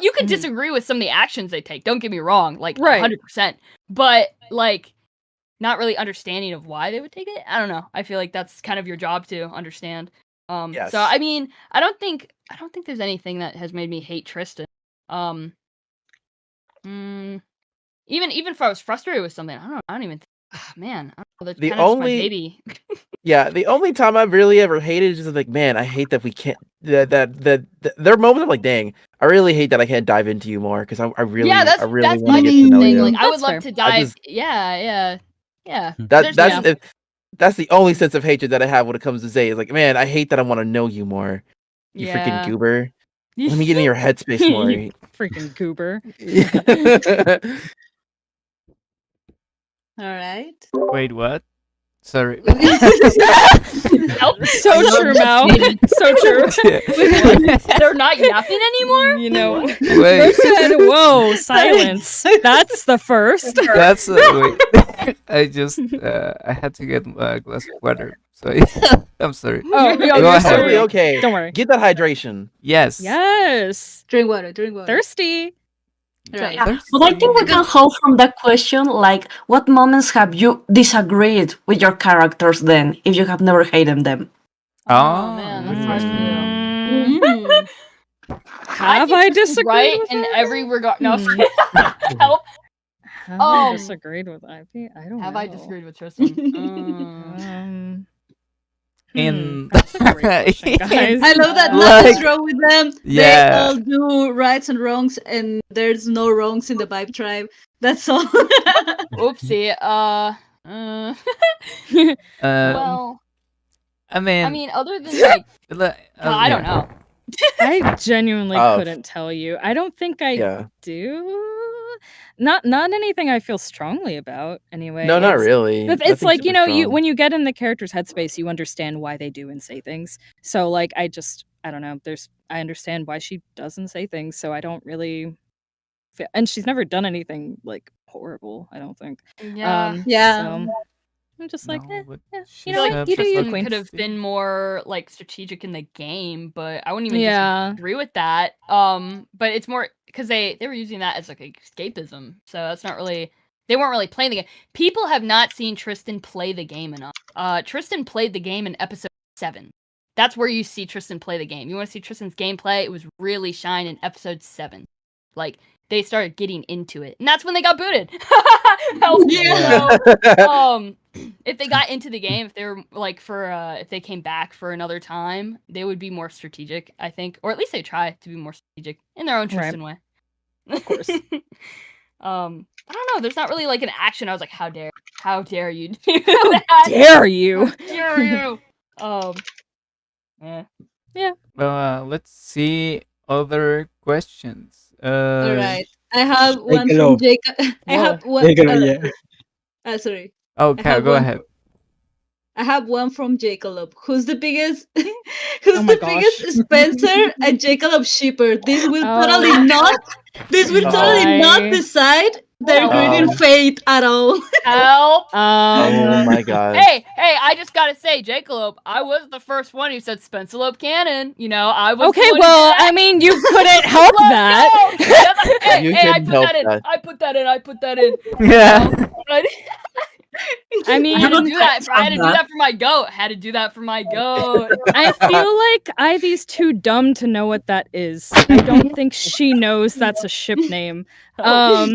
You could disagree with some of the actions they take, don't get me wrong, like Right. 100%, but like not really understanding of why they would take it. I don't know, I feel like that's kind of your job to understand. Yes. So I mean, I don't think there's anything that has made me hate Tristan. Even if I was frustrated with something, I don't even man, I don't know, that's The kind of just my only- baby. Yeah, the only time I've really ever hated is just like, man, I hate that we can't. That there are moments I'm like, dang, I really hate that I can't dive into you more because I really, yeah, that's I really that's want my to get biggest to know thing. you. Like, I would That's love fair. to dive. just- Yeah. That's There's- that's the only sense of hatred that I have when it comes to Zay. Is like, man, I hate that I want to know you more. You freaking goober. Let me get in your headspace more. You freaking goober. All right. Wait, what? Sorry. So true, Mal. So true. They're not yapping anymore. You know, Wait. Rose said, "Whoa, silence." That's the first. That's wait. I just I had to get a glass of water. So I'm sorry. Oh, Go you're ahead. sorry. Totally okay. Don't worry. Get that hydration. Yes. Yes. Drink water. Thirsty. All right. Yeah, but I think we can hold from that question, like, what moments have you disagreed with your characters then, if you have never hated them? Oh, man, that's hard to do. Mm. Have think I Tristan's disagreed right with in her? every regard? No. Hmm. Help. Have I Um, disagreed with Ivy? I don't know. Have I disagreed with Tristan? In That's a great question, guys. I know that Like- nothing's wrong with them. They Yeah. all do rights and wrongs, and there's no wrongs in the Vibe tribe. That's all. Oopsie. Well, I mean, I mean, other than like, I don't yeah. know. I genuinely Oh. couldn't tell you. I don't think I Yeah. do. Not anything I feel strongly about. Anyway, No, not It's- really. It's Nothing like, you super know, you strong. when you get in the character's headspace, you understand why they do and say things. So like I don't know. I understand why she doesn't say things, so I don't really feel, and she's never done anything like horrible, I don't think. Yeah. Yeah. So I'm just like, No, but yeah, she you know what? said You do you, Tristan Queen. could have been more like strategic in the game, but I wouldn't even Yeah. disagree with that. But it's more because they were using that as like escapism, so that's not really. They weren't really playing the game. People have not seen Tristan play the game enough. Tristan played the game in episode 7. That's where you see Tristan play the game. You want to see Tristan's gameplay? It was really shine in episode 7. Like they started getting into it, and that's when they got booted. Help. Yeah. So, if they got into the game, if they were like if they came back for another time, they would be more strategic, I think, or at least they try to be more strategic in their own Right. Tristan way. Of course. I don't know. There's not really like an action. I was like, how dare you do How that? dare you? How dare you? Yeah. Well, let's see other questions. All right. I have Take one it from off. Jacob. I have one. Take it, yeah. Sorry. Okay, have go one- ahead. I have one from Jacob. Who's the biggest? Oh my gosh. biggest Spencer and Jacob shipper? This will Oh. totally not. This will totally not I- decide their greeting fate at all. Help. Oh my god. Hey, I just gotta say, Jacob, I was the first one who said Spencelope Cannon. You know, I was. Okay, the one who well, said I mean, you couldn't help Let's that. go! Hey, You I couldn't put help that in. that. I put that in. Yeah. I mean, I had to do that. Stop I had to do that. that for my goat. I feel like Ivy's too dumb to know what that is. I don't think she knows that's a ship name. But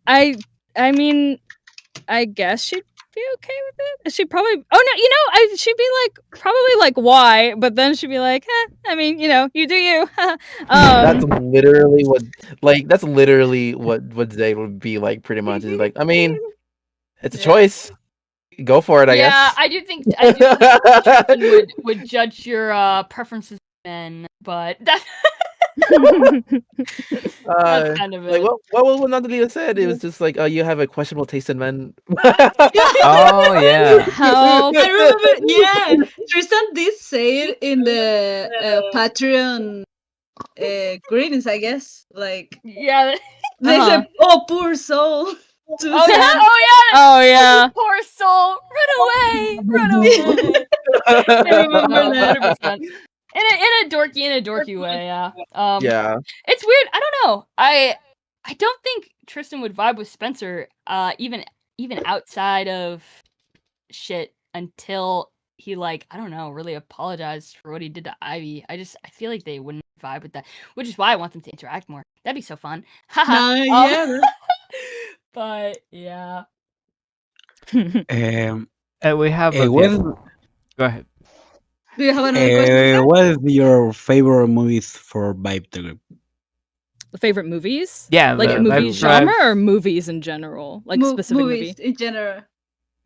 I mean, I guess she'd be okay with it. She'd probably. Oh no, she'd be like probably like why, but then she'd be like, I mean, you do you. That's literally what Zaid would be like. Pretty much, is like, I mean, it's a choice. Go for it, I guess. I do think Tristan would judge your preferences then, but that's kind of Like it. what was Natalia said? It was just like, oh, you have a questionable taste in men. Oh yeah. Help. I remember, yeah, Tristan did say it in the Patreon greetings, I guess. Like Yeah. they Uh-huh. said, "Oh, poor soul." Oh yeah. Oh yeah. Poor soul, run away. I remember that. 100%. In a dorky way, yeah. Yeah. It's weird. I don't know. I don't think Tristan would vibe with Spencer, even outside of shit until he I don't know, really apologized for what he did to Ivy. I feel like they wouldn't vibe with that, which is why I want them to interact more. That'd be so fun. Yeah. But yeah. We have a What Go ahead. Do you have another question? what is your favorite movies for Vibe Trip? The favorite movies? Yeah, Like the movie Vibe genre Tribes- or movies in general? Like specific movies movie? in general.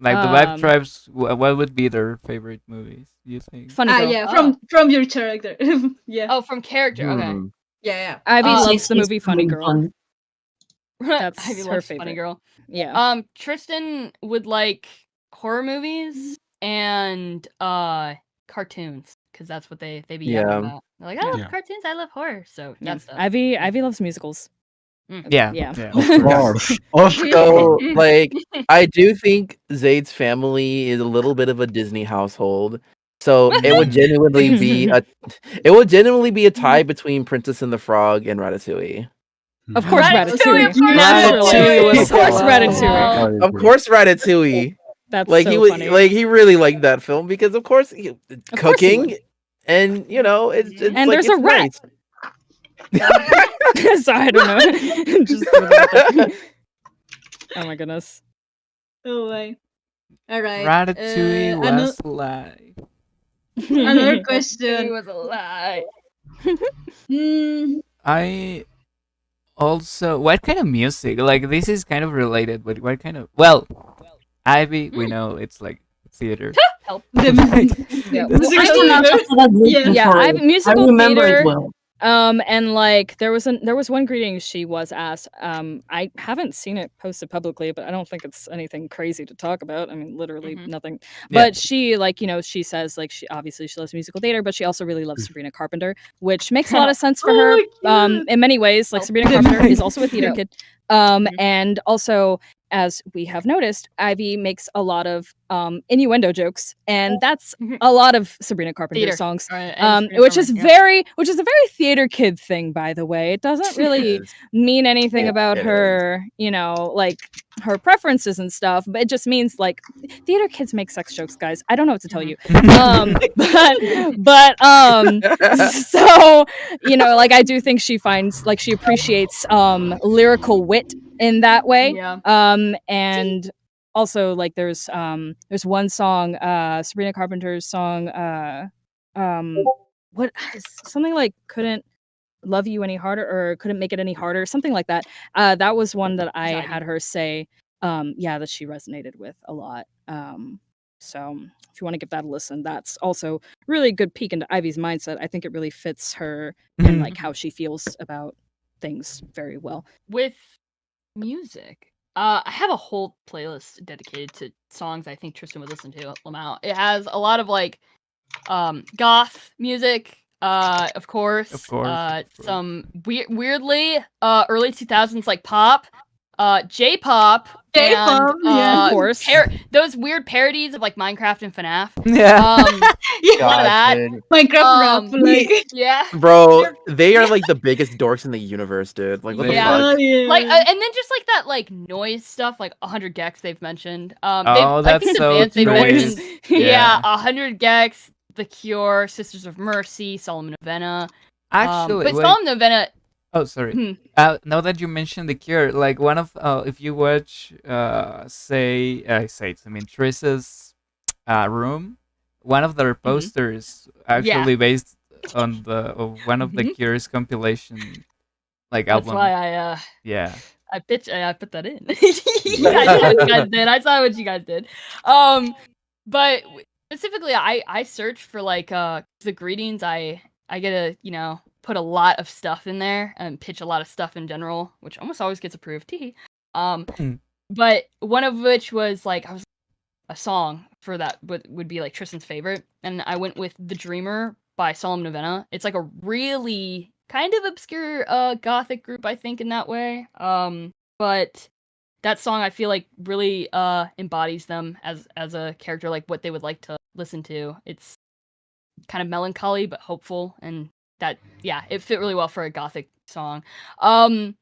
Like the Vibe Um, Tribes. What would be their favorite movies? You think? Funny Girl. Yeah, from your character. Yeah. Oh, from character. Okay. Hmm. Yeah. Ivy Oh, loves the movie Funny Girl. Fun. That's Ivy her loves favorite. Funny Girl. Yeah. Tristan would like horror movies and cartoons because that's what they be Yeah. yelling about. They're like, I love Yeah. cartoons, I love horror. So Yeah. that's stuff. Ivy loves musicals. Yeah. Yeah. Of course. Of So, like, I do think Zaid's family is a little bit of a Disney household. So it would genuinely be a tie between Princess and the Frog and Ratatouille. Of course, Ratatouille, Ratatouille. of course. Naturally. Ratatouille was Of course, so Ratatouille. Of course, Ratatouille. That's Like so funny. he really liked that film because of course course he cooking would. and it's And like, there's a it's rat. nice. So I don't know. Just threw that out there. Oh my goodness. Oh my. All right. Ratatouille ano- was like. another It question. was a lie. I also what kind of music? Like this is kind of related, but what kind of Ivy, we know it's like theater. Help. Yeah. Tristan also said a greeting Yeah, for I have it. musical I remember theater. it well. And like there was one greeting she was asked. I haven't seen it posted publicly, but I don't think it's anything crazy to talk about. I mean, literally nothing. Yeah. But she she says like she loves musical theater, but she also really loves Sabrina Carpenter, which makes a lot of sense for her. In many ways, like Sabrina Carpenter is also a theater kid. And also, as we have noticed, Ivy makes a lot of innuendo jokes, and that's a lot of Sabrina Carpenter Theater. songs. And Which is Sabrina, which is a very theater kid thing, by the way. It doesn't really mean anything about her, like her preferences and stuff, but it just means like theater kids make sex jokes, guys. I don't know what to tell you. So like I do think she finds like she appreciates lyrical wit in that way. Yeah. And also like there's one song, Sabrina Carpenter's song, what something like couldn't love you any harder or couldn't make it any harder, something like that. That was one that I Exciting. had her say, that she resonated with a lot. So if you want to give that a listen, that's also really a good peek into Ivy's mindset. I think it really fits her and like how she feels about things very well. With music, I have a whole playlist dedicated to songs I think Tristan would listen to. Lamau. It has a lot of like goth music, of course. Of course. Some weirdly early 2000s like pop, J-pop, J-pop, and, yeah. Of course. those weird parodies of like Minecraft and FNAF. Yeah. A lot of that. dude. Minecraft rap, like Yeah. Bro, they are like the biggest dorks in the universe, dude. Like, what the Yeah. fuck? yeah. Like and then just like that like noise stuff, like 100 gex they've mentioned. Oh, I that's think the so bands they've crazy. mentioned, Yeah. 100 gex, The Cure, Sisters of Mercy, Solemn Novena. Actually, but wait. Solemn Novena. Oh, sorry. Hmm. Now that you mentioned The Cure, like one of if you watch Trista's room, one of their posters actually based on one of the Cure's compilation like That's album. why I Yeah. I put that in. I saw what you guys did. I saw what you guys did. But specifically, I searched for like the greetings. I get to put a lot of stuff in there and pitch a lot of stuff in general, which almost always gets approved. Tee. But one of which was like a song for that would be like Tristan's favorite, and I went with The Dreamer by Solemn Novena. It's like a really kind of obscure gothic group, I think, in that way. But that song I feel like really embodies them as a character, like what they would like to listen to. It's kind of melancholy but hopeful, and that it fit really well for a gothic song. That's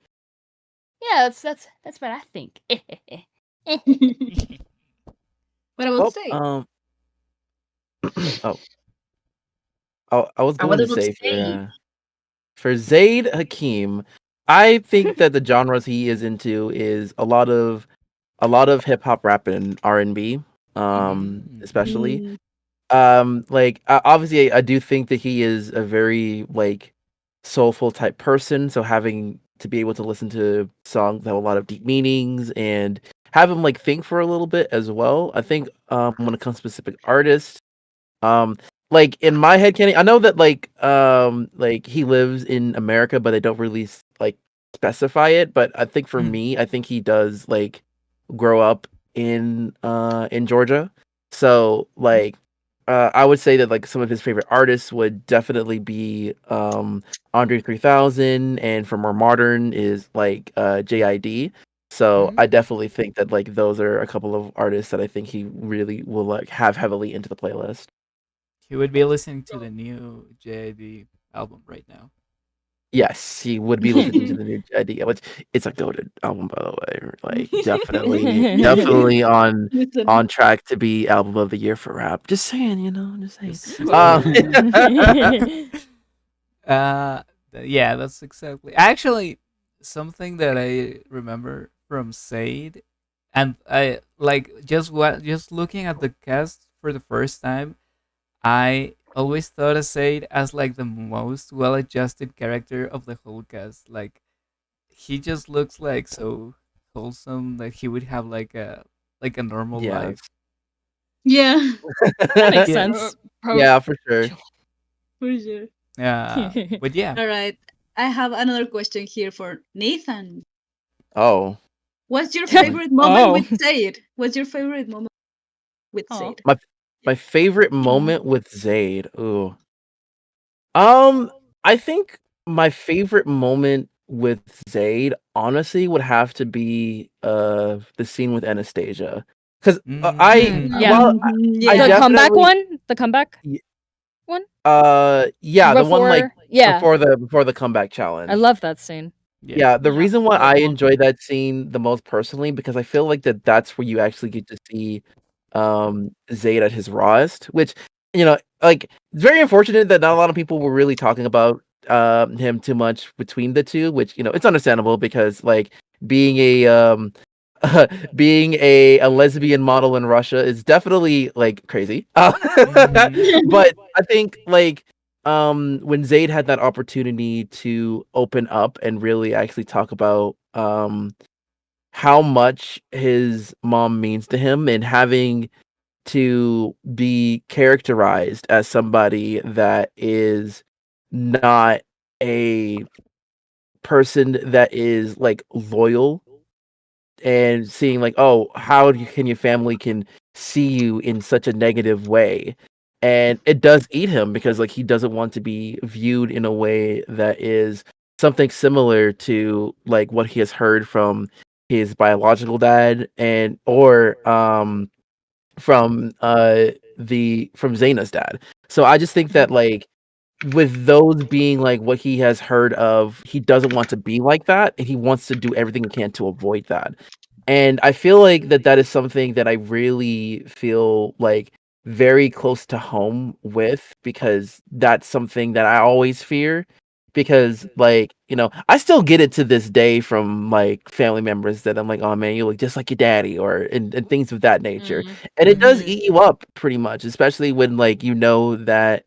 what I think. What about say? I was And what going to about say Zaid? for Zaid Hakim, I think that the genres he is into is a lot of hip hop, rap, and R&B, especially. Obviously, I do think that he is a very like soulful type person. So having to be able to listen to songs that have a lot of deep meanings and have him like think for a little bit as well. I think when it comes to specific artists, like in my head, Kenny, I know that like he lives in America, but they don't really like specify it. But I think for me, I think he does like grow up in Georgia. So like I would say that like some of his favorite artists would definitely be Andre 3000, and for more modern is like JID. So I definitely think that like those are a couple of artists that I think he really will like have heavily into the playlist. He would be listening to the new JID album right now. Yes, he would be listening to the new JID, which it's a goated album, by the way. Like definitely on track to be album of the year for rap. Just saying, just saying. Yeah, that's exactly. Actually, something that I remember from Zaid, and I like just looking at the cast for the first time, I always thought of Zaid as like the most well-adjusted character of the whole cast. Like he just looks like so wholesome that he would have like a normal life. Yeah, That makes sense. Yeah, for sure. for sure. Yeah, but yeah. All right, I have another question here for Nathan. Oh, What's your favorite moment Oh. with Zaid? What's your favorite moment with Zaid? my favorite moment with Zaid. Ooh. I think my favorite moment with Zaid honestly would have to be the scene with Anastasia, because Yeah. Yeah. The comeback definitely- one? The comeback? yeah, the one like Before- yeah. before the comeback challenge. I love that scene. Yeah, the Yeah. reason why I enjoy that scene the most personally, because I feel like that's where you actually get to see Zaid at his rawest, which like it's very unfortunate that not a lot of people were really talking about him too much between the two, which it's understandable because like being a being a lesbian model in Russia is definitely like crazy. But I think like when Zaid had that opportunity to open up and really actually talk about how much his mom means to him, and having to be characterized as somebody that is not a person that is like loyal, and seeing like, oh, can your family can see you in such a negative way, and it does eat him, because like he doesn't want to be viewed in a way that is something similar to like what he has heard from his biological dad, and or from Zaina's dad. So I just think that like with those being like what he has heard of, he doesn't want to be like that, and he wants to do everything he can to avoid that. And I feel like that is something that I really feel like very close to home with, because that's something that I always fear. Because like, I still get it to this day from like family members that I'm like, oh man, you look just like your daddy, or and things of that nature. And it does eat you up pretty much, especially when like that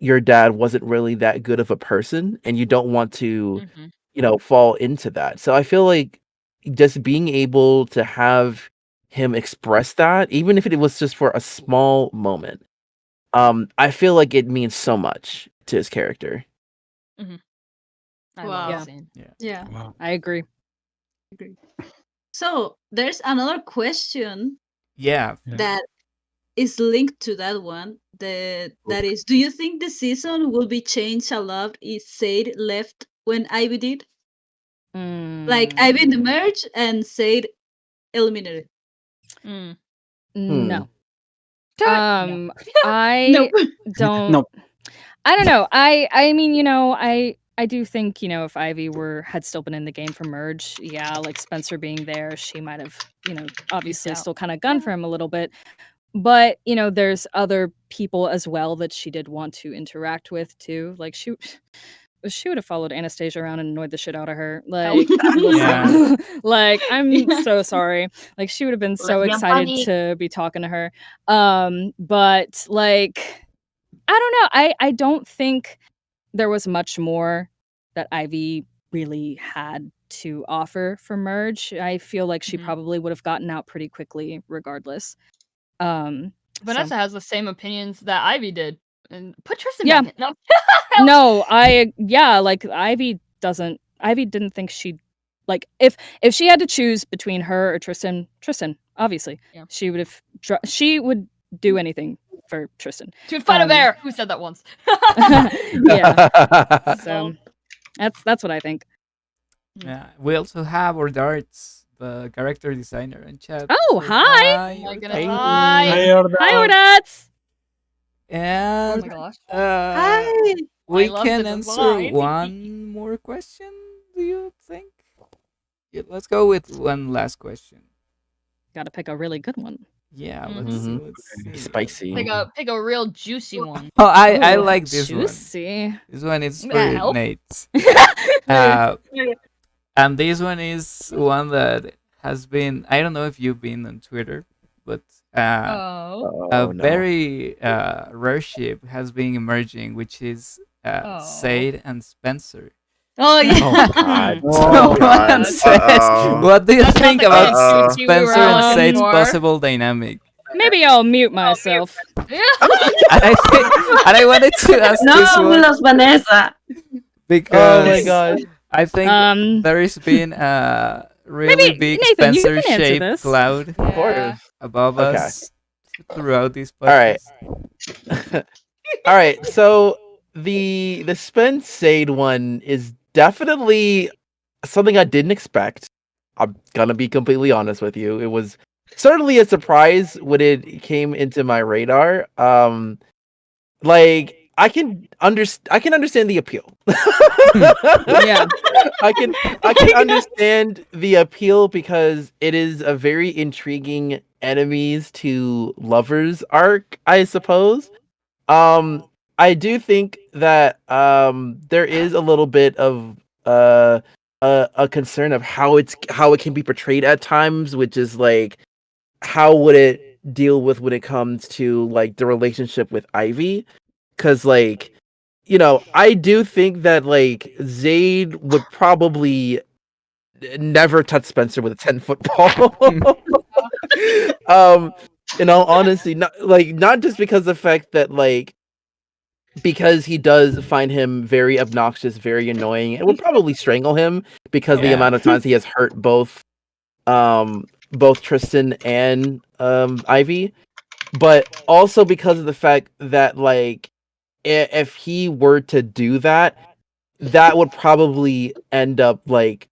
your dad wasn't really that good of a person, and you don't want to fall into that. So I feel like just being able to have him express that, even if it was just for a small moment, I feel like it means so much to his character. I Wow. love Yeah. that scene. Yeah. Wow. I agree. So there's another question Yeah. that is linked to that one. That is, do you think the season will be changed a lot if Zaid left when Ivy did? Like Ivy in the merge and Zaid eliminated. Mm. No. No. I No. don't. No. I don't know. I mean, I do think, if Ivy had still been in the game for merge, yeah, like Spencer being there, she might have, obviously out. still kind of gunned for him a little bit. But, there's other people as well that she did want to interact with too. Like she would have followed Anastasia around and annoyed the shit out of her. Like, Yeah. like I'm so sorry. Like she would have been so Lesbian excited panic. to be talking to her. But like, I don't know. I don't think there was much more that Ivy really had to offer for merge. I feel like she probably would have gotten out pretty quickly regardless. Vanessa has the same opinions that Ivy did. And put Tristan Yeah. back in. No. No, like Ivy didn't think she'd like if she had to choose between her or Tristan, obviously. Yeah. She would do anything for Tristan. She would fight a bear. Who said that once? Yeah. So that's what I think. Yeah. We also have our darts, the character designer in chat. Oh, Say hi. Oh my Ordats. goodness. Hi. Hi, Ordats. Oh And my gosh. Hi. we I love can the answer design. one more question, do you think? Yeah, let's go with one last question. Got to pick a really good one. Yeah, let's see. Mhm. Let's see. Spicy. Pick a real juicy one. Oh, I Ooh, like this juicy. one. This one is Yeah, for help. Nate. And this one is one that has been, I don't know if you've been on Twitter, but Oh. a very rare ship has been emerging, which is Oh. Zaid and Spencer. Oh yeah. Oh god. Someone God. says, Uh-oh. what do you That's not think the about kind of juicy we were Spencer and looking Zaid's for. possible dynamic? Maybe I'll mute myself. Yeah. And I wanted to ask No, this we one lost Vanessa. because Oh my god. I think there has been a really maybe, big Nathan, you can answer Spencer-shaped this. cloud Of course. above Okay. us throughout this All right. podcast. All right. So the Spence Zaid one is definitely something I didn't expect. I'm gonna be completely honest with you. It was certainly a surprise when it came into my radar. Like I can understand the appeal. Yeah. I can understand the appeal because it is a very intriguing enemies to lovers arc, I suppose. I do think that there is a little bit of a concern of how it can be portrayed at times, which is like how would it deal with when it comes to like the relationship with Ivy. because like, you know, I do think that like Zaid would probably never touch Spencer with a 10-foot pole. In all honesty, not just because of the fact that like, because he does find him very obnoxious, very annoying, and would probably strangle him because the amount of times he has hurt both Tristan and Ivy, but also because of the fact that like, if he were to do that, that would probably end up like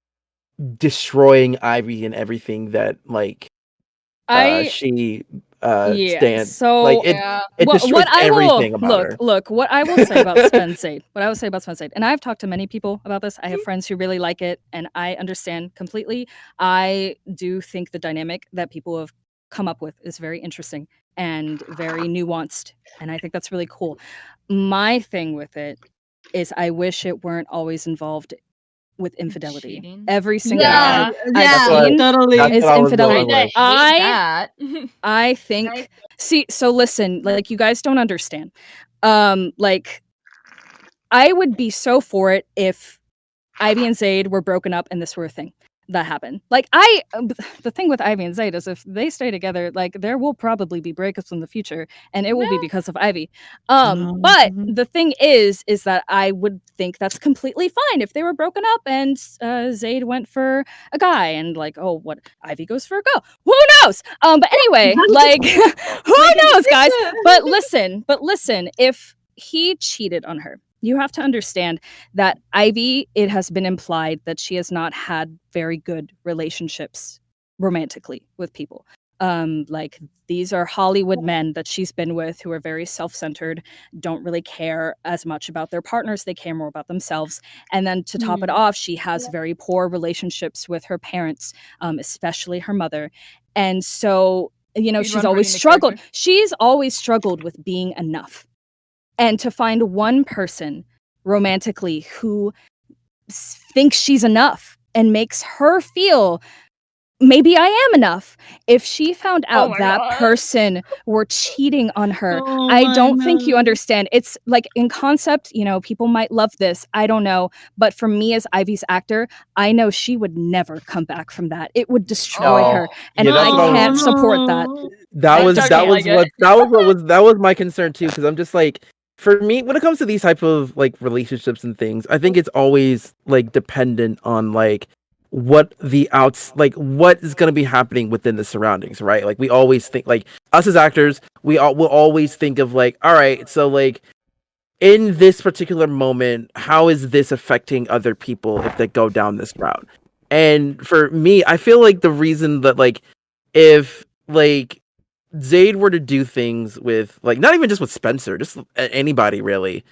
destroying Ivy and everything that like she stands. So like it destroys everything about her. Look, what I will say about Zaid, and I've talked to many people about this. I have friends who really like it, and I understand completely. I do think the dynamic that people have come up with is very interesting and very nuanced, and I think that's really cool. My thing with it is I wish it weren't always involved with infidelity. Cheating? Every single Yeah, one I've seen totally. is infidelity. I I think. See, so listen, like you guys don't understand. Like I would be so for it if Ivy and Zaid were broken up and this were a thing that happened. Like the thing with Ivy and Zaid is if they stay together, like there will probably be breakups in the future, and it will be because of Ivy. But the thing is that I would think that's completely fine if they were broken up and Zaid went for a guy, and like, oh, what, Ivy goes for a girl? Who knows? But anyway, like, who knows, guys? But listen, if he cheated on her, you have to understand that Ivy, it has been implied that she has not had very good relationships romantically with people. Like these are Hollywood men that she's been with who are very self-centered, don't really care as much about their partners, they care more about themselves. And then to top it off, she has very poor relationships with her parents, especially her mother. And so, you know, she's always struggled with being enough. And to find one person romantically who thinks she's enough and makes her feel maybe I am enough. If she found out that person were cheating on her, I don't think you understand. It's like in concept, you know, people might love this. I don't know. But for me as Ivy's actor, I know she would never come back from that. It would destroy her. And I can't support that. That was my concern too, because I'm just like, for me, when it comes to these type of like relationships and things, I think it's always like dependent on like what what is going to be happening within the surroundings, right? Like we always think, like us as actors, will always think of like, all right, so like in this particular moment, how is this affecting other people if they go down this route? And for me, I feel like the reason that like if like Zaid were to do things with like not even just with Spencer, just anybody really,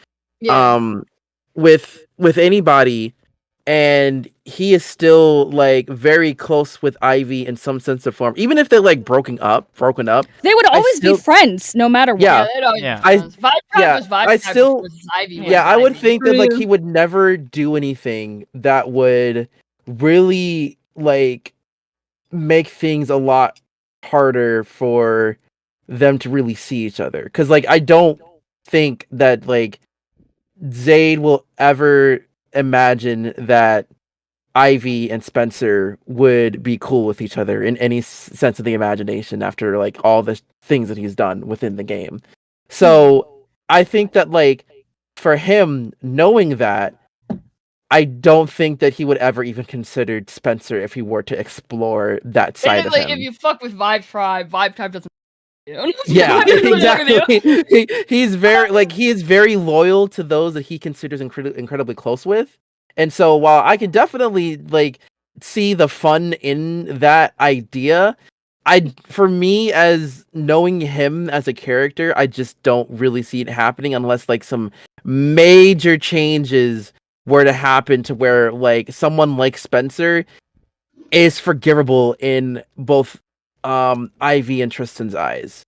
with anybody, and he is still like very close with Ivy in some sense of form, even if they're like broken up, they would always be friends no matter what. I would think that like he would never do anything that would really like make things a lot harder for them to really see each other, because like I don't think that like Zaid will ever imagine that Ivy and Spencer would be cool with each other in any sense of the imagination after like all the things that he's done within the game. So I think that like for him, knowing that, I don't think that he would ever even consider Spencer if he were to explore that side of him. If you fuck with Vibe Tribe doesn't. Yeah, exactly. He's very like he is very loyal to those that he considers incredibly close with, and so while I can definitely like see the fun in that idea, for me as knowing him as a character, I just don't really see it happening unless like some major changes were to happen to where like someone like Spencer is forgivable in both Ivy and Tristan's eyes.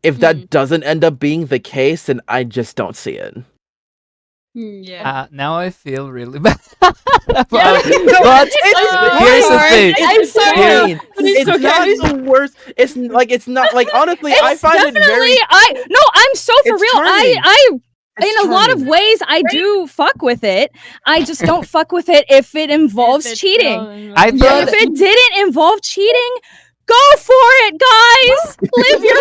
If that doesn't end up being the case, then I just don't see it. Yeah. Now I feel really bad. But here's the thing. It's not the worst. It's not like honestly, I find it very. I'm so for real. in a lot of ways, I do fuck with it. I just don't fuck with it if it involves cheating. I thought If it didn't involve cheating, go for it, guys. Live your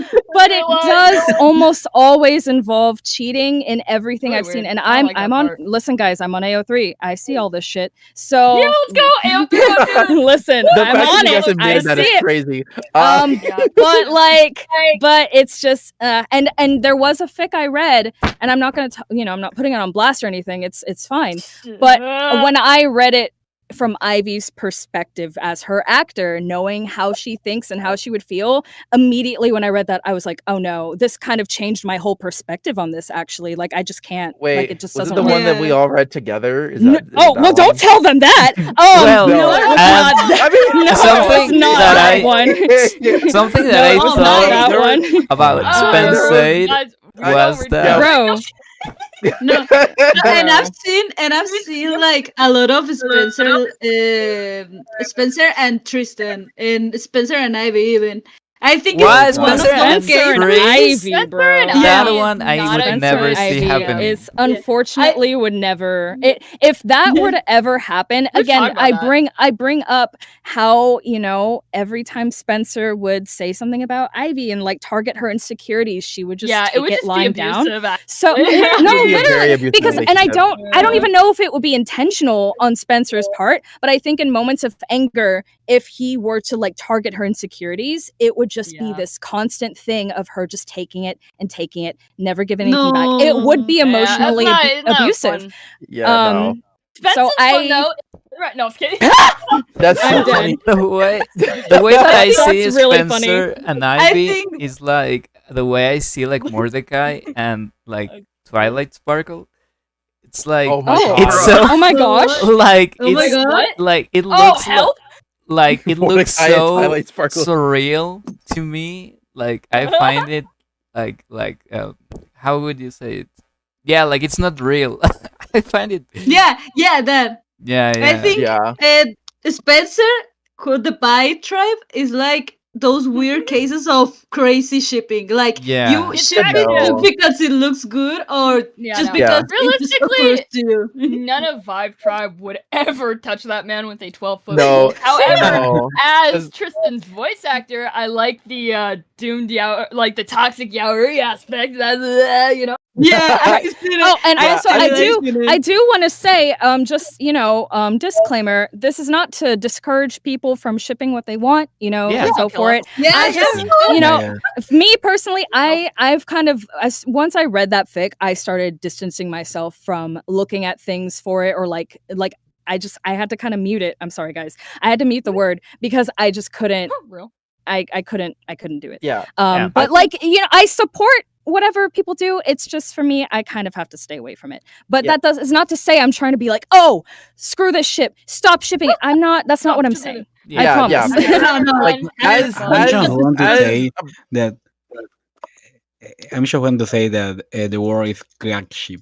life. But it does almost always involve cheating in everything I've seen. And I'm on. Listen, guys, I'm on AO3. I see all this shit. So yeah, let's go AO3. listen, The I'm fact on that you guys it. I admitted that see is it. crazy. But like, but it's just, and there was a fic I read, and I'm not gonna, I'm not putting it on blast or anything. It's fine. But when I read it from Ivy's perspective as her actor, knowing how she thinks and how she would feel, immediately when I read that, I was like, oh no, this kind of changed my whole perspective on this. Actually, like I just can't. Wait, like, it just was it doesn't the work. one that we all read together? Is No, that, is oh that well, don't one? tell them that. Well, No, it was not. I mean, No, something it was not that that I- one. something that No, I it's not thought that one. about Spencer guys, was that Bro, No, and I've seen like a lot of Spencer and Tristan, and Spencer and Ivy even. I think Why it's one of Spencer those and games. Tris? Ivy, bro. that Yeah. one I Not would a never Spencer see Ivy happening. It's unfortunately would never. If that were to ever happen We've again, talked about that. I bring up how every time Spencer would say something about Ivy and like target her insecurities, she would just it take would it just be lying down. abusive. So no, It would be a very literally, abusive because and I relationship. don't even know if it would be intentional on Spencer's part, but I think in moments of anger, if he were to like target her insecurities, it would just be Yeah. this constant thing of her just taking it, never giving anything back. It would be Yeah, that's emotionally not abusive. fun. Yeah, no. Spencer's So fun though. Right, no, I'm kidding. That's so I'm dead. funny. the way that I see That's really funny. Spencer and Ivy think- is like the way I see like Mordecai and like Twilight Sparkle. It's like Oh my Oh, god. it's so oh my gosh. like Oh my it's god. like it Oh, looks help! like it looks Mordecai and so Twilight Sparkle. surreal to me. Like I find it like how would you say it? Yeah, like it's not real. I find it. Yeah, that. Yeah, yeah. I think Yeah. Spencer, the Bi tribe, is like those weird cases of crazy shipping. Like Yeah. you ship it No. just because it looks good, or Yeah, just no. because it just Realistically, occurs to you. None of Vibe Tribe would ever touch that man with a 12-foot No. pole. However, No. as Tristan's voice actor, I like the doomed like the toxic yaoi aspect. That's Yeah, I see it. Oh, and Yeah, also I I do want to say, just disclaimer. This is not to discourage people from shipping what they want. Yeah. Go for it. Yeah, I just, Yeah. me personally, I've kind of once I read that fic, I started distancing myself from looking at things for it, or like I had to kind of mute it. I'm sorry, guys. I had to mute the word because I just couldn't. real. I couldn't do it. Yeah. Yeah. But like I support whatever people do. It's just for me, I kind of have to stay away from it. But Yeah. is not to say I'm trying to be like, oh, screw this ship, stop shipping it. I'm not. That's not what I'm saying. Yeah. I Yeah, promise. yeah. No, Like as I just want to as say that I'm just going to say that the word is crack ship.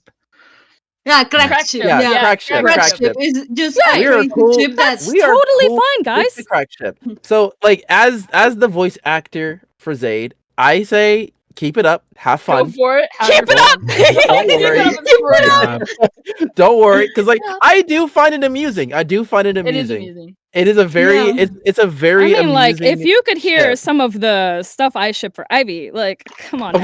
yeah, crack Crack ship. ship. yeah, Yeah, crack ship, crack crack ship ship. is just Yeah, a we are crazy cool. ship that's We are totally cool fine, with guys. the crack ship. So like as the voice actor for Zaid, I say keep it up, have Go fun. for it. have Keep your it fun. Don't worry. Don't worry, because like I do find it amusing. I do find it It is amusing. amusing. It is a very Yeah. it's a very I mean, like, if amusing you could hear ship. some of the stuff I ship for Ivy, like, come on. Now.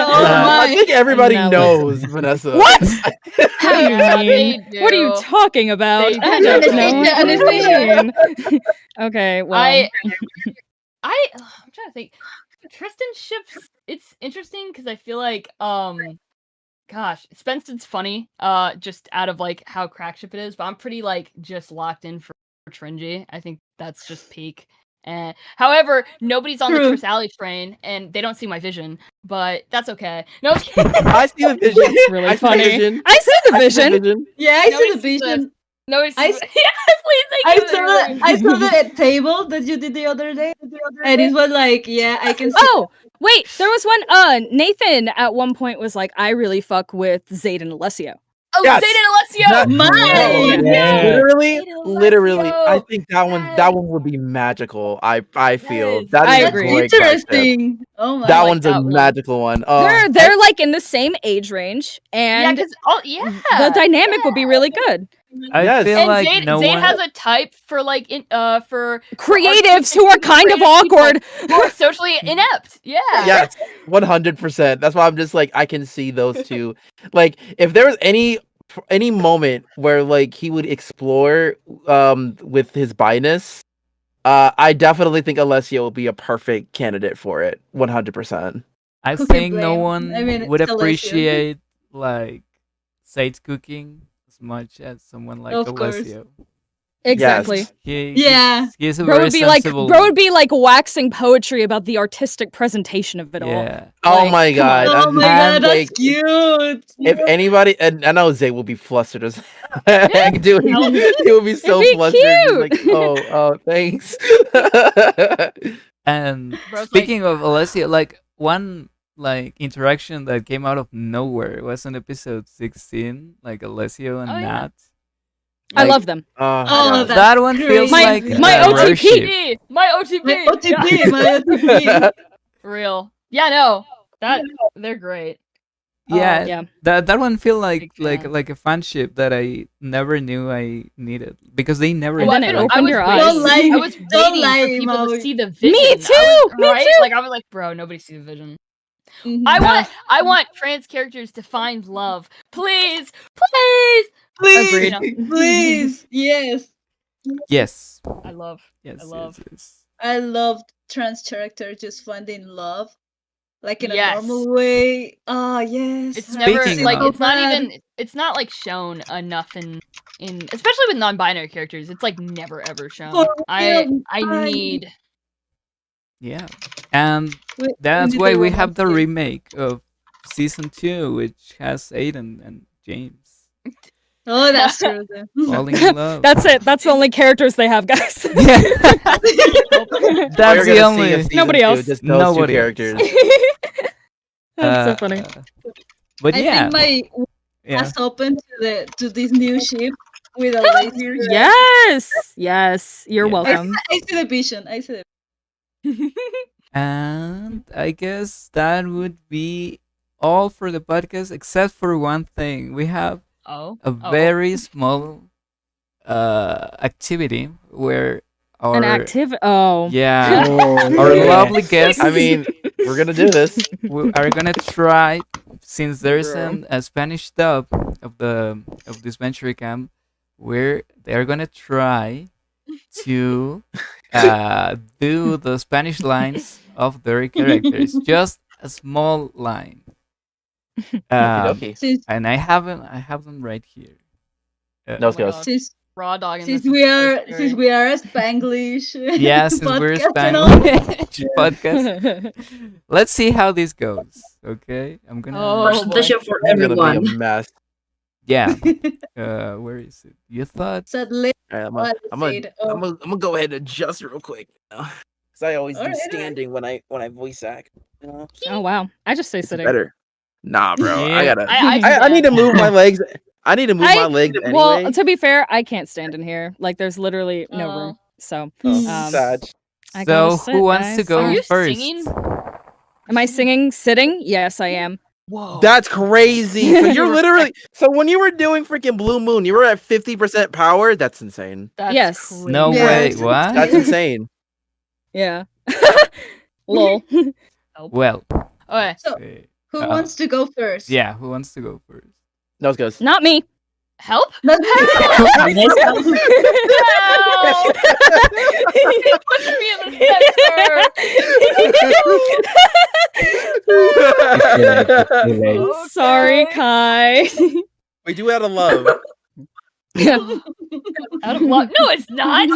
Oh I think everybody No, knows, Vanessa. What? What do you mean? What are you talking about? They I do. don't know what Anastasia, you mean. Okay, well, I'm trying to think. Tristan ships. It's interesting because I feel like gosh, Spencer's funny. Just out of like how crack ship it is, but I'm pretty like just locked in for Tringy. I think that's just peak. And however, nobody's on the True. Tris Alley train, and they don't see my vision, but that's that's okay. No, I see the vision. it's really I see the funny. vision. I see the I see the vision. vision. Yeah, I see Nobody the sees this. vision. no, it's I yeah, s- please, I thank you. saw the table that you did the other day, and it was like, yeah, I can see. Oh, wait, there was one. Nathan at one point was like, I really fuck with Zaid and Alessio. Oh, Yes. Zaid and Alessio. Not- Mine. Yeah. Literally, I Alessio. think that one would be magical. I feel Yes. that I is a agree. great friendship. Interesting. Oh my. That like one's a that one. magical one. They're like in the same age range, Yeah, and because the dynamic would be really good. I Yes. feel And like Zaid, no Zaid one. has a type for like for Creatives who are kind of creative people awkward. who are socially inept. Yeah. Yes, 100%. That's why I'm just like I can see those two. Like if there was any moment where like he would explore with his bi-ness, I definitely think Alessio will be a perfect candidate for it. 100%. I Who can think no blame? one I mean, would it's Alessio. appreciate like Zaid's cooking as much as someone like Of course. Alessio. Exactly. Yes. Yeah. He's a Bro very would be like sensible. waxing poetry about the artistic presentation of it all. Yeah. Oh Like, my come on. god. Oh my and, god, that's like, cute. if anybody, and I know Zay will be flustered as heck, dude. He will be so be flustered. He's cute. like, oh, thanks. And Bro's speaking of Alessio, like one like interaction that came out of nowhere was in episode 16, like Alessio and Oh, yeah. Nat. I Like, love them. Oh, yes. that's that one feels crazy. like My a OTP. worship. My OTP. My Yeah. OTP, my OTP. Real. Yeah, no. They're great. Yeah, Yeah. that one feel like Big fan. like a fanship that I never knew I needed because they never And Well, then I've it been- opened was your waiting- eyes. Don't lie. I was Don't waiting lie, for people Maui. to see the vision. Me too, me right? too. Like I was like, bro, nobody see the vision. Mhm. I want trans characters to find love. Please, please. Please, Agreed. please, yes. Yes. I love. Yes. love- Yes. I love trans character just finding love, like in Yes. a normal way. Oh yes. It's I never Speaking like of- it's not even. It's not like shown enough in especially with non-binary characters. It's like never ever shown. For I real, need. Yeah. And We that's need why the we have the romance here. remake of season 2, which has Aiden and James Oh, that's true. then. falling in love. That's it. That's the only characters they have, guys. Yeah. All you're That's the gonna see only. of season Nobody 2, else. just those Nobody two else. characters. That's so funny. But I yeah, think my yeah. eyes open to this new ship with a laser. Yes. You're Yeah. welcome. I see the vision. I see the And I guess that would be all for the podcast, except for one thing. We have Oh. a very small activity where our An activity. Oh. yeah Oh, our yeah. lovely guest I mean, we're gonna do this. we are gonna try, since there's Girl. a Spanish dub of Disventure Camp, where they're gonna try to do the Spanish lines of their characters, just a small line. Okey-dokey. And I have them right here. Those Oh my goes. God. since Raw dog. since we are a Spanglish. Yeah, since we're podcast and all. Spanish podcast. Let's see how this goes. Okay, I'm gonna. Oh, Presentation for It's gonna be everyone. a mess. Yeah. Where is it? You thought? Sadly, All right, I'm what gonna, Zaid, oh. I'm gonna go ahead and adjust real quick. Because I always do Alright, standing when I voice act. You know? Oh wow. I just say It's sitting. better. Nah, bro. I Yeah. gotta. I- I need to move my legs. I need to move my legs anyway. Well, to be fair, I can't stand in here. Like, there's literally no Oh. room. So, Sad. I So gotta who sit, wants to guys. go Are you first? singing? Am I singing sitting? Yes, I am. Whoa. That's crazy. So you're literally. So when you were doing freaking Blue Moon, you were at 50% power. That's insane. That's Yes. crazy. No Yeah, way. it's- What? That's insane. Yeah. Lol. Well. Okay. So, eh, who wants to go first? Yeah. Who wants to go first? Nose goes. Not me. Help? Not Help! Put me in the center. Sorry, Kai. We do out of love. Out of luck. No, it's not.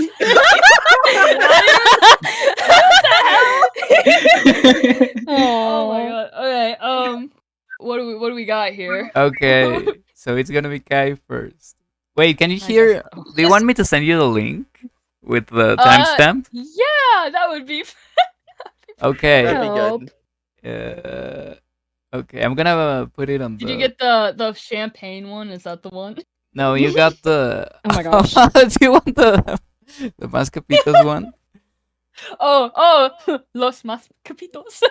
Oh my god. Okay. What do we got here? Okay. So it's gonna be Kai first. Wait, can you I hear? guess so. Do you want me to send you the link with the timestamp? Yeah, that would be. Okay. That'd be Help. good. Okay, I'm gonna put it on Did the. you get the champagne one? Is that the one? No, you got the. Oh my gosh. Do you want the Mascapitos one? Oh, los más capitos.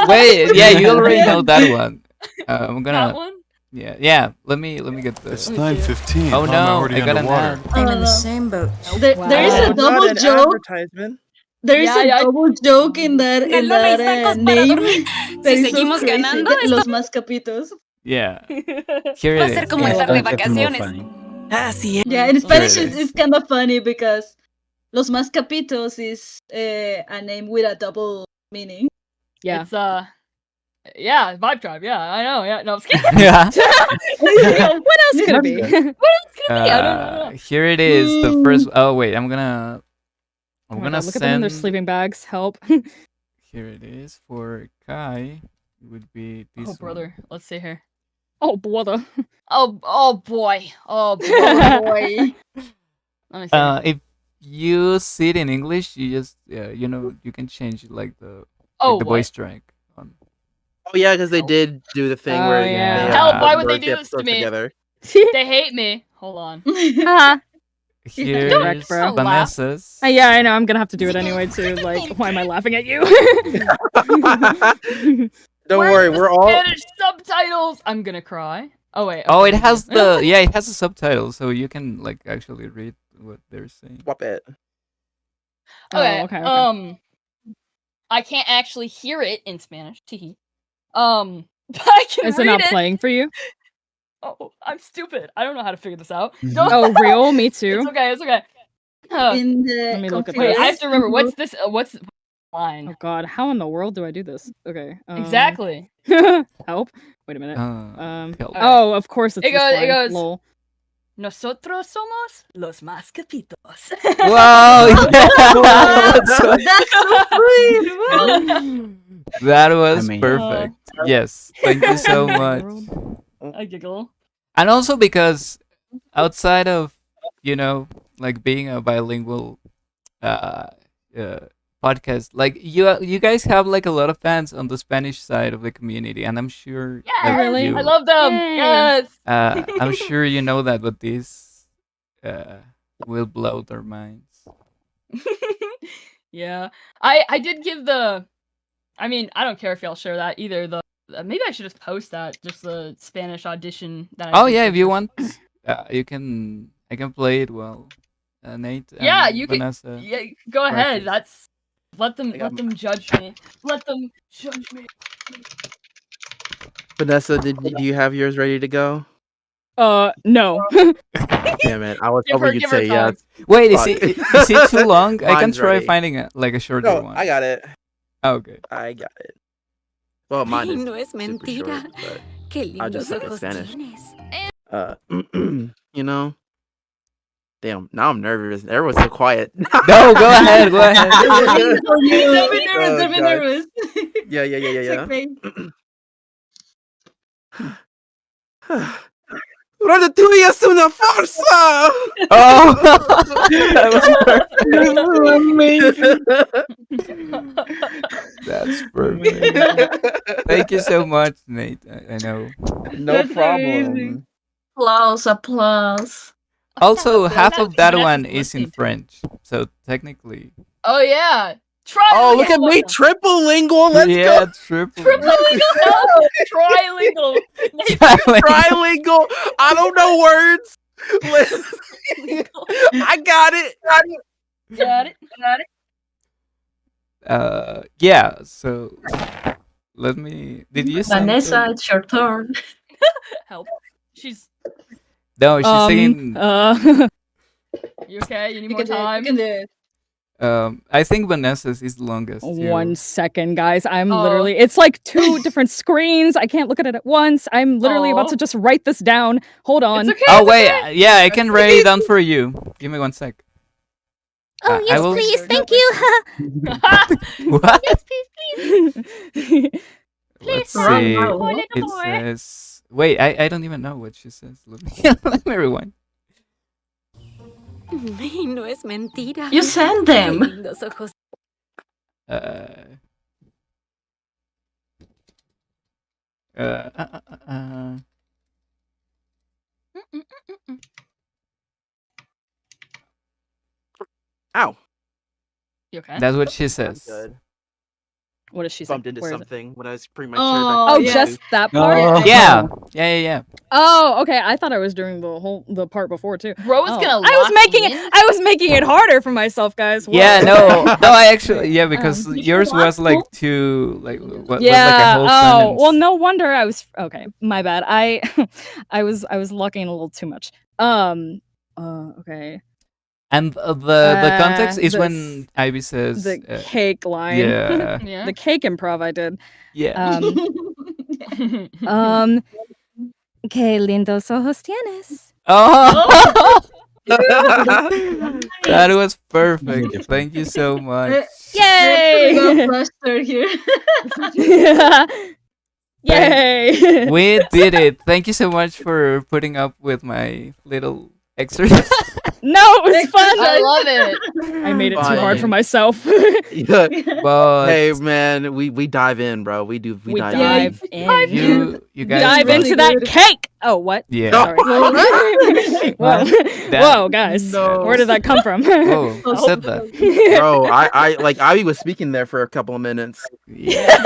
Wait, yeah, you already know that one. I'm That gonna. one? Yeah. Let me get It's the. 9:15. Oh How am no, already I got an underwater? ad. I'm in the no. same boat. There is Wow. a double joke. Advertisement. There is Yeah, a double joke in that Dando mis tacos para name. dormir. That Si is so seguimos crazy. ganando, Los más capitos. Yeah, here Va a it ser is. como Yeah. estar de That's more vacaciones. funny. Así es. Yeah, in Spanish it is. it's kind of funny because Los Más Capitos is a name with a double meaning. Yeah. It's yeah, Vibe Tribe. Yeah, I know. Yeah, no, I'm just kidding. Yeah. What else could it be? I don't know. Here it is. The first. Oh wait, I'm gonna Oh my God, look at them in send. their sleeping bags. Help. Here it is for Kai. It would be this. Oh, one. brother. Let's see here. Oh, brother. Oh boy. Oh boy. Let me see. If you see it in English, you just you can change like the Oh, the what? voice track on. Oh yeah, because they did do the thing Oh, where yeah. they, Help, why would they merge do the this to episodes me? Together. They hate me. Hold on. Haha. Here's Correct, bro. Vanessa's. Yeah, I know. I'm gonna have to do it anyway too. Like, why am I laughing at you? Don't Where's worry, the we're all. Spanish subtitles. I'm gonna cry. Oh wait. Oh, it okay, has thank you. the it has the subtitles, so you can like actually read what they're saying. Swap it. Okay. Oh, okay. I can't actually hear it in Spanish. Teehee. But I can Is read it not it. playing for you? Oh, I'm stupid. I don't know how to figure this out. Mhm. Don't. Oh, real? Me too. It's okay. It's okay. In the Let me look at Wait, this. I have to remember what's this. What's line? Oh God, how in the world do I do this? Okay. Exactly. Help. Wait a minute. Help. Oh, of course it's It this goes- it line. goes- Lol. Nosotros somos los más capitos. Wow! That's so- That's so sweet. that was Amazing. perfect. Yes, thank you so much. I giggle. And also because outside of like being a bilingual podcast, like you guys have like a lot of fans on the Spanish side of the community, and I'm sure Yeah, like, really? you- I love them. Yay. Yes. I'm sure you know that, but this will blow their minds. Yeah. I did give the. I mean, I don't care if y'all share that either. Maybe I should just post that, just the Spanish audition. That I Oh did yeah, for if you Tristan. want, I can play it well. Nate. Yeah, and you can. Vanessa. Yeah, go ahead. practice. Let them I got judge me. Let them judge me. Vanessa, do you have yours ready to go? No. Damn it! I was Give her, hoping you'd give her say time. yes. Wait, is Fuck. it too long? I can Mine's try ready. finding like a shorter No, one. I got it. Oh, okay. I got it. Well, mine is No es super mentira. short, but Qué I'll just lindos look at ojos Spanish. tienes. you know. Damn, now I'm nervous. Everyone's so quiet. No, go ahead. Go ahead. Don't be nervous. Oh, Don't be God. nervous. Yeah. Checkmate. Ratatouille es una farsa! Oh, that was perfect. That's perfect. Thank you so much, Nate. I know. No That's problem. amazing. Applause. Also, half of that Vanessa's one is in listening. French, so technically, Oh yeah. Try. Oh, look at me, triple lingual. Let's yeah, go. triple. Trilingual. No, trilingual. Trilingual. I don't know words. Listen, I got it. Got it. Yeah. So, let me. Did you send Vanessa, it? it's your turn. Help. She's. No, she's saying. You okay? You need You more can do it. time. You can do it. I think Vanessa's is the longest. too. 1 second, guys. I'm Oh. literally. It's like 2 different screens. I can't look at it at once. I'm literally about Oh. to just write this down. Hold on. It's okay. Oh it's wait, okay. yeah, I can write it down for you. Give me 1 sec. Oh, I yes, will- please. Thank you. What? Yes, please, please. Let's Run, see. run. Oh, little It boy. says. Wait, I don't even know what she says. Let me, let me rewind. Ay, no es mentira. You send Qué them. lindos ojos. Uh, uh, uh, uh, Ow. You okay? that's what she I'm says. good. What does she say? Bumped into Where is it? something when I was putting my chair Oh, back. Oh, yeah. just that part? Oh. Yeah. Oh, okay. I thought I was doing the part before too. Bro was Oh. gonna I was lock making in. it. I was making it harder for myself, guys. Whoa. Yeah, no, I actually, yeah, because You yours should was like watch two, like, was like a Yeah. whole Oh, sentence. well, no wonder I was okay. My bad. I was locking a little too much. Okay. And the context is the when Ivy says, The cake line. yeah, Yeah. The cake improv I did. yeah. Qué lindos ojos tienes. Oh, that was perfect. Thank you so much. Yay! Go faster here. Yay! We did it. Thank you so much for putting up with my little exercise. No, it was fun. I love it. I made it too hard for Fine. myself. Yeah. But Hey man, we dive in, bro. We dive in. dive in. you guys Dive rock. into that cake. Oh, what? Yeah. Sorry. Whoa, whoa, guys, No. where did that come from? Oh, who said that? Bro, I like Ivy was speaking there for a couple of minutes. Yeah.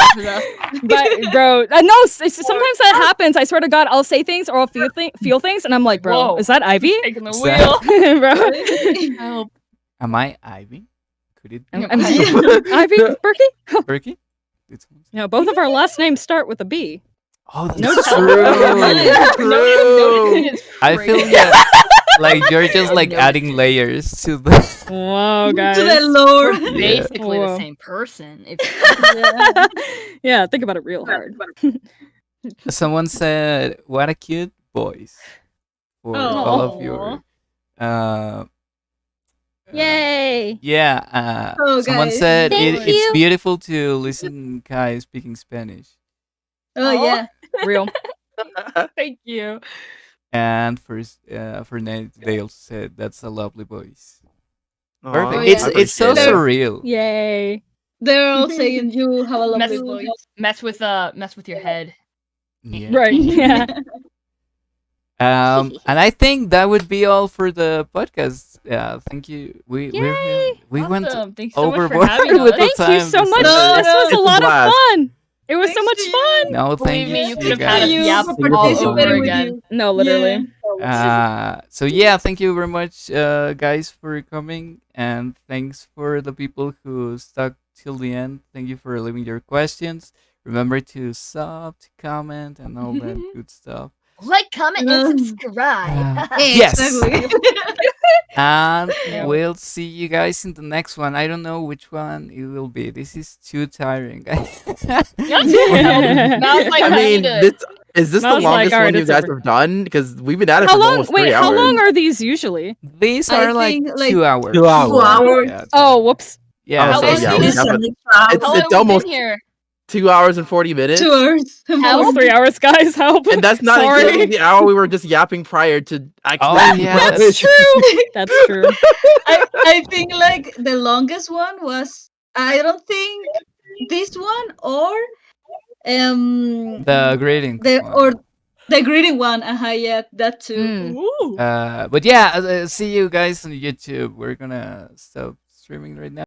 But bro, no. Sometimes that happens. I swear to God, I'll say things or I'll feel things, and I'm like, bro, Whoa. is that Ivy? Taking the Is that- wheel. Bro, Help. Am I Ivy? Could it be Ivy, Berkey. Berkey? It's- No, both of our last names start with a B. Oh, that's No true. True. I feel like you're just like adding layers to the. Whoa, guys. To the lore. Yeah. Basically the Whoa. same person. If Yeah, think about it real hard. Someone said, "What a cute voice." For all of your. Yay! Yeah. Oh, Someone guys. said Thank it's you. beautiful to listen Kai speaking Spanish. Oh yeah. Real. Thank you. And for Nate, they also said that's a lovely voice. Aw, Perfect. yeah. It's so appreciate it. surreal. Yay! They're all saying you have a lovely Mess, voice. mess with your head. Yeah. Right. Yeah. And I think that would be all for the podcast. Thank you. We went Awesome. Thanks so much for overboard having with us. the Thank you time. so much. No, This no, was it's a a lot of blast. fun. It was so Thanks much to you. fun. No, thank Believe me, you you could have guys. had a you yap for all participating over with again. you. No, literally. So yeah, thank you very much, guys, for coming, and thanks for the people who stuck till the end. Thank you for leaving your questions. Remember to sub, to comment, and all that good stuff. Like, comment, and subscribe. Yes. Exactly. And Yeah. we'll see you guys in the next one. I don't know which one it will be. This is too tiring, guys. Now it's like I mean, ready to- is this the Mouse like, longest "Alright, one you it's guys over." have done? Because we've been at it How for long? almost Wait, 3 hours. how long are these usually? These I are like think, like, 2 hours. 2 hours. 2 hours. Yeah, Oh, whoops. yeah. Oh, How so long yeah, is we this? have How it. long It's How long have we almost been here? 2 hours and 40 minutes. 2 hours. Almost 3 hours, guys. Help. And that's not Sorry. including the hour we were just yapping prior to actually. Oh, yeah, That's true. That's true. I think like the longest one was, I don't think this one or The grading. the one. or the greeting one. Yeah, that too. Mm. Ooh. But yeah, see you guys on YouTube. We're gonna stop streaming right now.